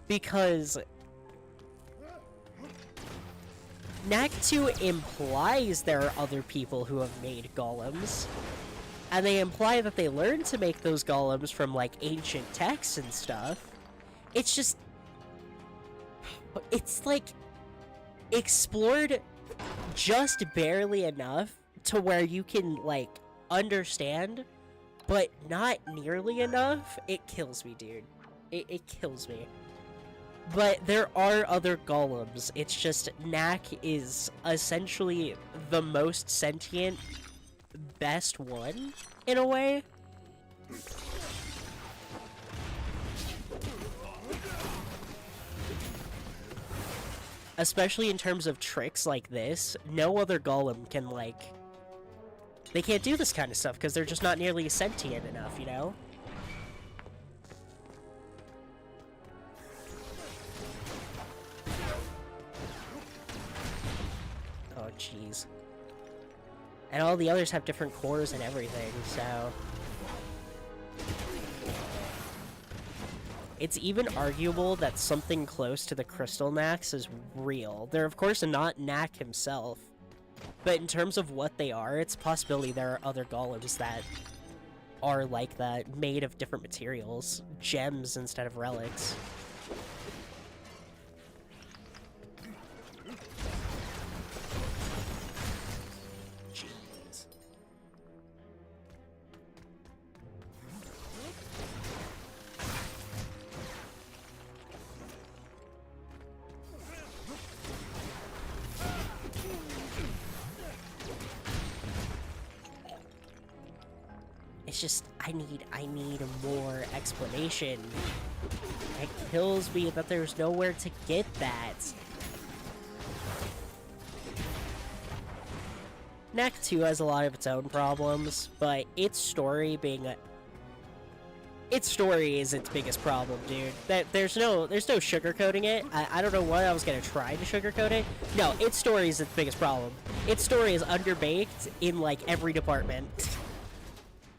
because Knack 2 implies there are other people who have made golems, and they imply that they learned to make those golems from, like, ancient texts and stuff. It's just... it's, like, explored just barely enough to where you can, like, understand, but not nearly enough. It kills me, dude. It kills me. But there are other golems. It's just Knack is essentially the most sentient, best one, in a way. Especially in terms of tricks like this, no other golem can, like... they can't do this kind of stuff because they're just not nearly sentient enough, you know? Oh, jeez. And all the others have different cores and everything, so... it's even arguable that something close to the Crystal Knacks is real. They're, of course, not Knack himself. But in terms of what they are, it's a possibility there are other golems that are like that, made of different materials. Gems instead of relics. Jeez. It's just, I need more explanation. It kills me that there's nowhere to get that. Knack 2 has a lot of its own problems, but its story being a... its story is its biggest problem, dude. There's no sugarcoating it. I don't know what I was gonna try to sugarcoat it. No, its story is its biggest problem. Its story is underbaked in, like, every department.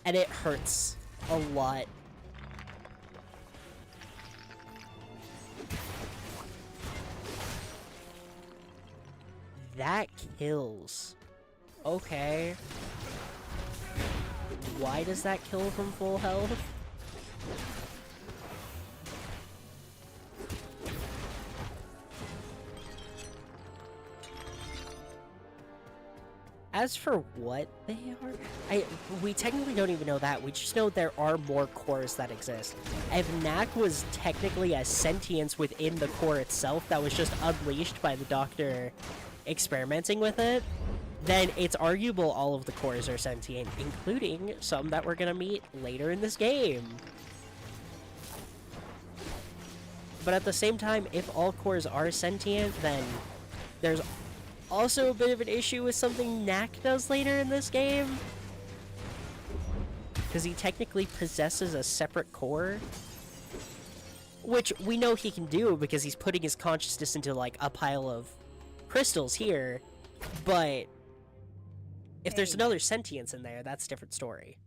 And it hurts a lot. That kills. Okay. Why does that kill from full health? As for what they are, we technically don't even know that. We just know there are more cores that exist. If Knack was technically a sentience within the core itself that was just unleashed by the Doctor experimenting with it, then it's arguable all of the cores are sentient, including some that we're gonna meet later in this game. But at the same time, if all cores are sentient, then there's also a bit of an issue with something Knack does later in this game. Because he technically possesses a separate core. Which we know he can do because he's putting his consciousness into, like, a pile of crystals here. But If there's another sentience in there, that's a different story.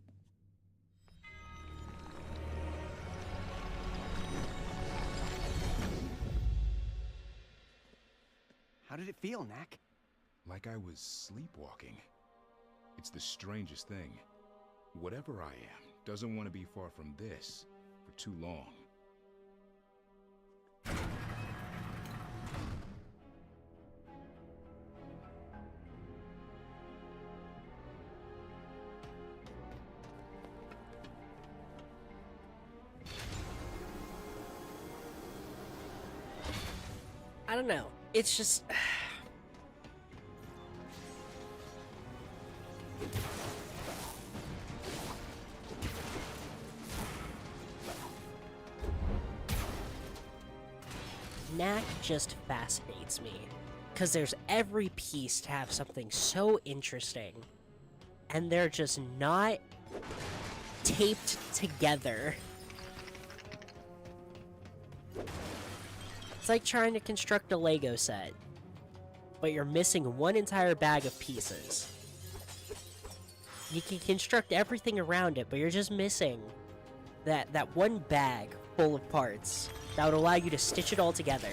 How did it feel, Knack? Like I was sleepwalking. It's the strangest thing. Whatever I am doesn't want to be far from this for too long. I don't know. It's just... Knack just fascinates me. Because there's every piece to have something so interesting. And they're just not taped together. It's like trying to construct a Lego set, but you're missing one entire bag of pieces. You can construct everything around it, but you're just missing that one bag full of parts that would allow you to stitch it all together.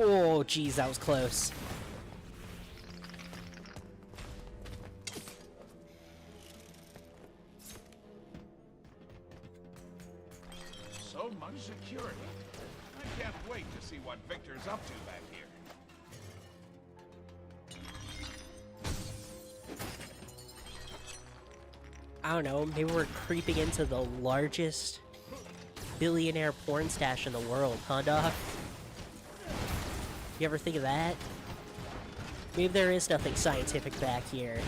Oh, geez, that was close. So much security. I can't wait to see what Victor's up to back here. I don't know, maybe we're creeping into the largest billionaire porn stash in the world, huh, Doc? You ever think of that? Maybe there is nothing scientific back here.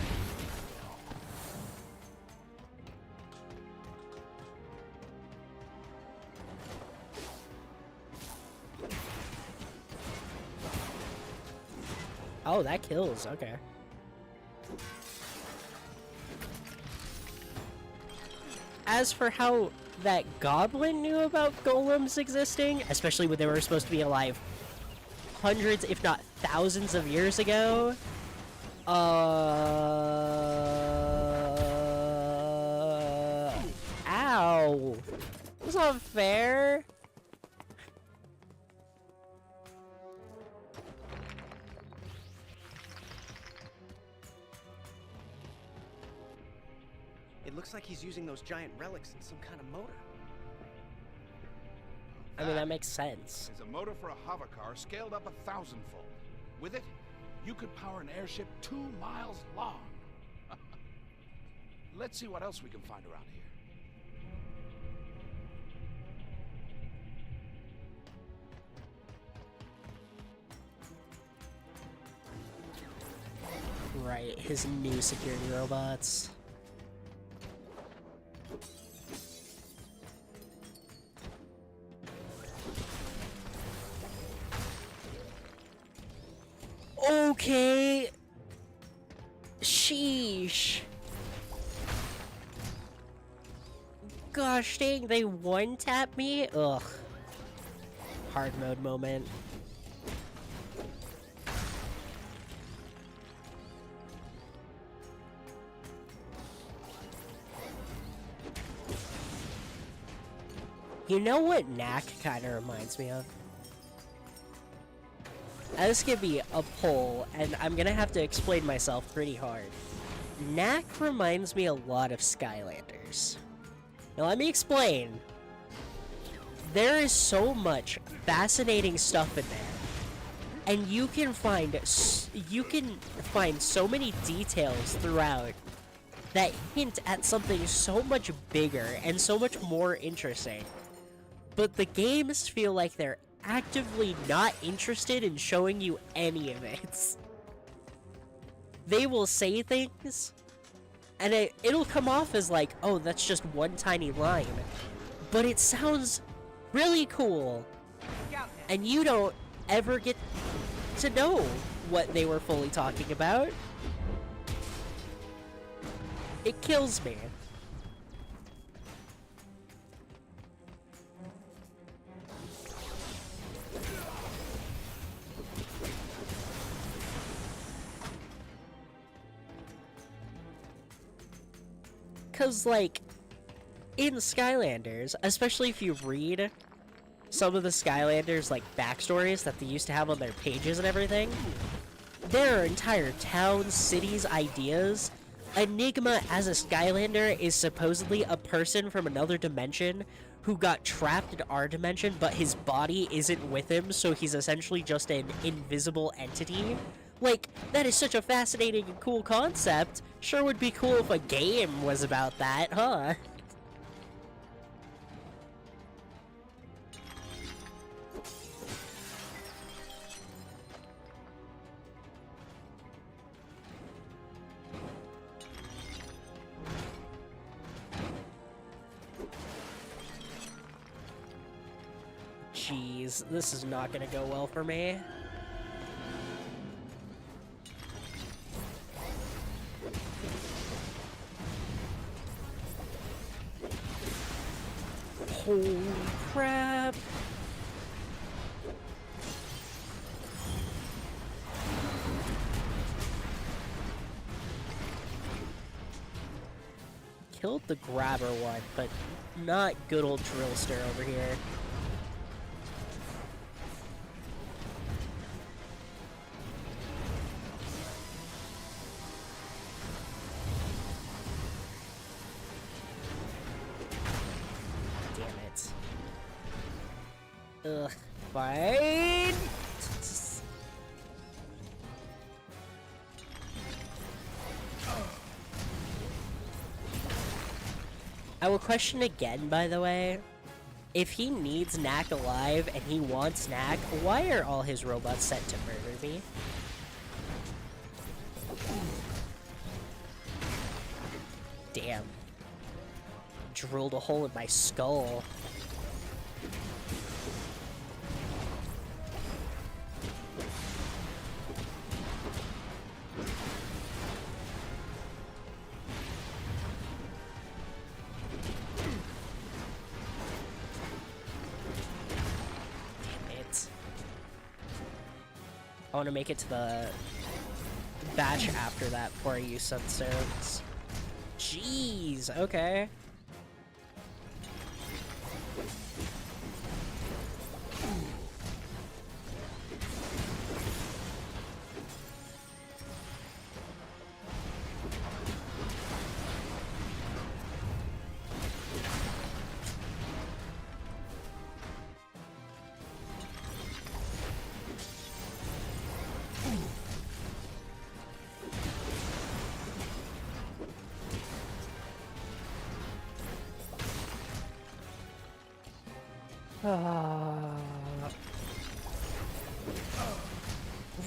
Oh, that kills. Okay. As for how that goblin knew about golems existing, especially when they were supposed to be alive hundreds, if not thousands of years ago, ow. That's not fair. It looks like he's using those giant relics in some kind of motor. I mean, that makes sense. Is a motor for a hover car scaled up 1,000-fold. With it, you could power an airship 2 miles long. Let's see what else we can find around here. Right, his new security robots. Okay. Sheesh. Gosh dang, they one-tap me? Ugh. Hard mode moment. You know what Knack kind of reminds me of? This could be a poll, and I'm gonna have to explain myself pretty hard. Knack reminds me a lot of Skylanders. Now let me explain. There is so much fascinating stuff in there, and you can find so many details throughout that hint at something so much bigger and so much more interesting. But the games feel like they're actively not interested in showing you any of it. They will say things, and it'll come off as like, oh, that's just one tiny line. But it sounds really cool, and you don't ever get to know what they were fully talking about. It kills me. Because, like, in Skylanders, especially if you read some of the Skylanders, like, backstories that they used to have on their pages and everything, there are entire towns, cities, ideas. Enigma as a Skylander is supposedly a person from another dimension who got trapped in our dimension, but his body isn't with him, so he's essentially just an invisible entity. Like, that is such a fascinating and cool concept. Sure would be cool if a game was about that, huh? Jeez, this is not gonna go well for me. Holy crap! Killed the grabber one, but not good old Drillster over here. Ugh, fine. I will question again, by the way. If he needs Knack alive and he wants Knack, why are all his robots sent to murder me? Damn. Drilled a hole in my skull. I want to make it to the batch after that before I use Sunstones. Jeez, okay.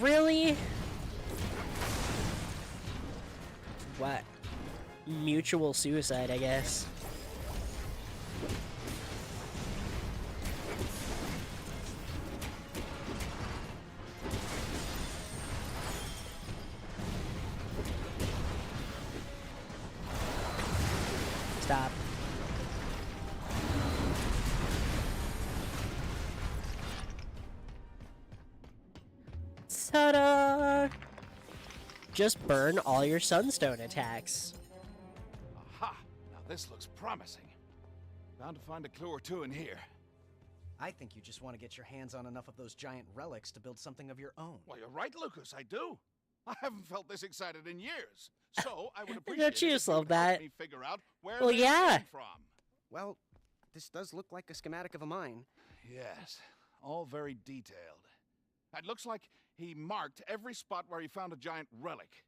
Really? What? Mutual suicide, I guess. Stop. Ta-da! Just burn all your Sunstone attacks. Aha! Now this looks promising. Bound to find a clue or two in here. I think you just want to get your hands on enough of those giant relics to build something of your own. Well, you're right, Lucas, I do. I haven't felt this excited in years. So I would Don't appreciate it you if just you love would help that? me figure out where Well, they yeah. came from. Well, this does look like a schematic of a mine. Yes, all very detailed. It looks like he marked every spot where he found a giant relic.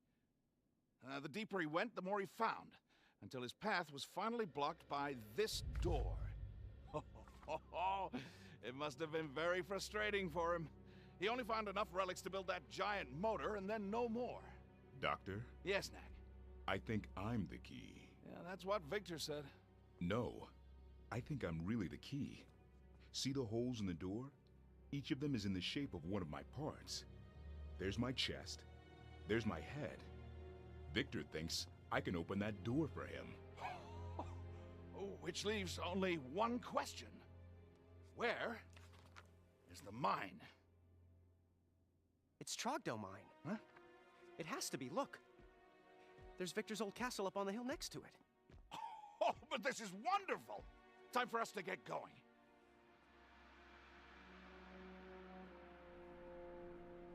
The deeper he went, the more he found, until his path was finally blocked by this door. It must have been very frustrating for him. He only found enough relics to build that giant motor, and then no more. Doctor, Yes, Knack. I think I'm the key. Yeah, that's what Victor said. No, I think I'm really the key. See the holes in the door? Each of them is in the shape of one of my parts. There's my chest. There's my head. Victor thinks I can open that door for him. Which leaves only one question. Where is the mine? It's Trogdor Mine. Huh? It has to be, look. There's Victor's old castle up on the hill next to it. Oh, but this is wonderful! Time for us to get going.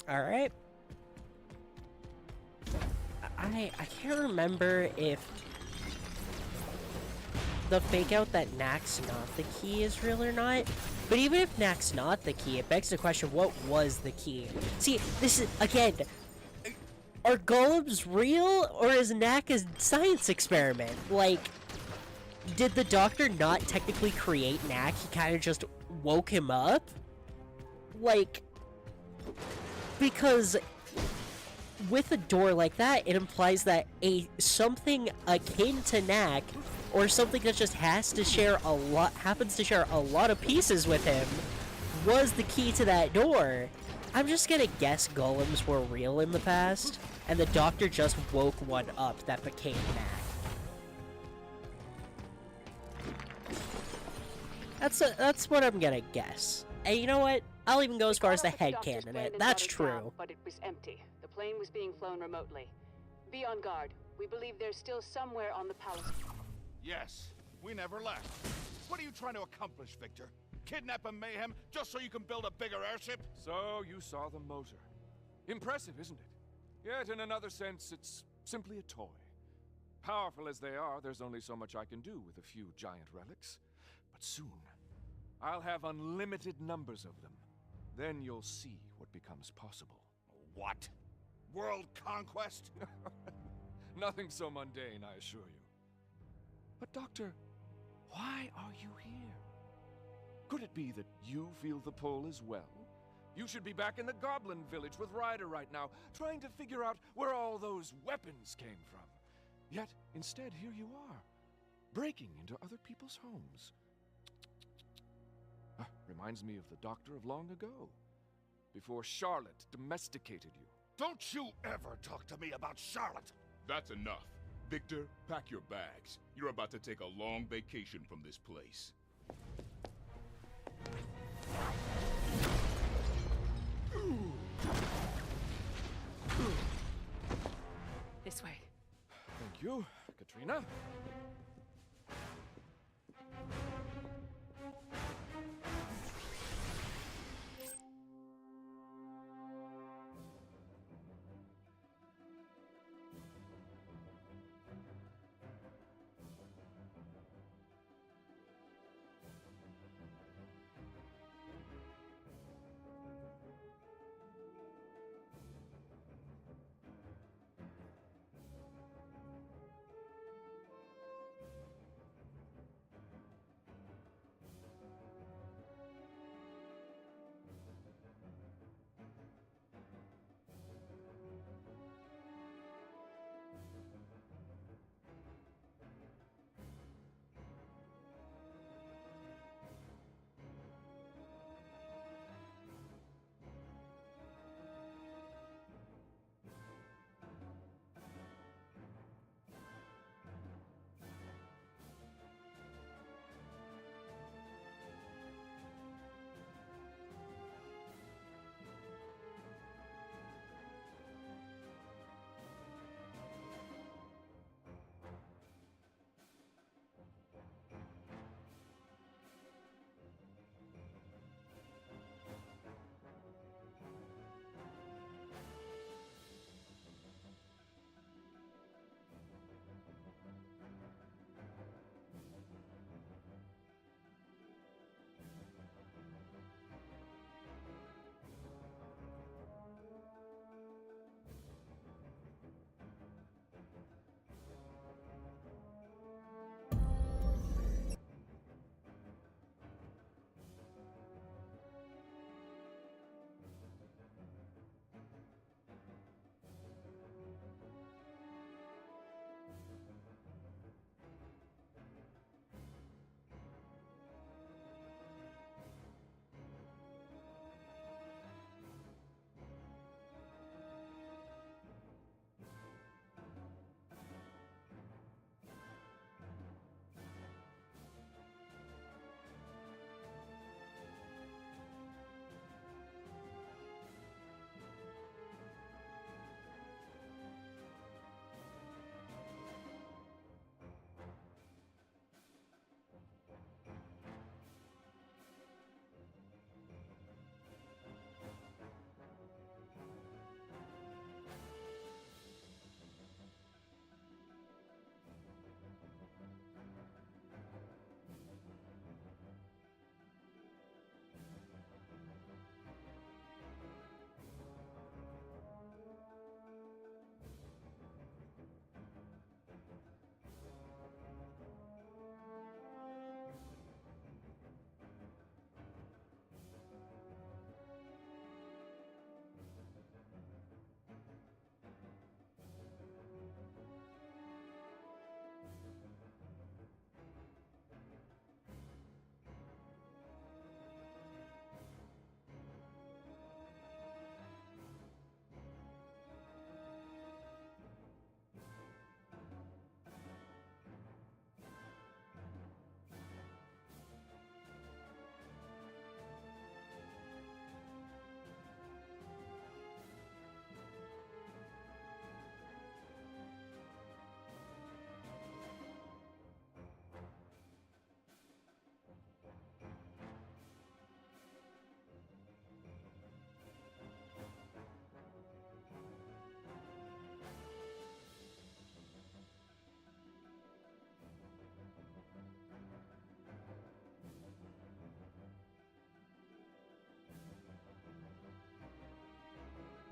All right. I can't remember if the fake out that Knack's not the key is real or not. But even if Knack's not the key, it begs the question, what was the key? See, this is, again, are golems real, or is Knack a science experiment? Like, did the doctor not technically create Knack? He kind of just woke him up? Like, because with a door like that, it implies that something akin to Knack, or something that just happens to share a lot of pieces with him, was the key to that door. I'm just gonna guess golems were real in the past, and the doctor just woke one up that became Knack. That's what I'm gonna guess. And you know what? I'll even go as far as the headcanon it. That's true. But it was empty. The plane was being flown remotely. Be on guard. We believe there's still somewhere on the palace. Yes, we never left. What are you trying to accomplish, Victor? Kidnap and mayhem just so you can build a bigger airship? So you saw the motor. Impressive, isn't it? Yet in another sense, it's simply a toy. Powerful as they are, there's only so much I can do with a few giant relics. But soon, I'll have unlimited numbers of them. Then you'll see what becomes possible. What? World conquest? Nothing so mundane, I assure you. But Doctor, why are you here? Could it be that you feel the pull as well? You should be back in the Goblin Village with Ryder right now, trying to figure out where all those weapons came from. Yet, instead, here you are, breaking into other people's homes. Reminds me of the Doctor of long ago, before Charlotte domesticated you. Don't you ever talk to me about Charlotte! That's enough. Victor, pack your bags. You're about to take a long vacation from this place. This way. Thank you, Katrina.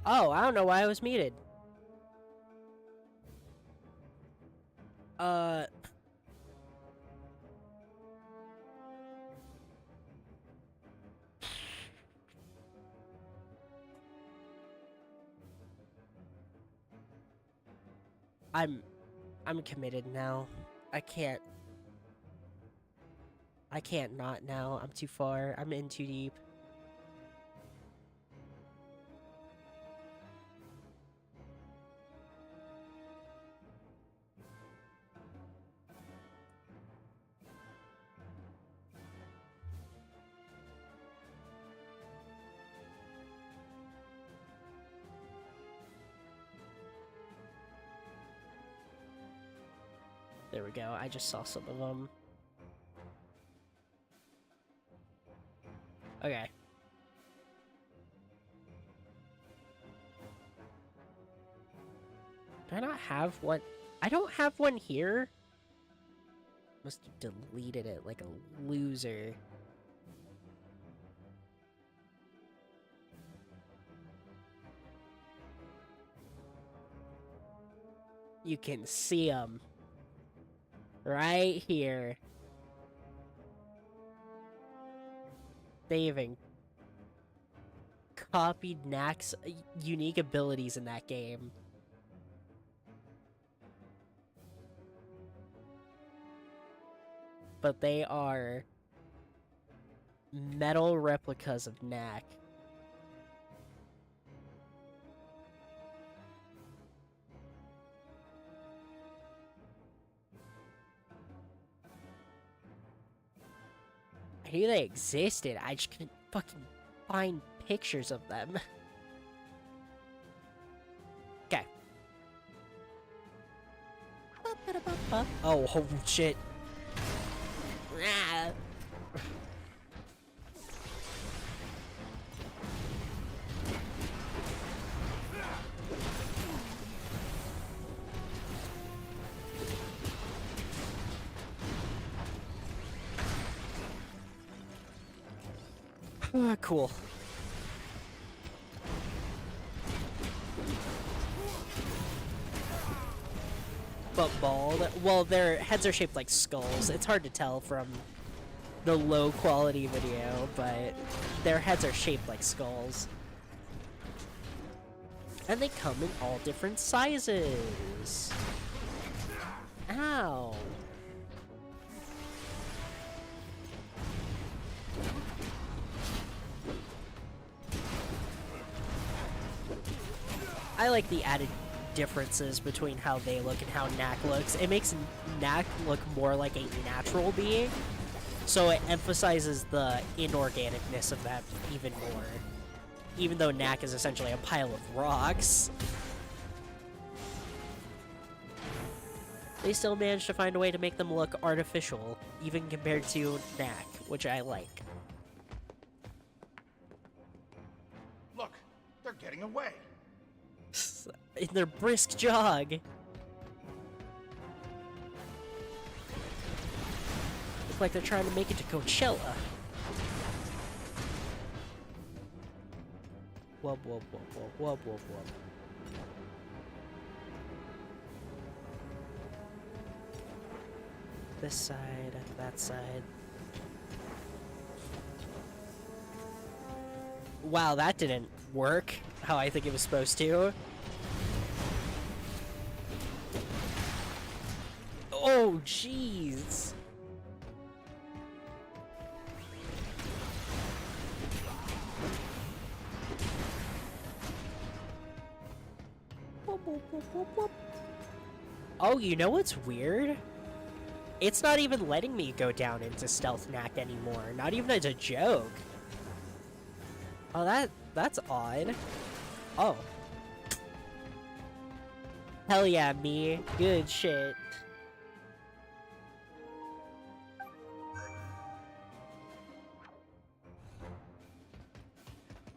Oh, I don't know why I was muted. I'm committed now. I can't not now. I'm too far. I'm in too deep. There we go. I just saw some of them. Okay. Do I not have one? I don't have one here. Must have deleted it like a loser. You can see them. Right here. They even copied Knack's unique abilities in that game. But they are metal replicas of Knack. I knew they existed, I just couldn't fucking find pictures of them. Okay. Oh, holy shit. Ah. Cool. But bald. Well, their heads are shaped like skulls. It's hard to tell from the low quality video, but their heads are shaped like skulls. And they come in all different sizes. Ow. I like the added differences between how they look and how Knack looks. It makes Knack look more like a natural being, so it emphasizes the inorganicness of that even more. Even though Knack is essentially a pile of rocks, they still managed to find a way to make them look artificial, even compared to Knack, which I like. Look, they're getting away. In their brisk jog. Look like they're trying to make it to Coachella. Wub, wub, wub, wub, wub, wub, wub. This side, that side. Wow, that didn't work how I think it was supposed to. Oh, jeez. Oh, you know what's weird? It's not even letting me go down into Stealth Knack anymore. Not even as a joke. Oh, that's odd. Oh. Hell yeah, me. Good shit.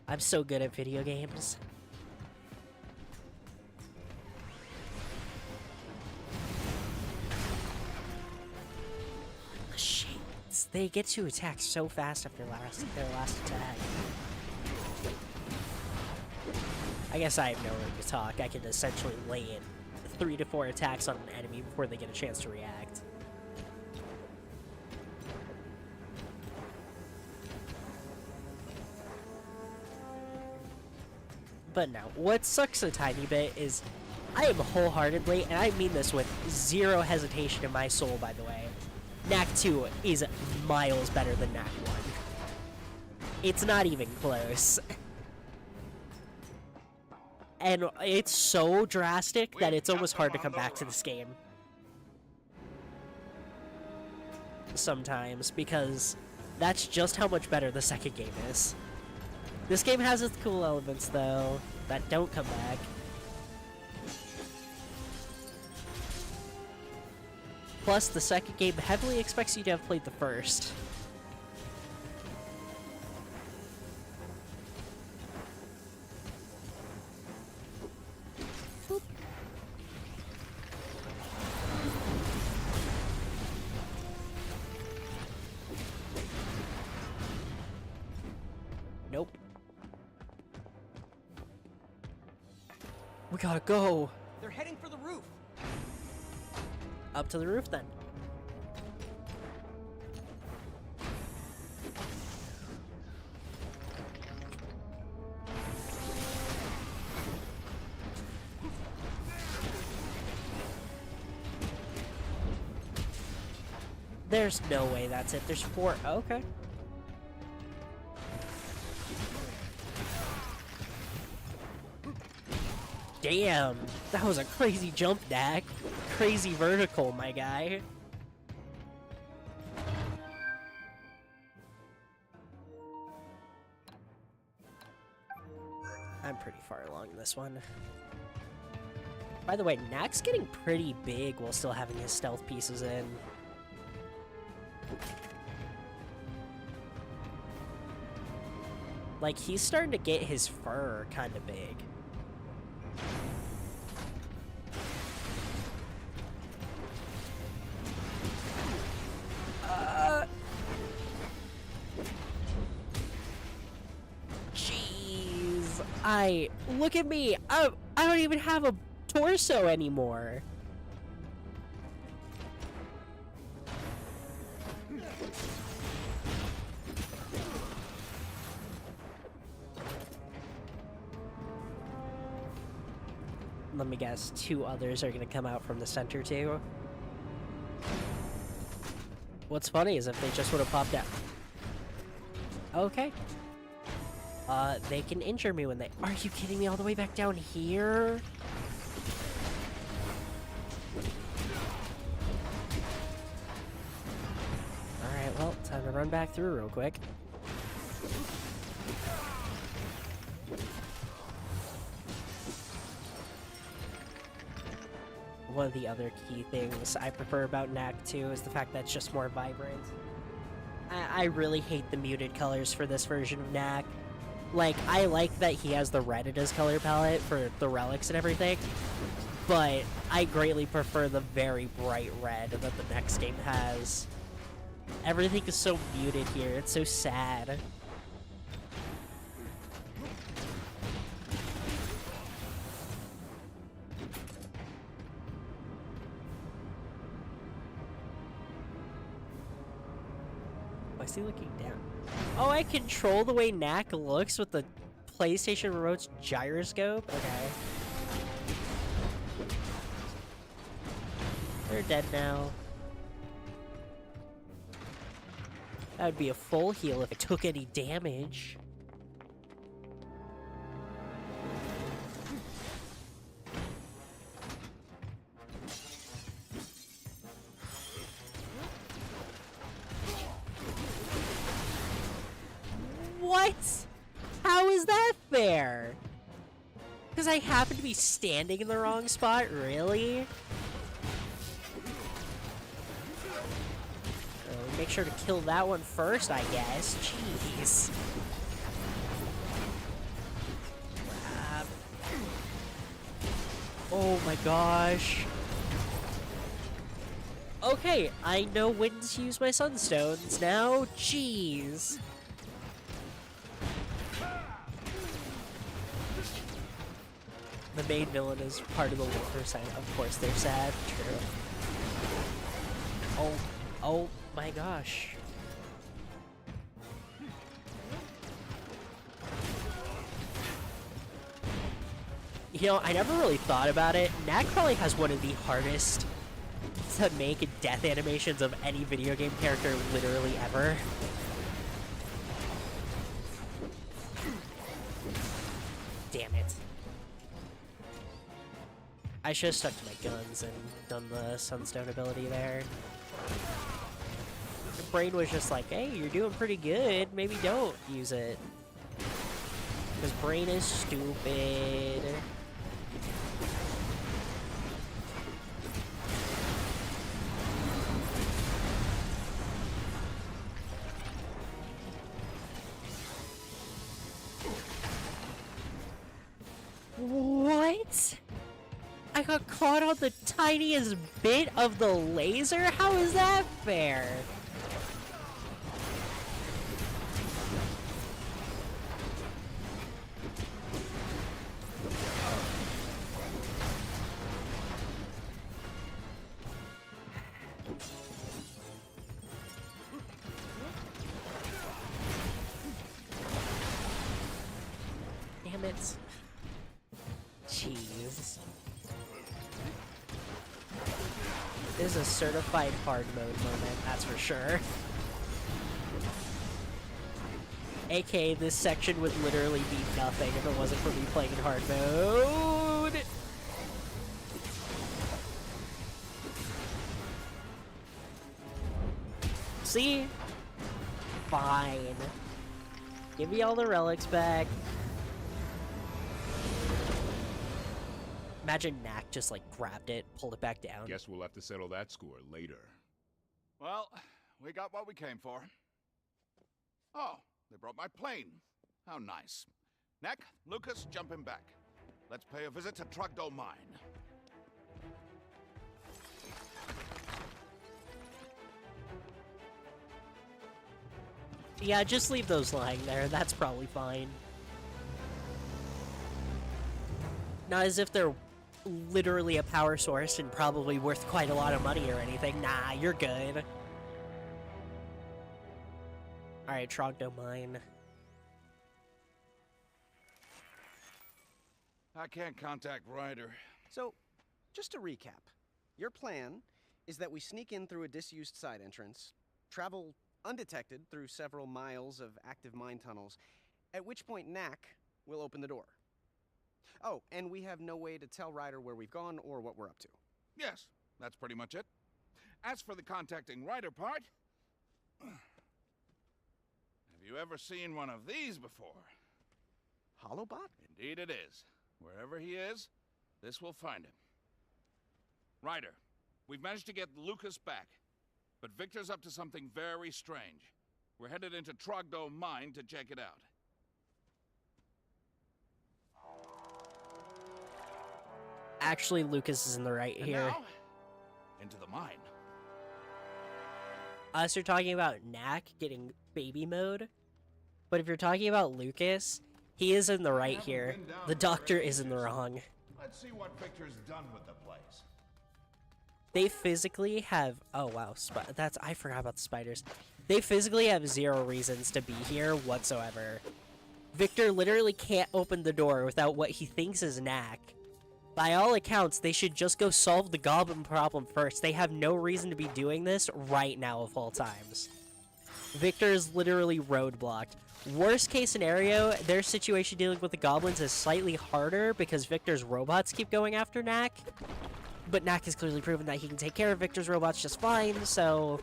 I'm so good at video games. Shit. They get to attack so fast after their last attack. I guess I have no room to talk. I can essentially lay in 3 to 4 attacks on an enemy before they get a chance to react. But no, what sucks a tiny bit is I am wholeheartedly, and I mean this with zero hesitation in my soul, by the way, Knack 2 is miles better than Knack 1. It's not even close. And it's so drastic that it's almost hard to come back to this game. Sometimes, because that's just how much better the second game is. This game has its cool elements, though, that don't come back. Plus, the second game heavily expects you to have played the first. Boop. Nope. We gotta go. They're heading for the roof. Up to the roof, then. There's no way that's it. There's 4. Okay. Damn, that was a crazy jump, Knack. Crazy vertical, my guy. I'm pretty far along in this one. By the way, Knack's getting pretty big while still having his stealth pieces in. Like, he's starting to get his fur kind of big. Jeez. Look at me. I don't even have a torso anymore. Let me guess, 2 others are gonna come out from the center too. What's funny is if they just would have popped out. Okay. They can injure me when they... Are you kidding me? All the way back down here? Alright, well, time to run back through real quick. One of the other key things I prefer about Knack 2 is the fact that it's just more vibrant. I really hate the muted colors for this version of Knack. Like, I like that he has the red in his color palette for the relics and everything, but I greatly prefer the very bright red that the next game has. Everything is so muted here, it's so sad. Why is he looking down? Oh, I control the way Knack looks with the PlayStation Remote's gyroscope? Okay. They're dead now. That would be a full heal if it took any damage. What? How is that fair? Because I happen to be standing in the wrong spot? Really? Make sure to kill that one first, I guess. Jeez. Crap. Oh my gosh. Okay, I know when to use my sunstones now. Jeez. The main villain is part of the 1%. Of course they're sad. True. Oh my gosh. You know, I never really thought about it. Knack probably has one of the hardest to make death animations of any video game character literally ever. Damn it. I should have stuck to my guns and done the Sunstone ability there. Your brain was just like, hey, you're doing pretty good. Maybe don't use it. Because brain is stupid. What? I got caught on the tiniest bit of the laser? How is that fair? Damn it. Jeez. This is a certified hard mode moment, that's for sure. AKA, this section would literally be nothing if it wasn't for me playing in hard mode. See? Fine. Give me all the relics back. Imagine Knack just like grabbed it, pulled it back down. Guess we'll have to settle that score later. Well, we got what we came for. Oh, they brought my plane. How nice. Knack, Lucas, jump him back. Let's pay a visit to Trogdor Mine. Yeah, just leave those lying there. That's probably fine. Not as if they're literally a power source and probably worth quite a lot of money or anything. Nah, you're good. Alright, Trogdor Mine. I can't contact Ryder. So, just to recap, your plan is that we sneak in through a disused side entrance, travel undetected through several miles of active mine tunnels, at which point Knack will open the door. Oh, and we have no way to tell Ryder where we've gone or what we're up to. Yes, that's pretty much it. As for the contacting Ryder part, have you ever seen one of these before? Holobot? Indeed it is. Wherever he is, this will find him. Ryder, we've managed to get Lucas back, but Victor's up to something very strange. We're headed into Trogdor Mine to check it out. Actually, Lucas is in the right And here. now, into the mine. Unless you're talking about Knack getting baby mode. But if you're talking about Lucas, he is in the right here. The doctor is in the wrong. Let's see what Victor's done with the place. They physically have... Oh, wow. I forgot about the spiders. They physically have zero reasons to be here whatsoever. Victor literally can't open the door without what he thinks is Knack. By all accounts, they should just go solve the goblin problem first. They have no reason to be doing this right now of all times. Victor is literally roadblocked. Worst case scenario, their situation dealing with the goblins is slightly harder because Victor's robots keep going after Knack. But Knack has clearly proven that he can take care of Victor's robots just fine, so...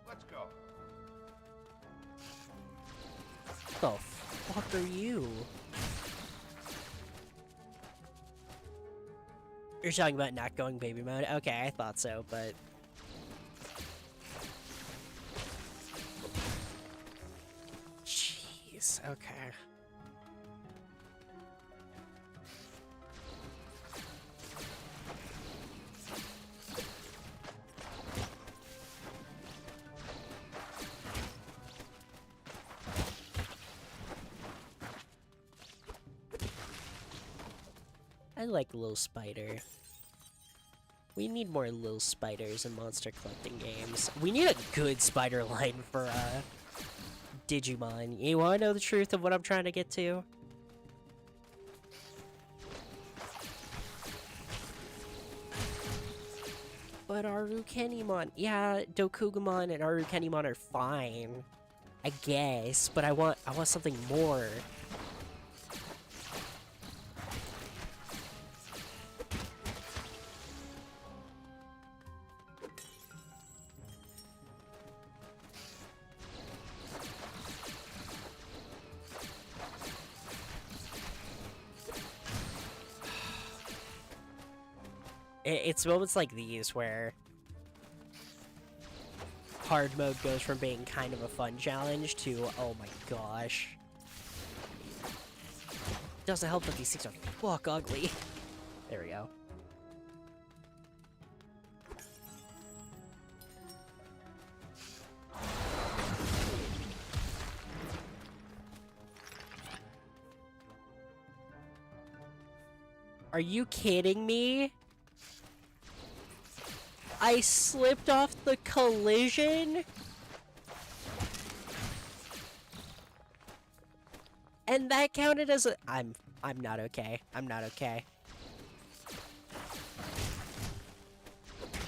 Let's go. What the fuck are you? You're talking about not going baby mode? Okay, I thought so, but... Jeez, okay. I like Lil Spider. We need more Lil Spiders in monster collecting games. We need a good spider line for, Digimon. You wanna know the truth of what I'm trying to get to? But Arukenimon, yeah, Dokugamon and Arukenimon are fine, I guess. But I want something more. It's moments like these where hard mode goes from being kind of a fun challenge to, oh my gosh. Doesn't help that these things are fuck ugly. There we go. Are you kidding me? I slipped off the collision? And that counted as a— I'm not okay. I'm not okay.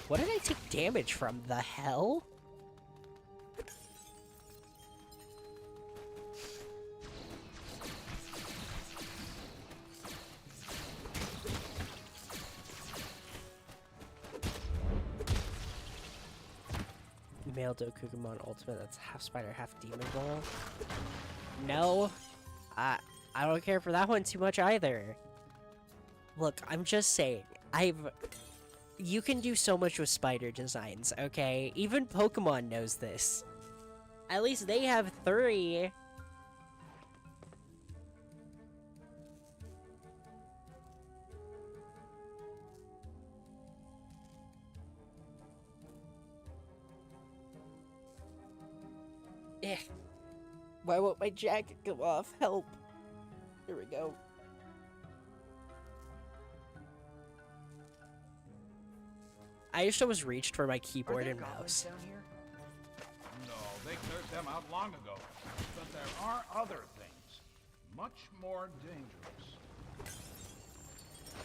What did I take damage from? The hell? Male Dokugamon Ultimate, that's half spider, half demon ball. No, I don't care for that one too much either. Look, I'm just saying, you can do so much with spider designs, okay? Even Pokemon knows this. At least they have 3. Eh. Why won't my jacket come off? Help. Here we go. I just almost reached for my keyboard and mouse. Down here? No, they cleared them out long ago. But there are other things, much more dangerous.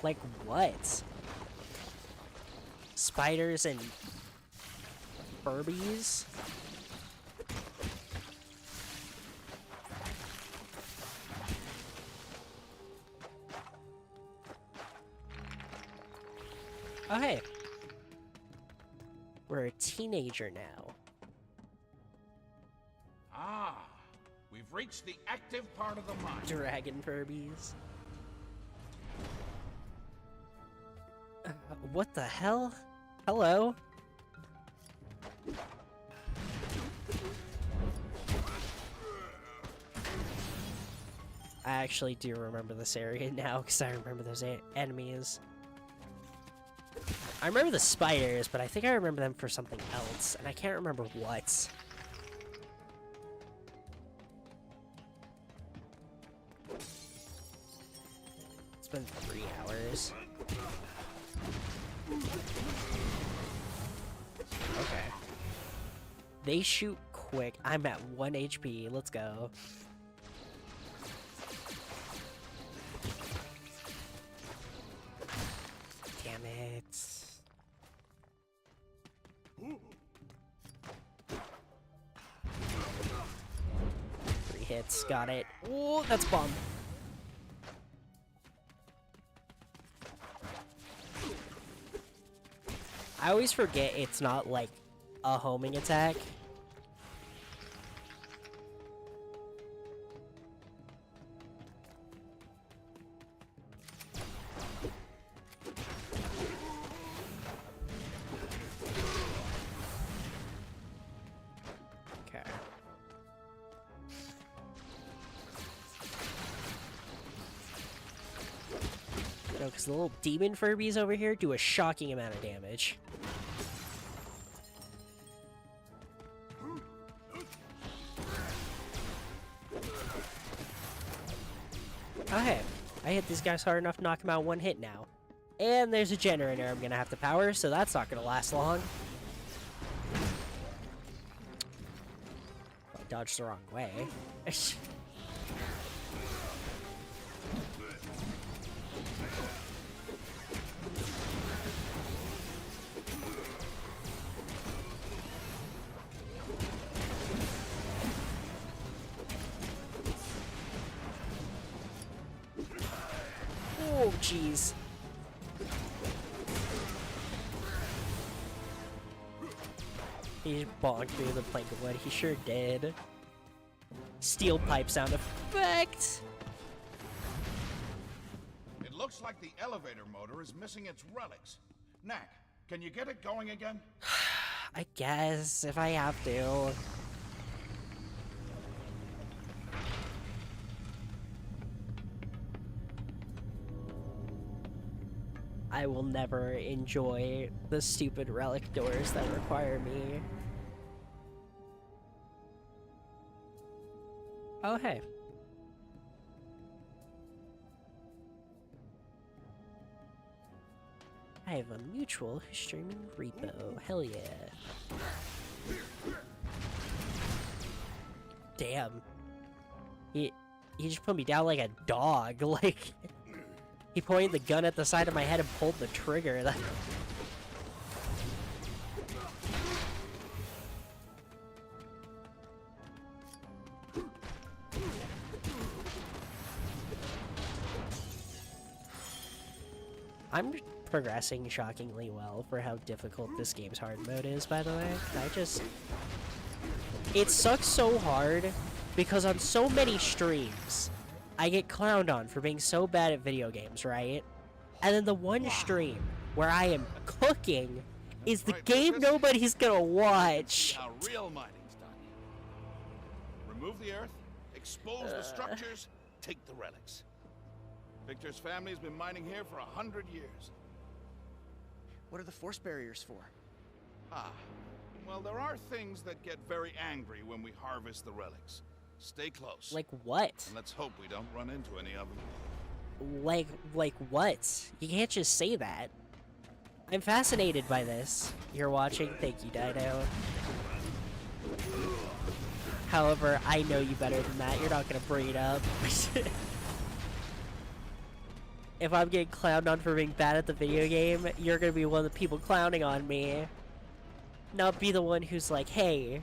Like what? Spiders and Furbies? Oh, hey. We're a teenager now. Ah, we've reached the active part of the mine. Dragon Furbies. What the hell? Hello? I actually do remember this area now, because I remember those enemies. I remember the spiders, but I think I remember them for something else, and I can't remember what. It's been 3 hours. Okay. They shoot quick. I'm at 1 HP. Let's go. Damn it. 3 hits. Got it. Oh, that's bomb. I always forget it's not like a homing attack. Okay. No, because the little demon Furbies over here do a shocking amount of damage. Oh, hey. I hit these guys hard enough to knock them out one hit now. And there's a generator I'm gonna have to power, so that's not gonna last long. I dodged the wrong way. Oh, jeez. He bonked me with a plank of wood. He sure did. Steel pipe sound effect. It looks like the elevator motor is missing its relics. Knack, can you get it going again? I guess, if I have to. I will never enjoy the stupid relic doors that require me. Oh, hey. I have a mutual who's streaming repo. Hell yeah. Damn. He just put me down like a dog. Like, he pointed the gun at the side of my head and pulled the trigger. That... I'm progressing shockingly well for how difficult this game's hard mode is, by the way. It sucks so hard because on so many streams, I get clowned on for being so bad at video games, right? And then the one stream where I am cooking is the game nobody's gonna watch. How real mining's done. Remove the earth, expose the structures, take the relics. Victor's family's been mining here for 100 years. What are the force barriers for? Ah, well, there are things that get very angry when we harvest the relics. Stay close. Like what? And let's hope we don't run into any of them. Like what? You can't just say that. I'm fascinated by this. You're watching? Thank you, Dido. However, I know you better than that. You're not gonna bring it up. If I'm getting clowned on for being bad at the video game, you're gonna be one of the people clowning on me. Not be the one who's like, hey,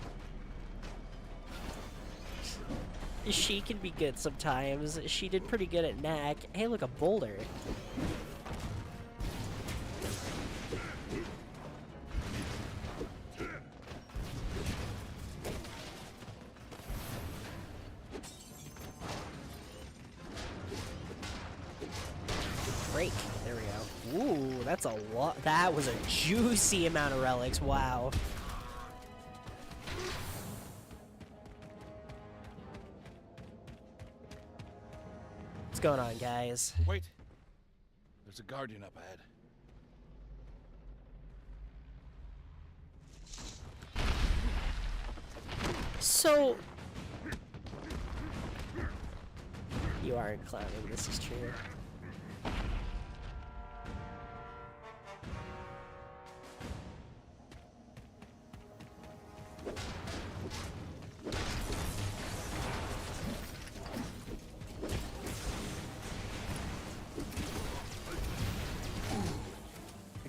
she can be good sometimes. She did pretty good at Knack. Hey, look, a boulder. Break. There we go. Ooh, that's a lot. That was a juicy amount of relics. Wow. What's going on, guys? Wait. There's a guardian up ahead. So... You aren't clowning, this is true.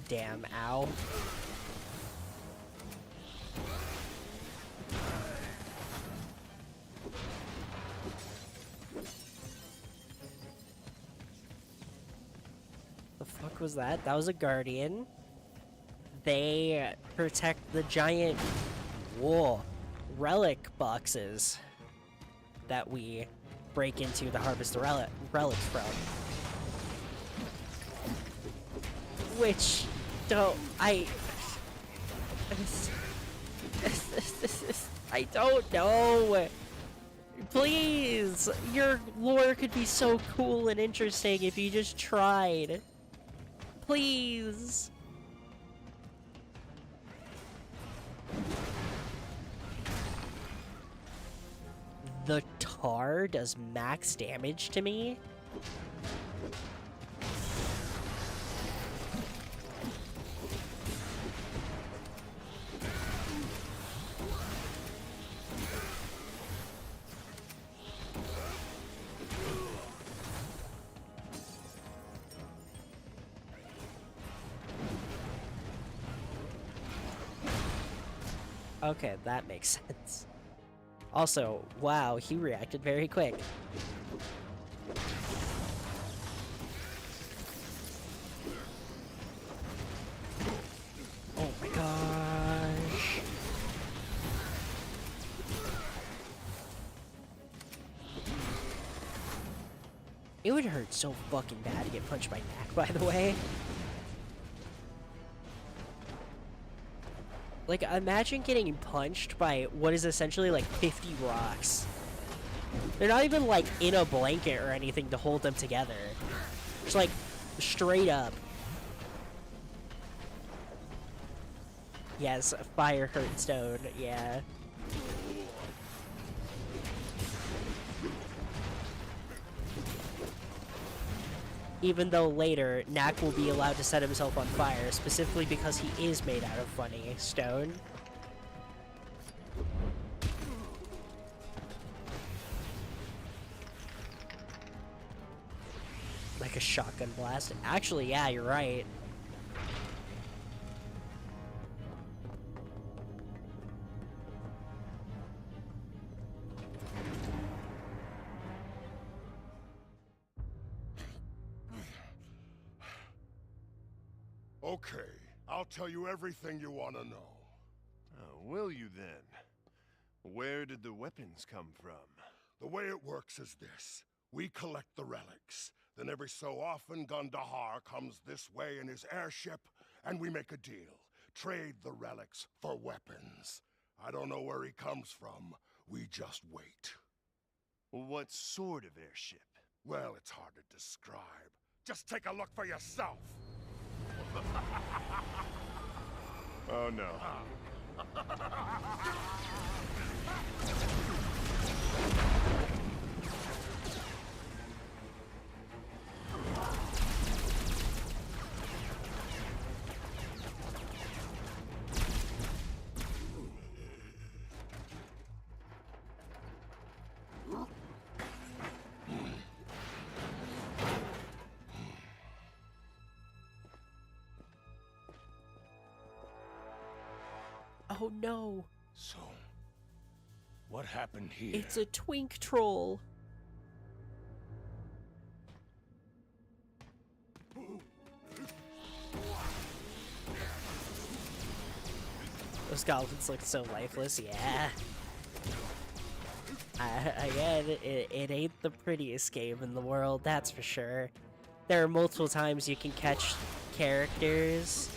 Damn, ow. The fuck was that? That was a guardian. They protect the giant relic boxes that we break into to harvest the relics from. Which I don't know. Please, your lore could be so cool and interesting if you just tried. Please. The tar does max damage to me? Okay, that makes sense. Also, wow, he reacted very quick. Oh my gosh. It would hurt so fucking bad to get punched by Knack, by the way. Like, imagine getting punched by what is essentially like 50 rocks. They're not even like in a blanket or anything to hold them together. Just like straight up. Yes, fire hurt stone, yeah. Even though later, Knack will be allowed to set himself on fire, specifically because he is made out of funny stone. Like a shotgun blast. Actually, yeah, you're right. Okay, I'll tell you everything you want to know. Will you then? Where did the weapons come from? The way it works is this. We collect the relics. Then every so often, Gundahar comes this way in his airship, and we make a deal. Trade the relics for weapons. I don't know where he comes from. We just wait. What sort of airship? Well, it's hard to describe. Just take a look for yourself. Oh no. Oh no. So, what happened here? It's a twink troll. Those goblins look so lifeless, yeah. Again, it ain't the prettiest game in the world, that's for sure. There are multiple times you can catch characters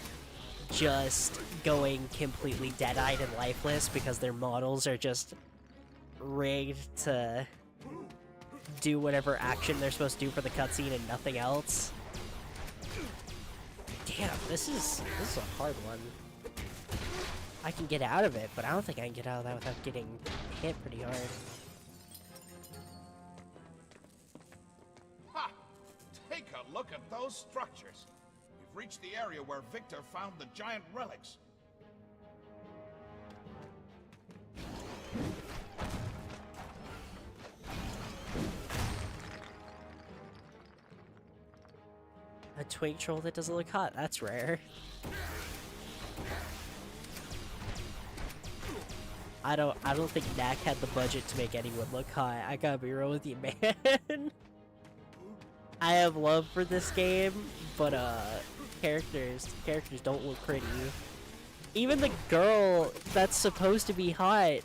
just going completely dead-eyed and lifeless because their models are just rigged to do whatever action they're supposed to do for the cutscene and nothing else. Damn, this is a hard one. I can get out of it, but I don't think I can get out of that without getting hit pretty hard. Ha! Take a look at those structures. We've reached the area where Victor found the giant relics. A twink troll that doesn't look hot, that's rare. I don't think Knack had the budget to make anyone look hot. I gotta be real with you, man. I have love for this game, but characters don't look pretty. Even the girl that's supposed to be hot.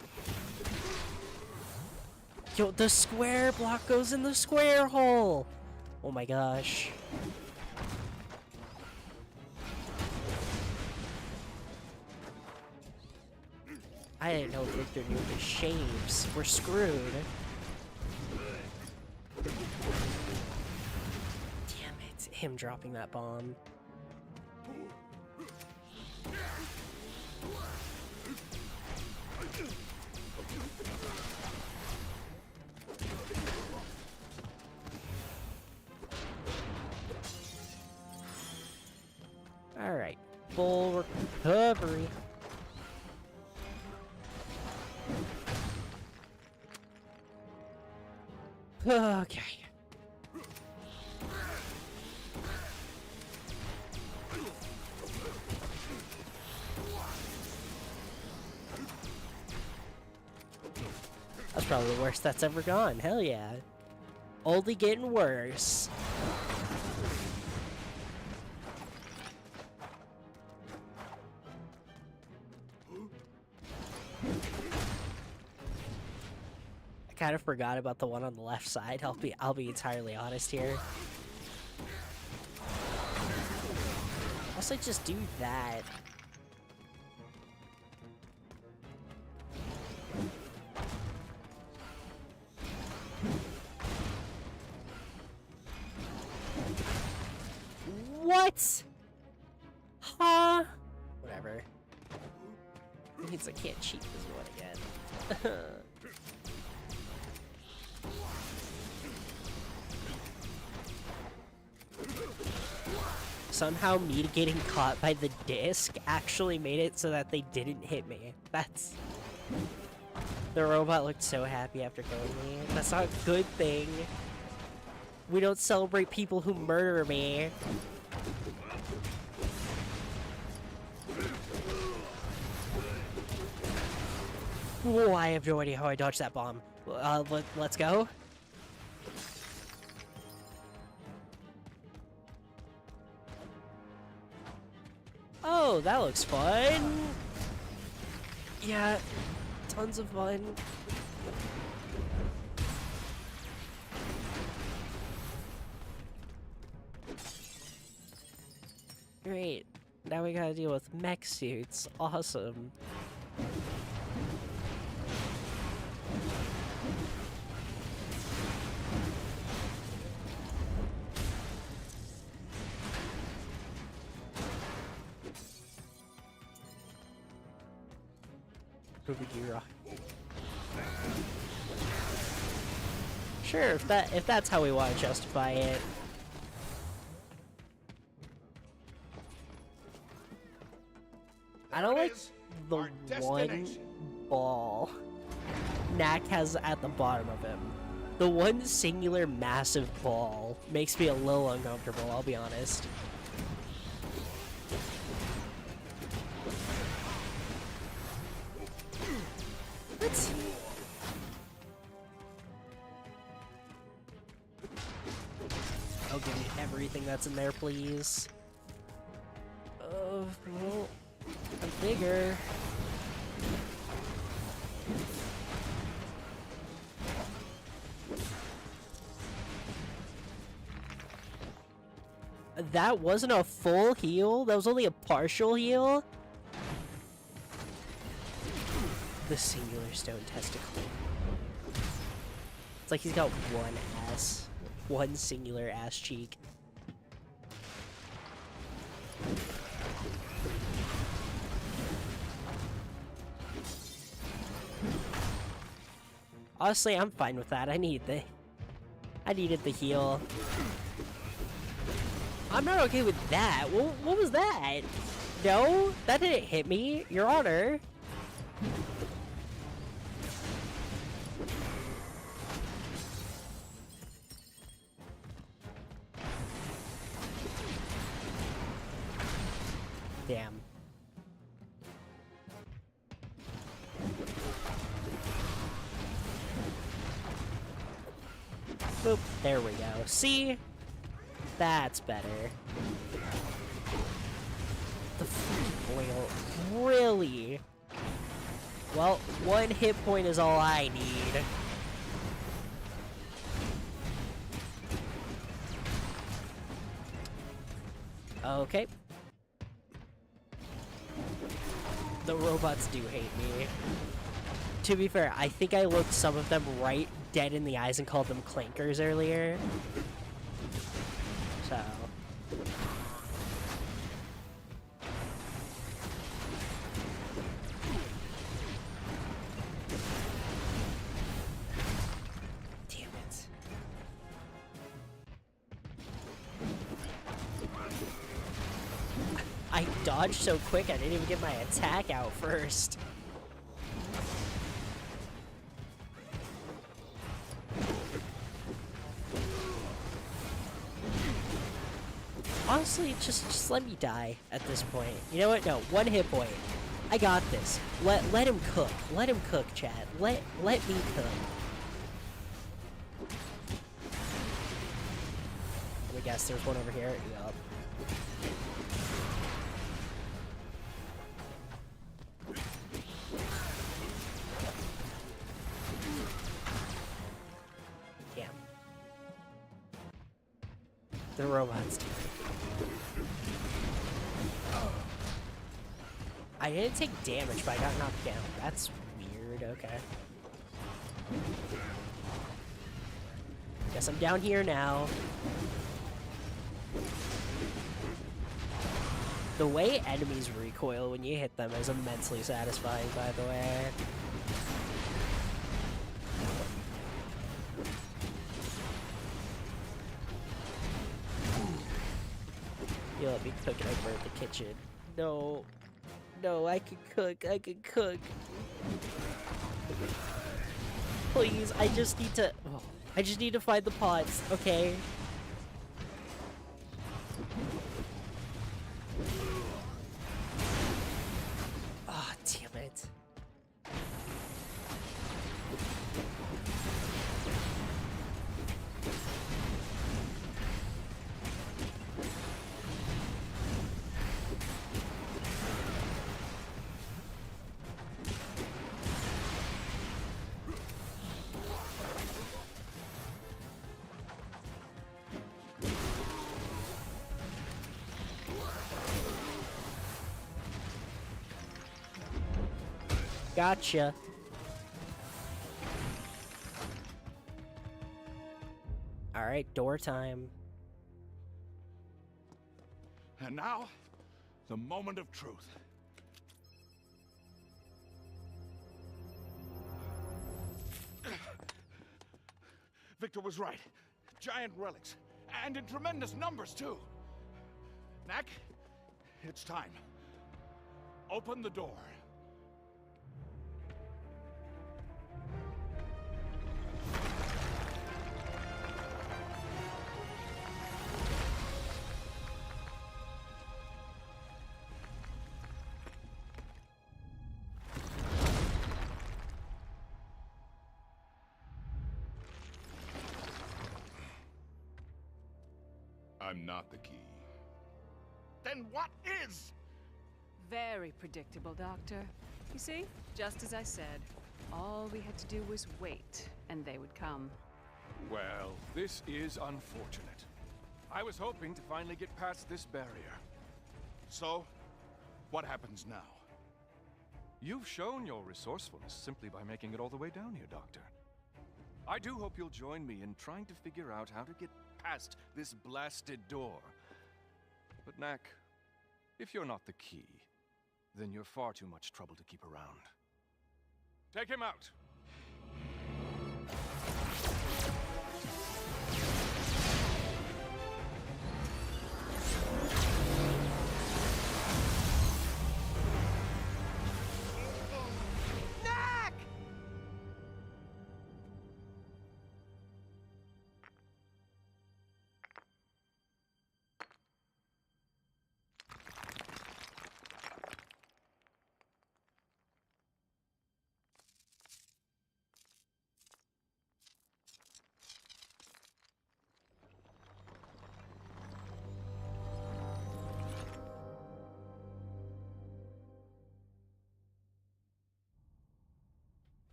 Yo, the square block goes in the square hole. Oh my gosh. I didn't know Victor knew his shapes. We're screwed. Damn it. Him dropping that bomb. Alright, full recovery. Okay. That's probably the worst that's ever gone. Hell yeah. Only getting worse. I kind of forgot about the one on the left side. I'll be entirely honest here. Also, just do that. What? Huh? Whatever. It means I can't cheat this one again. Somehow me getting caught by the disc actually made it so that they didn't hit me. That's... The robot looked so happy after killing me. That's not a good thing. We don't celebrate people who murder me. Oh, I have no idea how I dodged that bomb. Let's go. Oh, that looks fun. Yeah, tons of fun. Great. Now we gotta deal with mech suits. Awesome. Sure, if that's how we want to justify it. I don't like the one ball Knack has at the bottom of him. The one singular massive ball makes me a little uncomfortable, I'll be honest. What? Oh, give me everything that's in there, please. Oh, well, I'm bigger. That wasn't a full heal? That was only a partial heal? The singular stone testicle. It's like he's got one ass. One singular ass cheek. Honestly, I'm fine with that. I needed the heal. I'm not okay with that. What was that? No, that didn't hit me, Your Honor. Damn. Boop. There we go. See? That's better. The freaking oil. Really? Well, one hit point is all I need. Okay. The robots do hate me. To be fair, I think I looked some of them right dead in the eyes and called them clankers earlier. So... Damn it. I dodged so quick I didn't even get my attack out first. Honestly, just let me die at this point. You know what? No, 1 hit point. I got this. Let him cook. Let him cook, chat. Let me cook. Let me guess, there's one over here. Yup. Damn. The robots. I didn't take damage, but I got knocked down. That's weird, okay. Guess I'm down here now. The way enemies recoil when you hit them is immensely satisfying, by the way. You let me cook it over at the kitchen. No. No, I can cook. I can cook. Please, I just need to... Oh, I just need to find the pots, okay? Ah, damn it. Gotcha. Alright, door time. And now, the moment of truth. Victor was right. Giant relics. And in tremendous numbers, too. Knack, it's time. Open the door. I'm not the key. Then what is? Very predictable, Doctor. You see, just as I said, all we had to do was wait, and they would come. Well, this is unfortunate. I was hoping to finally get past this barrier. So, what happens now? You've shown your resourcefulness simply by making it all the way down here, Doctor. I do hope you'll join me in trying to figure out how to get past this blasted door. But Knack, if you're not the key, then you're far too much trouble to keep around. Take him out!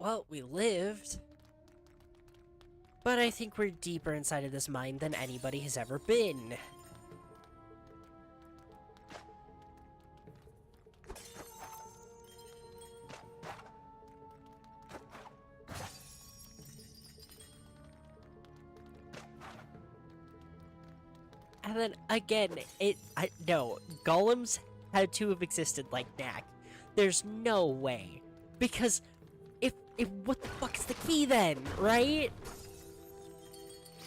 Well, we lived. But I think we're deeper inside of this mine than anybody has ever been. And then again, no, golems had to have existed like Knack. There's no way. Because what the fuck is the key then, right?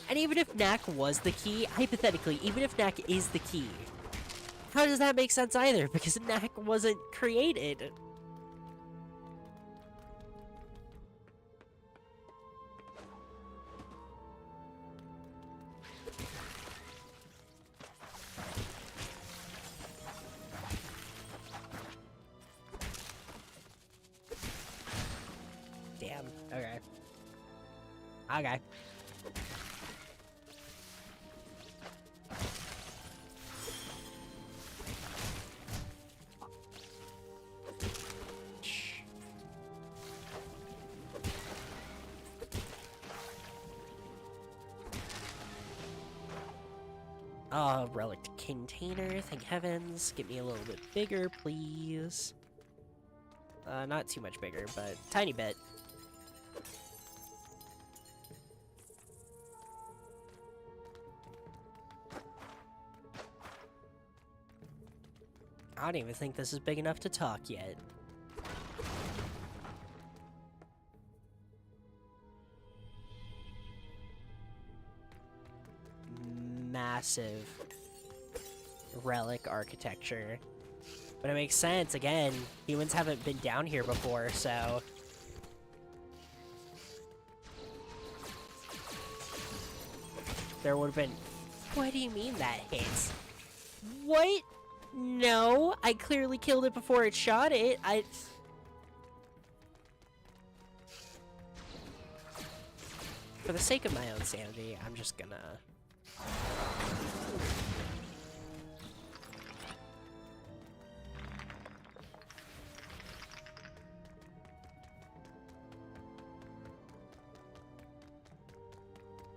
And even if Knack was the key, hypothetically, even if Knack is the key, How does that make sense either? Because Knack wasn't created. Damn. Okay. Okay. Relic container, thank heavens. Get me a little bit bigger, please. Not too much bigger, but tiny bit. I don't even think this is big enough to talk yet. Massive relic architecture. But it makes sense, again, humans haven't been down here before, so... There would have been... What do you mean that hits? What? No, I clearly killed it before it shot it. For the sake of my own sanity, I'm just gonna...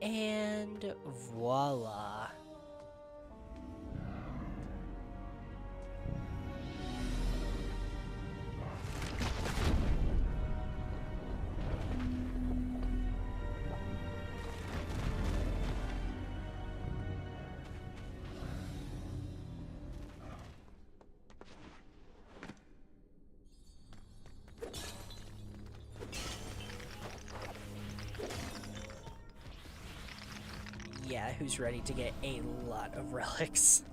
And voila. Yeah, who's ready to get a lot of relics?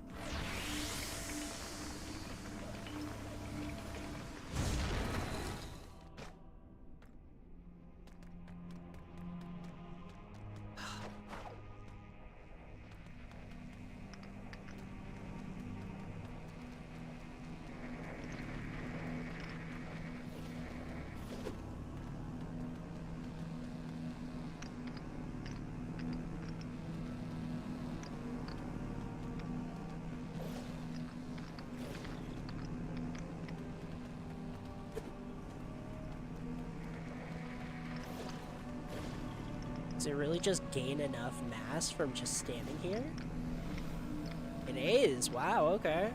Does it really just gain enough mass from just standing here? It is! Wow, okay.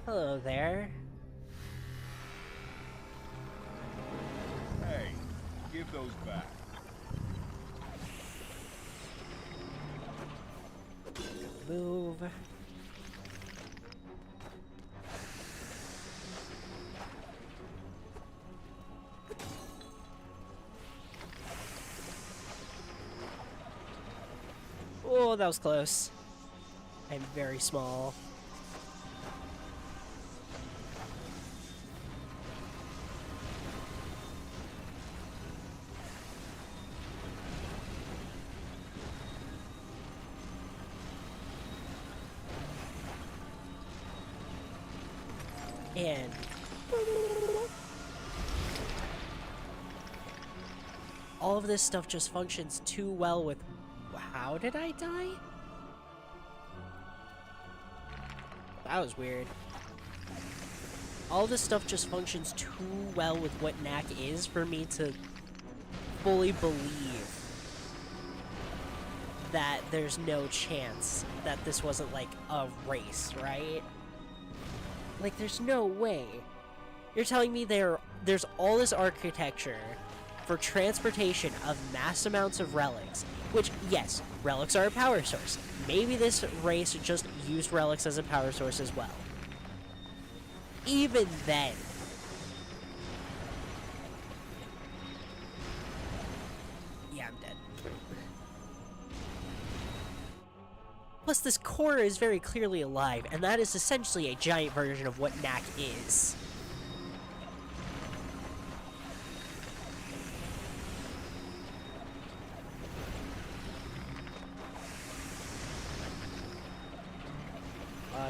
Hello there. Hey, give those back. Move. Oh, that was close. I'm very small. And all of this stuff just functions too well with... How did I die? That was weird. All this stuff just functions too well with what Knack is for me to fully believe that there's no chance that this wasn't like a race, right? Like, there's no way You're telling me there's all this architecture for transportation of mass amounts of relics, which, yes, relics are a power source. Maybe this race just used relics as a power source as well. Even then, yeah, I'm dead. Plus, this core is very clearly alive, and that is essentially a giant version of what Knack is.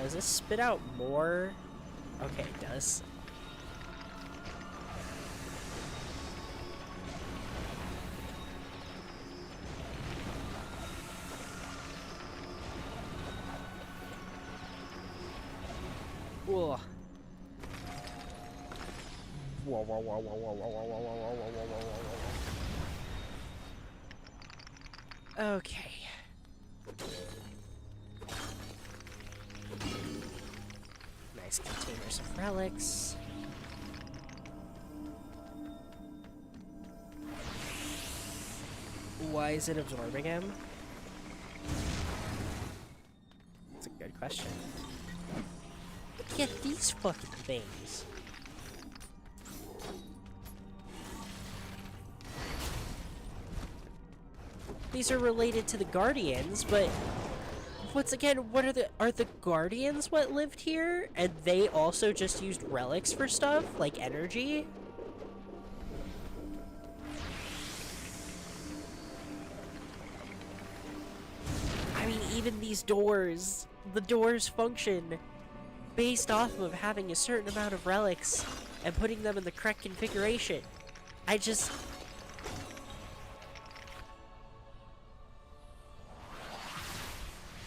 Does this spit out more? Okay, it does. Whoa. Whoa, whoa, whoa, whoa, whoa, whoa, whoa, whoa, whoa, whoa, whoa, whoa. Okay. Nice containers of relics. Why is it absorbing him? That's a good question. Look at these fucking things. These are related to the Guardians, but once again, what are the Guardians what lived here? And they also just used relics for stuff, like energy? I mean, even these doors, the doors function based off of having a certain amount of relics and putting them in the correct configuration.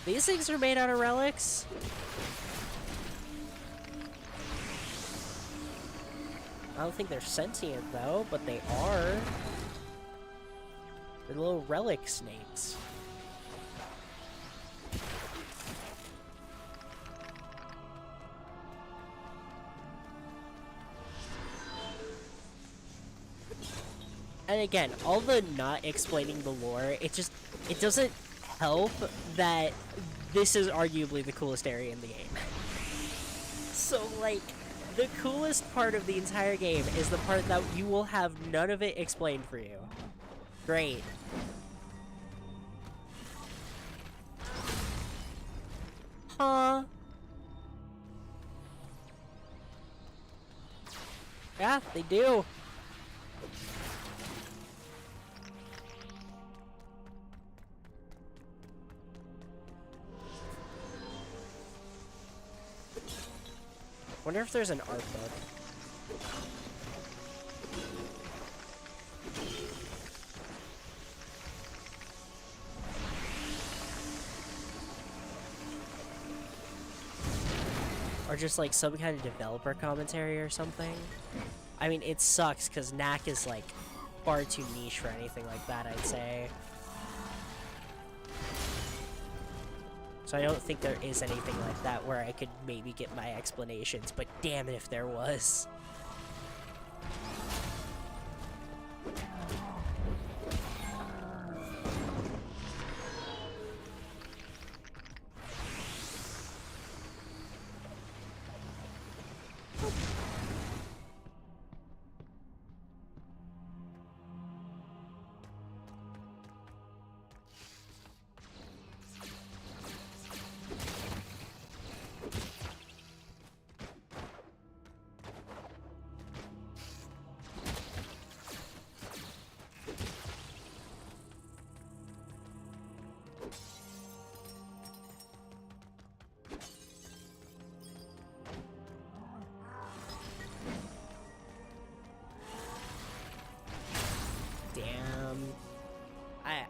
These things are made out of relics? I don't think they're sentient though, but they are. They're little relic snakes. And again, all the not explaining the lore, it doesn't help that this is arguably the coolest area in the game. So, like, the coolest part of the entire game is the part that you will have none of it explained for you. Great. Huh? Yeah, they do. Wonder if there's an art book. Or just like some kind of developer commentary or something. I mean, it sucks because Knack is like far too niche for anything like that, I'd say. So I don't think there is anything like that where I could maybe get my explanations, but damn it if there was.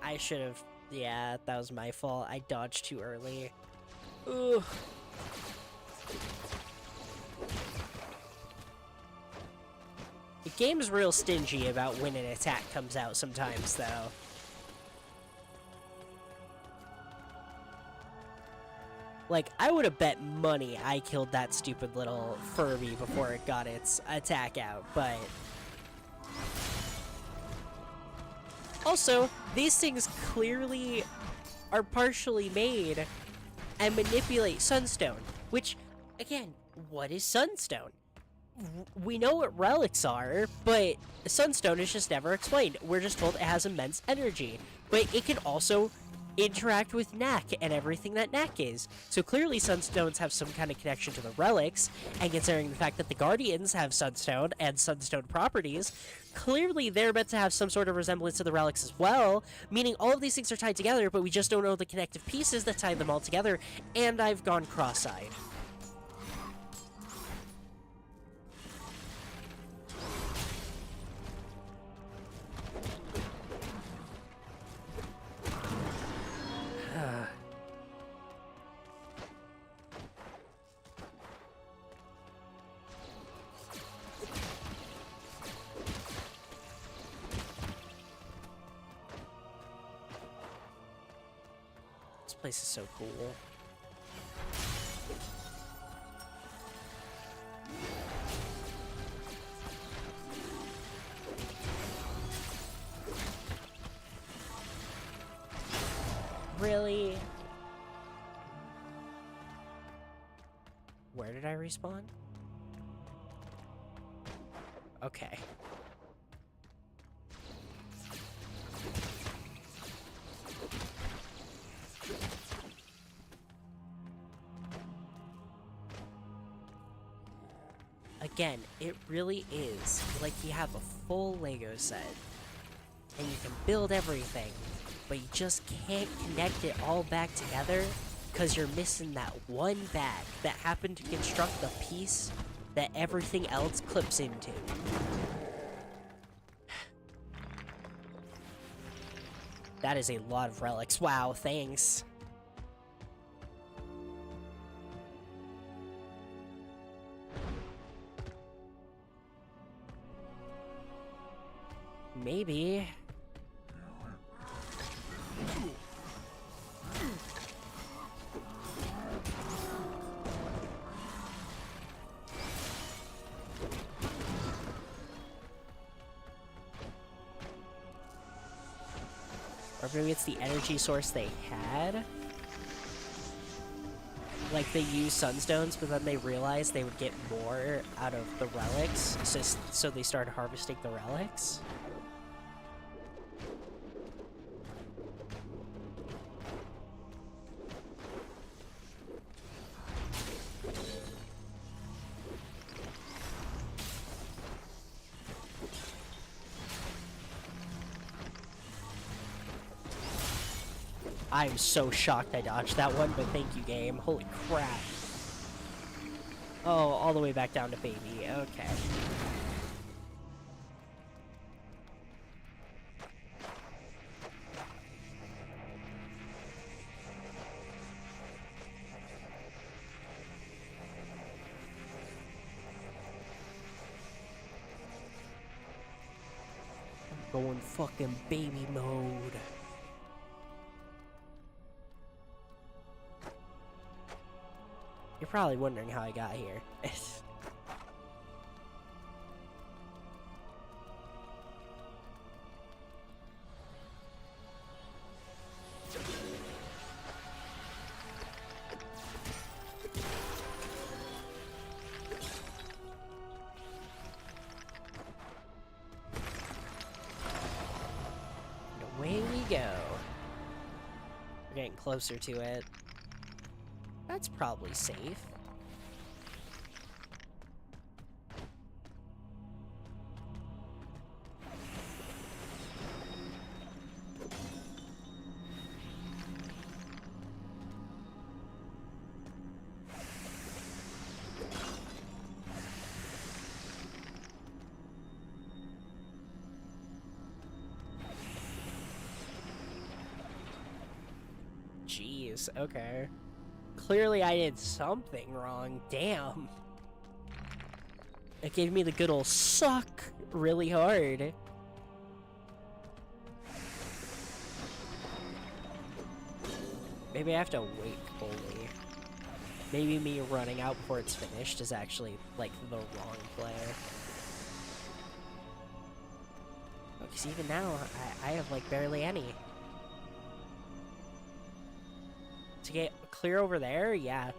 I should have... Yeah, that was my fault. I dodged too early. Ugh. The game's real stingy about when an attack comes out sometimes, though. Like, I would have bet money I killed that stupid little Furby before it got its attack out, but... Also, these things clearly are partially made and manipulate Sunstone, which, again, what is Sunstone? We know what relics are, but Sunstone is just never explained. We're just told it has immense energy, but it can also interact with Knack and everything that Knack is. So clearly Sunstones have some kind of connection to the relics, and considering the fact that the Guardians have Sunstone and Sunstone properties, clearly they're meant to have some sort of resemblance to the relics as well, meaning all of these things are tied together, but we just don't know the connective pieces that tie them all together, and I've gone cross-eyed. This place is so cool. Really? Where did I respawn? Okay. Again, it really is like you have a full Lego set, and you can build everything, but you just can't connect it all back together because you're missing that one bag that happened to construct the piece that everything else clips into. That is a lot of relics. Wow, thanks. Maybe. Or maybe it's the energy source they had? Like, they used sunstones, but then they realized they would get more out of the relics, so they started harvesting the relics? I'm so shocked I dodged that one, but thank you, game. Holy crap. Oh, all the way back down to baby. Okay. I'm going fucking baby mode. You're probably wondering how I got here. Away we go. We're getting closer to it. That's probably safe. Jeez, okay. Clearly I did something wrong. Damn. It gave me the good old suck really hard. Maybe I have to wait fully. Maybe me running out before it's finished is actually, like, the wrong play. Because even now, I have, like, barely any. To get clear over there? Yeah.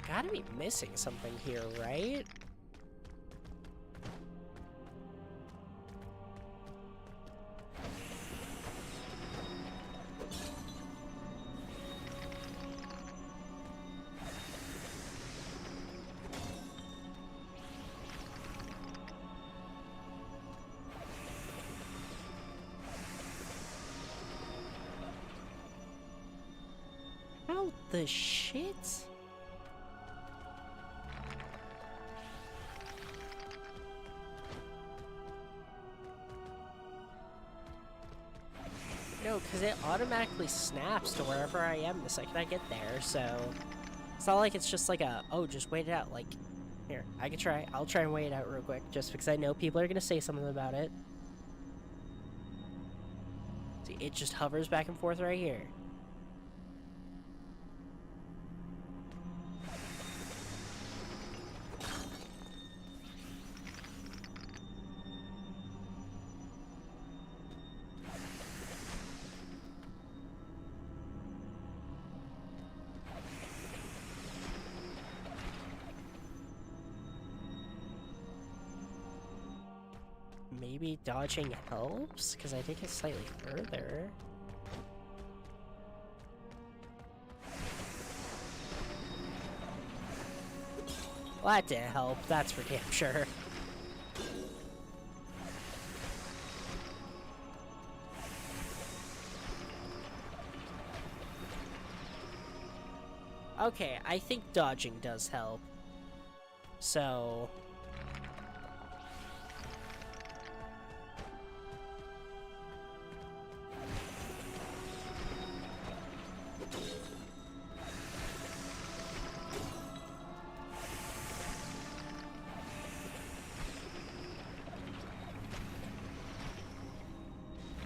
Gotta be missing something here, right? How the shit? No, because it automatically snaps to wherever I am the second I get there, so... It's not like it's just like a, oh, just wait it out, like... Here, I can try. I'll try and wait it out real quick, just because I know people are going to say something about it. See, it just hovers back and forth right here. Maybe dodging helps? Because I think it's slightly further. Well, that didn't help, that's for damn sure. Okay, I think dodging does help. So...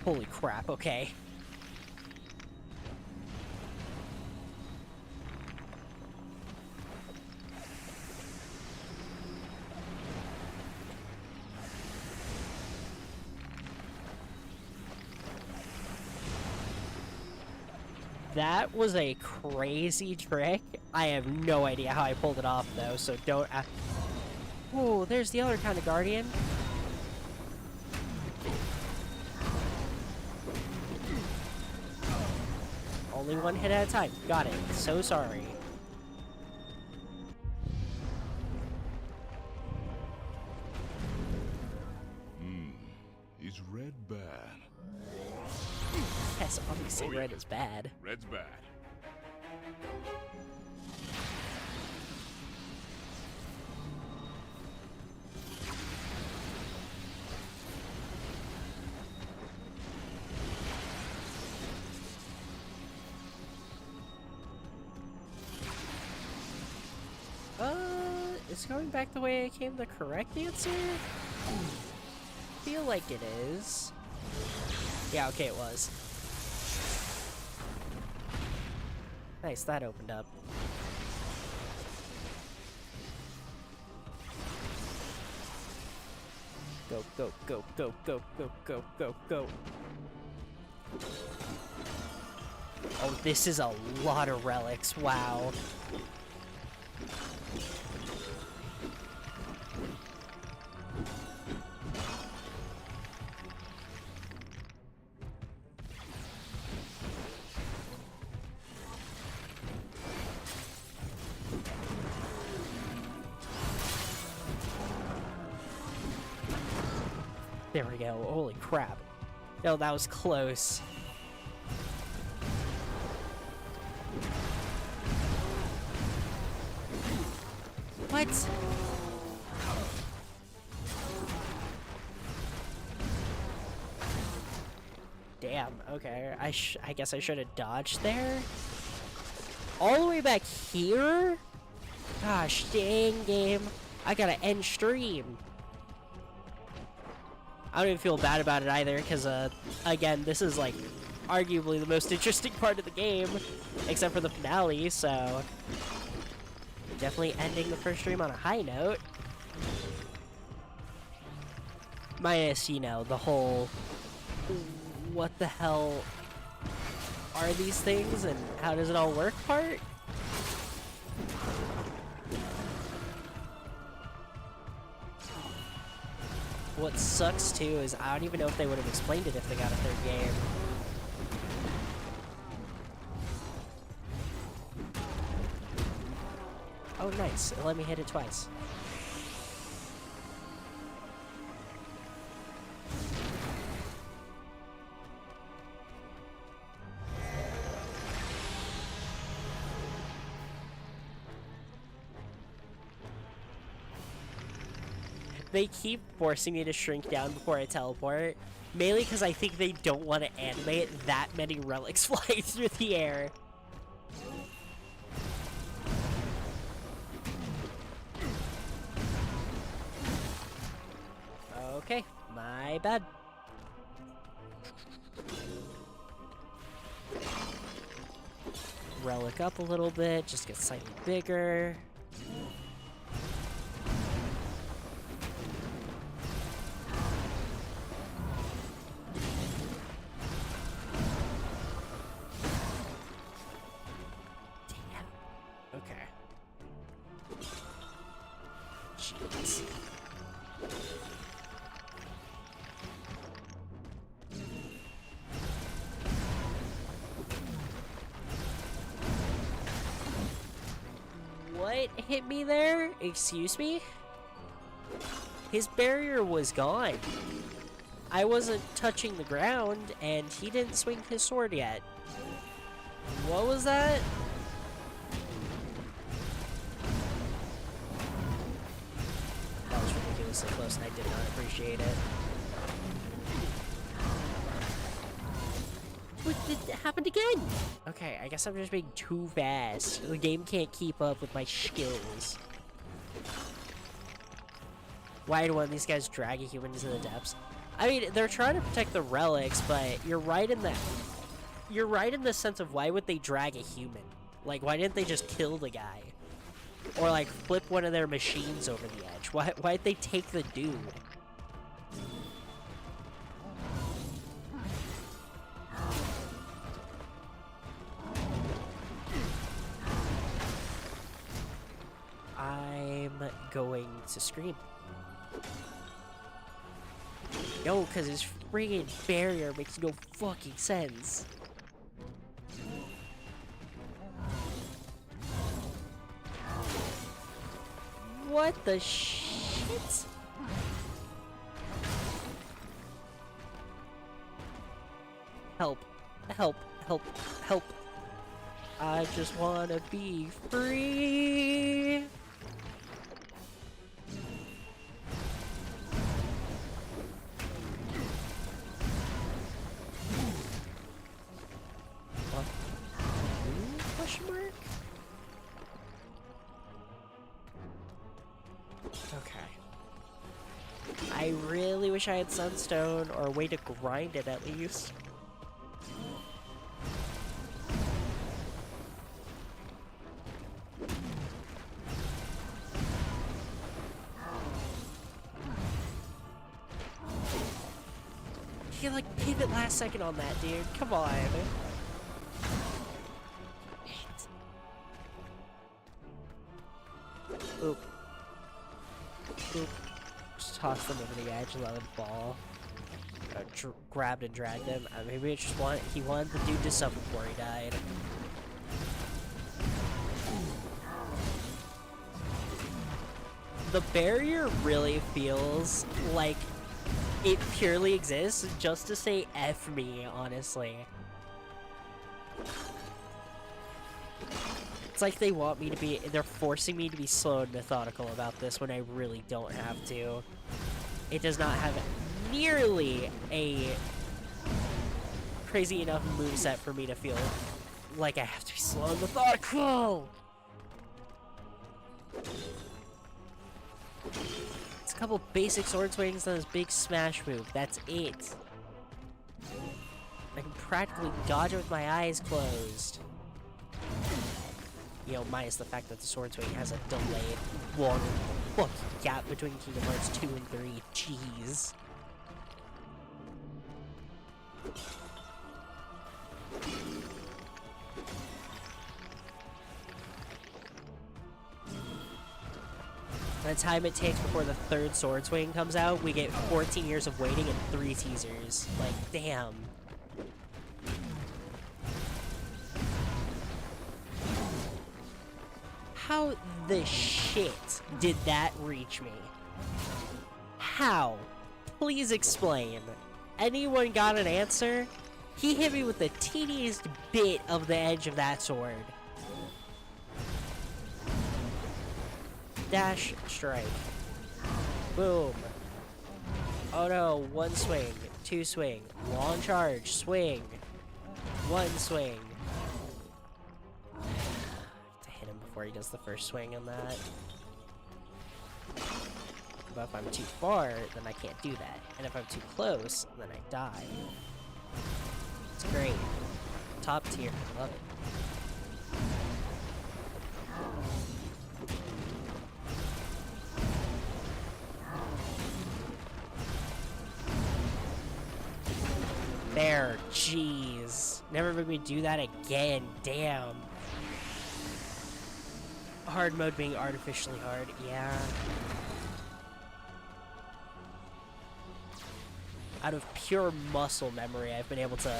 Holy crap, okay. That was a crazy trick. I have no idea how I pulled it off, though, so don't... Oh, there's the other kind of guardian. Only one hit at a time. Got it. So sorry. Is red bad? Yes, obviously red is bad. Red's bad. Is going back the way I came the correct answer? Feel like it is. Yeah, okay, it was. Nice, that opened up. Go, go, go, go, go, go, go, go, go. Oh, this is a lot of relics, wow. There we go. Holy crap. No, that was close. What? Damn, okay. I guess I should have dodged there. All the way back here? Gosh dang, game. I gotta end stream. I don't even feel bad about it either, because, again, this is, like, arguably the most interesting part of the game, except for the finale, so... Definitely ending the first stream on a high note. Minus, you know, the whole... What the hell are these things, and how does it all work part? What sucks too is I don't even know if they would have explained it if they got a third game. Oh nice, it let me hit it twice. They keep forcing me to shrink down before I teleport, mainly because I think they don't want to animate that many relics flying through the air. Okay, my bad. Relic up a little bit, just get slightly bigger. What hit me there? Excuse me? His barrier was gone. I wasn't touching the ground, and he didn't swing his sword yet. What was that? That was ridiculously close, and I did not appreciate it. What did it happen again? Okay, I guess I'm just being too fast. The game can't keep up with my skills. Why do one of these guys drag a human into the depths? I mean, they're trying to protect the relics, but you're right in that. You're right in the sense of why would they drag a human? Like, why didn't they just kill the guy? Or like flip one of their machines over the edge? Why'd they take the dude? I'm going to scream. No, because his friggin' barrier makes no fucking sense. What the shit? Help. Help. Help. Help. I just wanna be free. What? Question mark? Okay. I really wish I had Sunstone or a way to grind it at least. You like pivot last second on that, dude. Come on. Oop. Oop. Just toss them over the edge and let him fall. Grabbed and dragged him. Maybe it just he wanted the dude to suffer before he died. The barrier really feels like it purely exists just to say F me, honestly. It's like they want me to be, they're forcing me to be slow and methodical about this when I really don't have to. It does not have nearly a crazy enough moveset for me to feel like I have to be slow and methodical. It's a couple basic sword swings and this big smash move. That's it. I can practically dodge it with my eyes closed. You know, minus the fact that the sword swing has a delayed long fucking gap between Kingdom Hearts 2 and 3. Jeez. The time it takes before the third sword swing comes out, we get 14 years of waiting and 3 teasers. Like, damn. How the shit did that reach me? How? Please explain. Anyone got an answer? He hit me with the teeniest bit of the edge of that sword. Dash, strike. Boom. Oh no, 1 swing, 2 swing, long charge, swing. 1 swing. To hit him before he does the first swing on that. But if I'm too far, then I can't do that. And if I'm too close, then I die. It's great. Top tier. Love it. There, jeez. Never made me do that again, damn. Hard mode being artificially hard, yeah. Out of pure muscle memory, I've been able to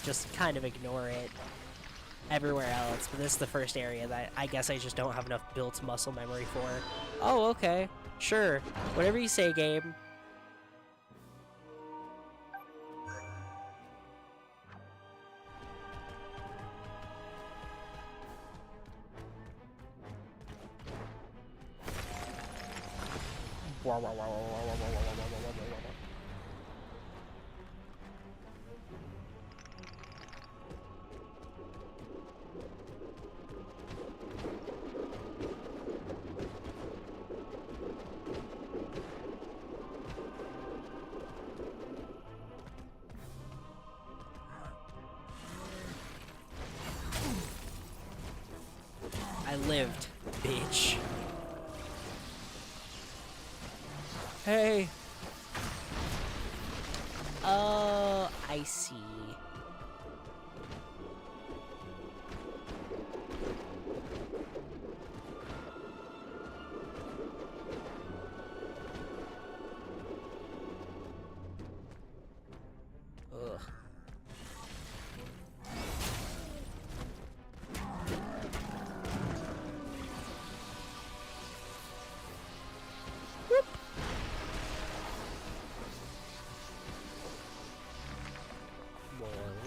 just kind of ignore it everywhere else, but this is the first area that I guess I just don't have enough built muscle memory for. Oh, okay. Sure. Whatever you say, game. I lived, bitch. Hey. Oh, I see. Ugh.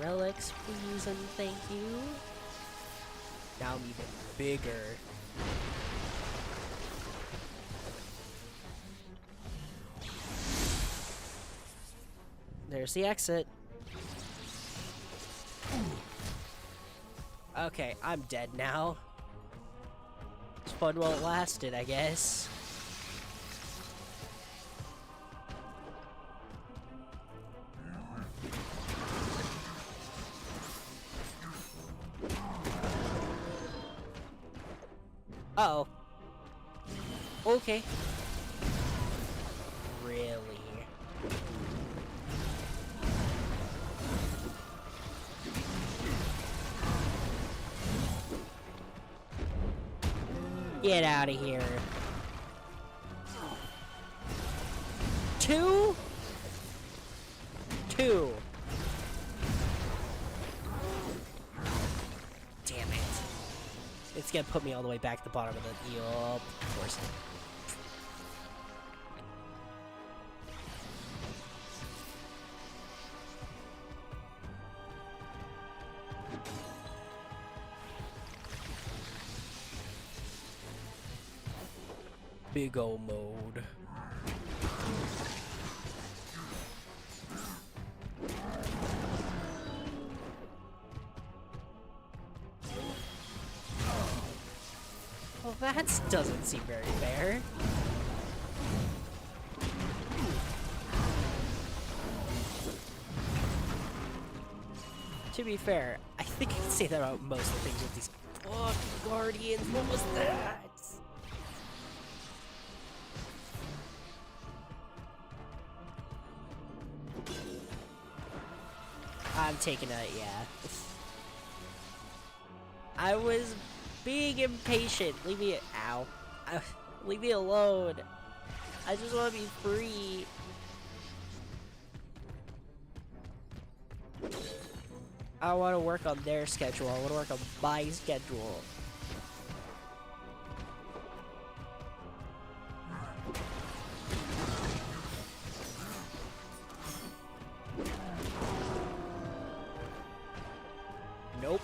Relics, please, and thank you. Now I'm even bigger. There's the exit. Okay, I'm dead now. It's fun while it lasted, I guess. Uh-oh. Okay. Really? Get out of here. 2? 2. Damn it. It's gonna put me all the way back to the bottom of the deal. Of course. Big ol' mode. Well, that doesn't seem very fair. To be fair, I think I can say that about most of the things with these fucking guardians. What was that? I'm taking a, yeah. I was being impatient. Leave me, ow. Leave me alone. I just want to be free. I want to work on their schedule. I want to work on my schedule. Nope.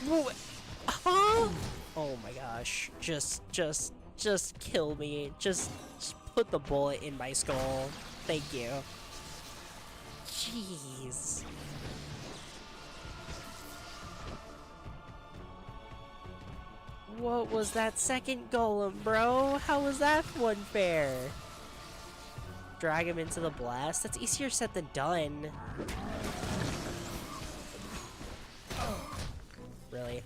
One. Huh? Oh my gosh. Just kill me. Just put the bullet in my skull. Thank you. Jeez. What was that second golem, bro? How was that one fair? Drag him into the blast? That's easier said than done. Really?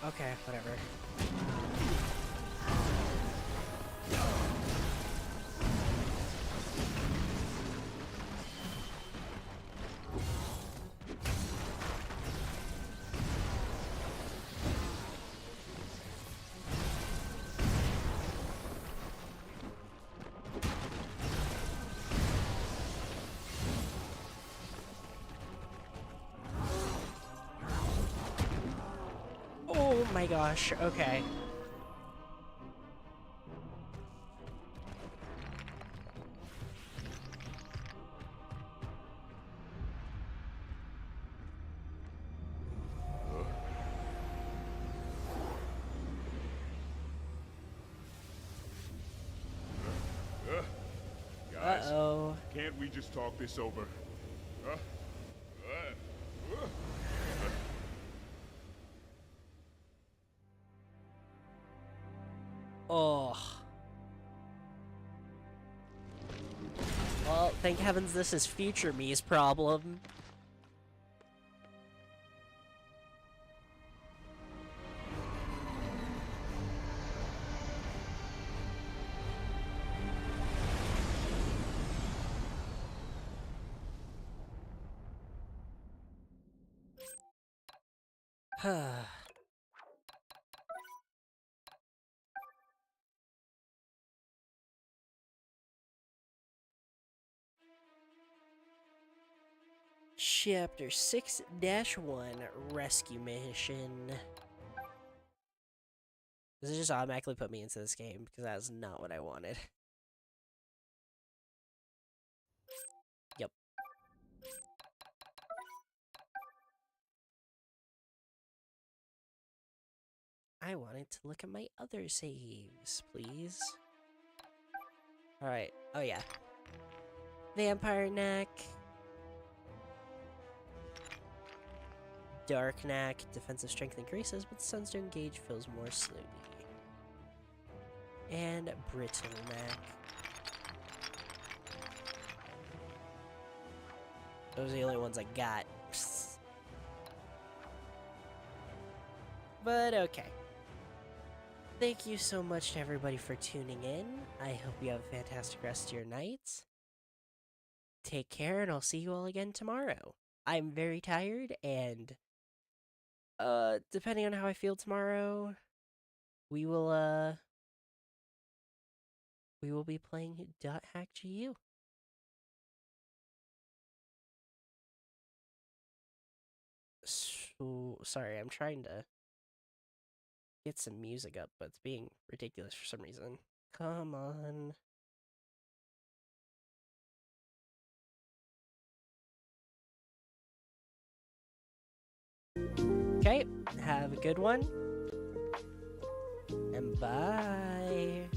Okay, whatever. Oh my gosh, okay. Guys, Uh-oh. can't we just talk this over? Oh. Well, thank heavens this is future me's problem. Chapter 6-1 Rescue Mission. Does it just automatically put me into this game? Because that is not what I wanted. Yep. I wanted to look at my other saves, please. Alright. Oh, yeah. Vampire Knack. Dark Knack. Defensive strength increases, but the sun's to engage feels more slowly. And Brittle Knack. Those are the only ones I got. But okay. Thank you so much to everybody for tuning in. I hope you have a fantastic rest of your night. take care, and I'll see you all again tomorrow. I'm very tired, and depending on how I feel tomorrow, we will be playing .hack GU. So, sorry, I'm trying to get some music up, but it's being ridiculous for some reason. Come on. Okay, have a good one. And bye.